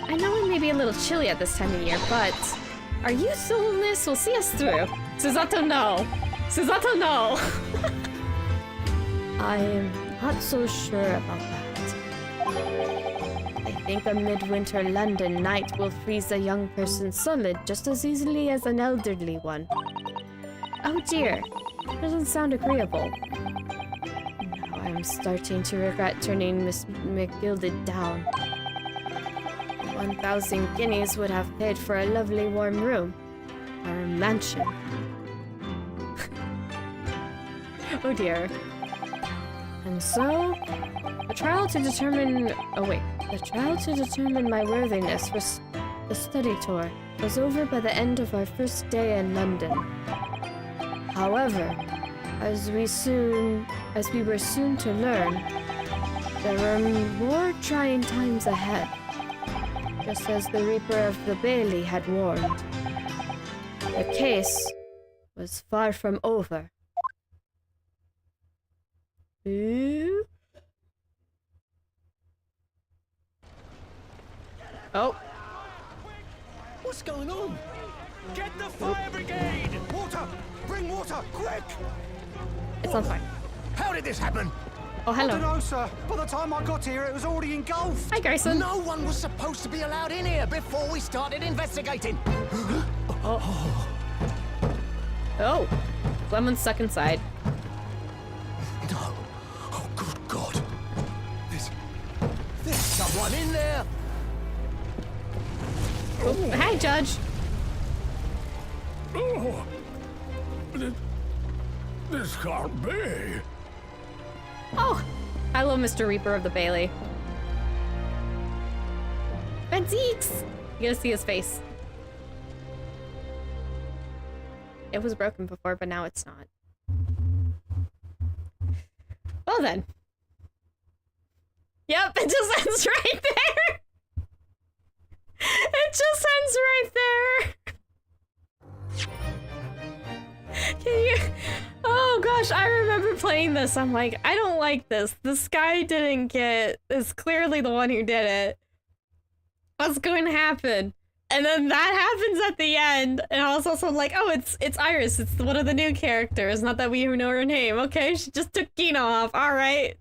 I know it may be a little chilly at this time of year, but our youthfulness will see us through. Susato, no. Susato, no. I am not so sure about that. I think a midwinter London night will freeze a young person solid just as easily as an elderly one. Oh dear, doesn't sound agreeable. Now I'm starting to regret turning Miss McGilded down. 1,000 guineas would have paid for a lovely warm room. Or a mansion. Oh dear. And so, the trial to determine my worthiness for the study tour was over by the end of our first day in London. However, as we were soon to learn, there were more trying times ahead, just as the Reaper of the Bailey had warned. The case was far from over. Ooh. Oh. What's going on? Get the fire brigade! Water! Bring water, quick! It's on fire. How did this happen? Oh, I don't hello. know, sir. By the time I got here, it was already engulfed. Hi, Grayson. No one was supposed to be allowed in here before we started investigating. Oh. Someone's stuck inside. No. Oh, good God. There's someone in there. Oh, hi, Judge. Oh, this can't be. Oh, hello, Mr. Reaper of the Bailey. Benzeeks! You gotta see his face. It was broken before, but now it's not. Well then. Yep, it just ends right there! It just ends right there! Can you... Oh gosh, I remember playing this. I'm like, I don't like this. This guy didn't get... is clearly the one who did it. What's going to happen? And then that happens at the end. And I was also like, oh, it's Iris. It's one of the new characters. Not that we even know her name. Okay, she just took Kino off. All right.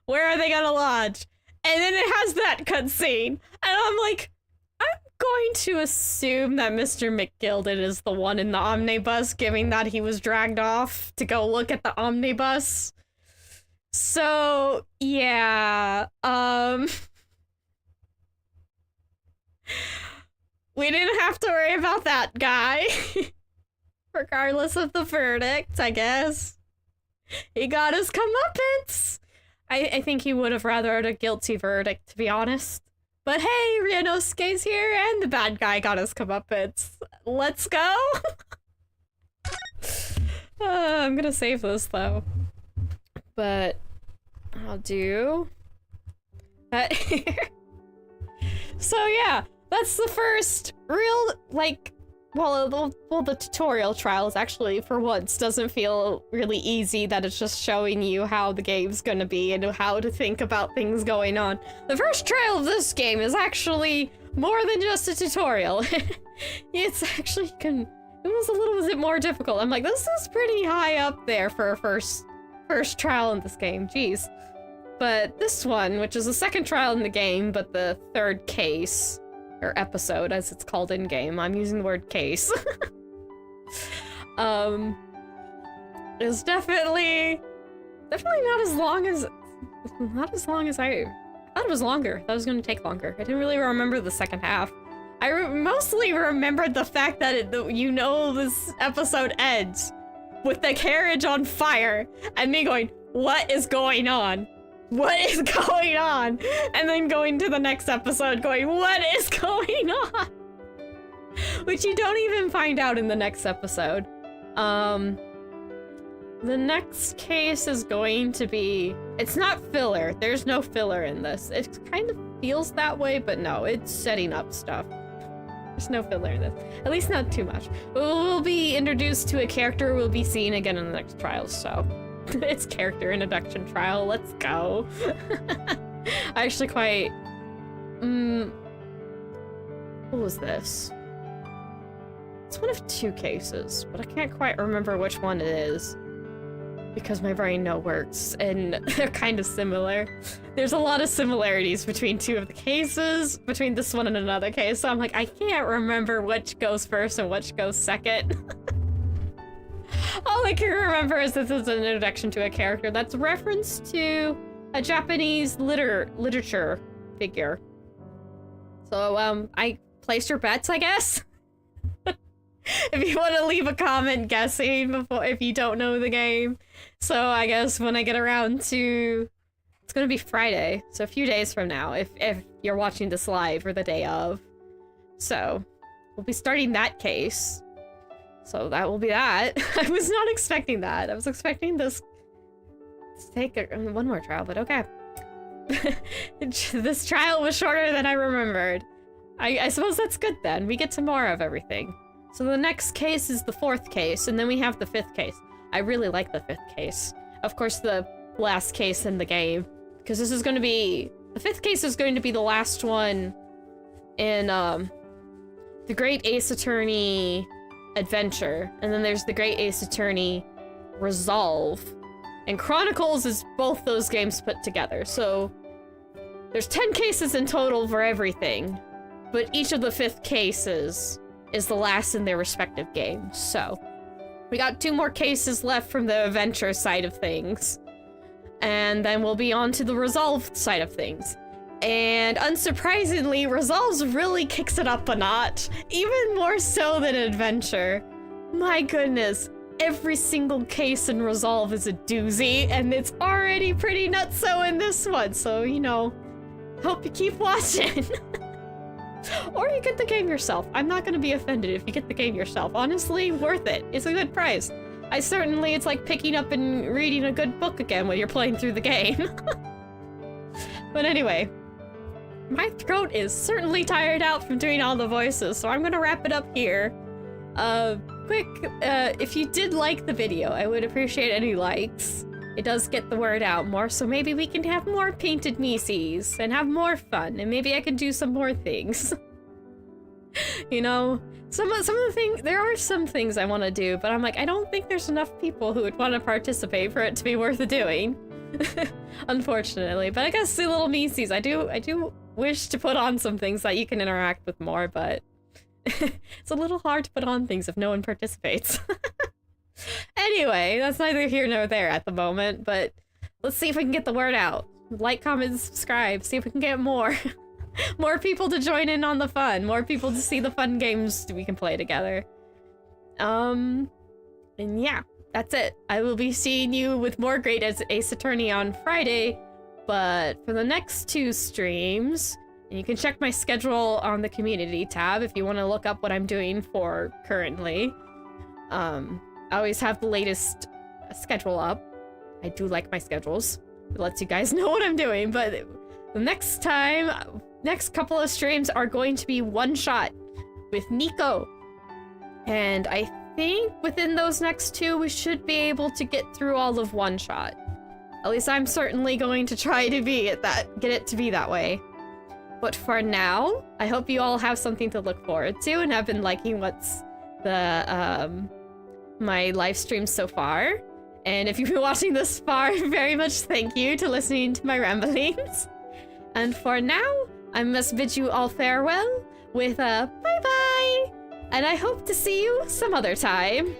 Where are they gonna lodge? And then it has that cutscene. And I'm like, I'm going to assume that Mr. McGilded is the one in the omnibus, given that he was dragged off to go look at the omnibus. So, yeah, we didn't have to worry about that guy. Regardless of the verdict, I guess. He got his comeuppance. I think he would have rather had a guilty verdict, to be honest. But hey, Ryunosuke's here, and the bad guy got his comeuppance. Let's go! I'm gonna save this though. But I'll do that here. So yeah, that's the first real, like, well, the tutorial trials actually, for once, doesn't feel really easy, that it's just showing you how the game's gonna be and how to think about things going on. The first trial of this game is actually more than just a tutorial. It's actually it was a little bit more difficult. I'm like, this is pretty high up there for a first trial in this game, jeez. But this one, which is the second trial in the game, but the third case, or episode as it's called in game, I'm using the word case, is definitely not as long as I thought it was longer. I thought it was gonna take longer. I didn't really remember the second half. I mostly remembered the fact that this episode ends with the carriage on fire and me going, what is going on? What is going on? And then going to the next episode going, what is going on? Which you don't even find out in the next episode. The next case is going to be, it's not filler. There's no filler in this. It kind of feels that way, but no, it's setting up stuff. There's no filler in this. At least not too much. We'll be introduced to a character we'll be seeing again in the next trial, so. It's character introduction trial, let's go. I actually quite... what was this? It's one of two cases, but I can't quite remember which one it is. Because my brain now works, and they're kind of similar. There's a lot of similarities between two of the cases, between this one and another case, so I'm like, I can't remember which goes first and which goes second. All I can remember is this is an introduction to a character that's referenced to a Japanese literature figure. So, I placed your bets, I guess? If you want to leave a comment guessing if you don't know the game. So I guess when I get around to... It's gonna be Friday, so a few days from now, if you're watching this live or the day of. So, we'll be starting that case. So that will be that. I was not expecting that. I was expecting this to take one more trial, but okay. This trial was shorter than I remembered. I suppose that's good then. We get to more of everything. So the next case is the fourth case, and then we have the fifth case. I really like the fifth case. Of course, the last case in the game, because this is going to be... The fifth case is going to be the last one in the Great Ace Attorney Adventure, and then there's the Great Ace Attorney Resolve. And Chronicles is both those games put together, so there's 10 cases in total for everything, but each of the fifth cases is the last in their respective games. So we got 2 more cases left from the adventure side of things, and then we'll be on to the Resolve side of things. And unsurprisingly, Resolves really kicks it up a notch, even more so than Adventure. My goodness, every single case in Resolve is a doozy, and it's already pretty nutso in this one, so, you know, hope you keep watching. Or you get the game yourself. I'm not gonna be offended if you get the game yourself. Honestly, worth it. It's a good price. It's like picking up and reading a good book again when you're playing through the game. But anyway, my throat is certainly tired out from doing all the voices, so I'm gonna wrap it up here. If you did like the video, I would appreciate any likes. It does get the word out more, so maybe we can have more painted Mises and have more fun, and maybe I can do some more things. You know, some of the things, there are some things I want to do, but I'm like, I don't think there's enough people who would want to participate for it to be worth doing. Unfortunately, but I guess the little Mises, I do wish to put on some things that you can interact with more, but it's a little hard to put on things if no one participates. Anyway, that's neither here nor there at the moment, but let's see if we can get the word out. Like, comment, subscribe, see if we can get more more people to join in on the fun, more people to see the fun games we can play together. And yeah, that's it. I will be seeing you with more Great Ace Attorney on Friday, but for the next 2 streams, and you can check my schedule on the community tab if you want to look up what I'm doing for currently. I always have the latest schedule up. I do like my schedules. It lets you guys know what I'm doing, but the next couple of streams are going to be one shot with Nico. And I think within those next two, we should be able to get through all of one shot. At least I'm certainly going to try to get it to be that way. But for now, I hope you all have something to look forward to and have been liking what's my live streams so far. And if you've been watching this far, very much thank you to listening to my ramblings. And for now, I must bid you all farewell with a bye-bye. And I hope to see you some other time.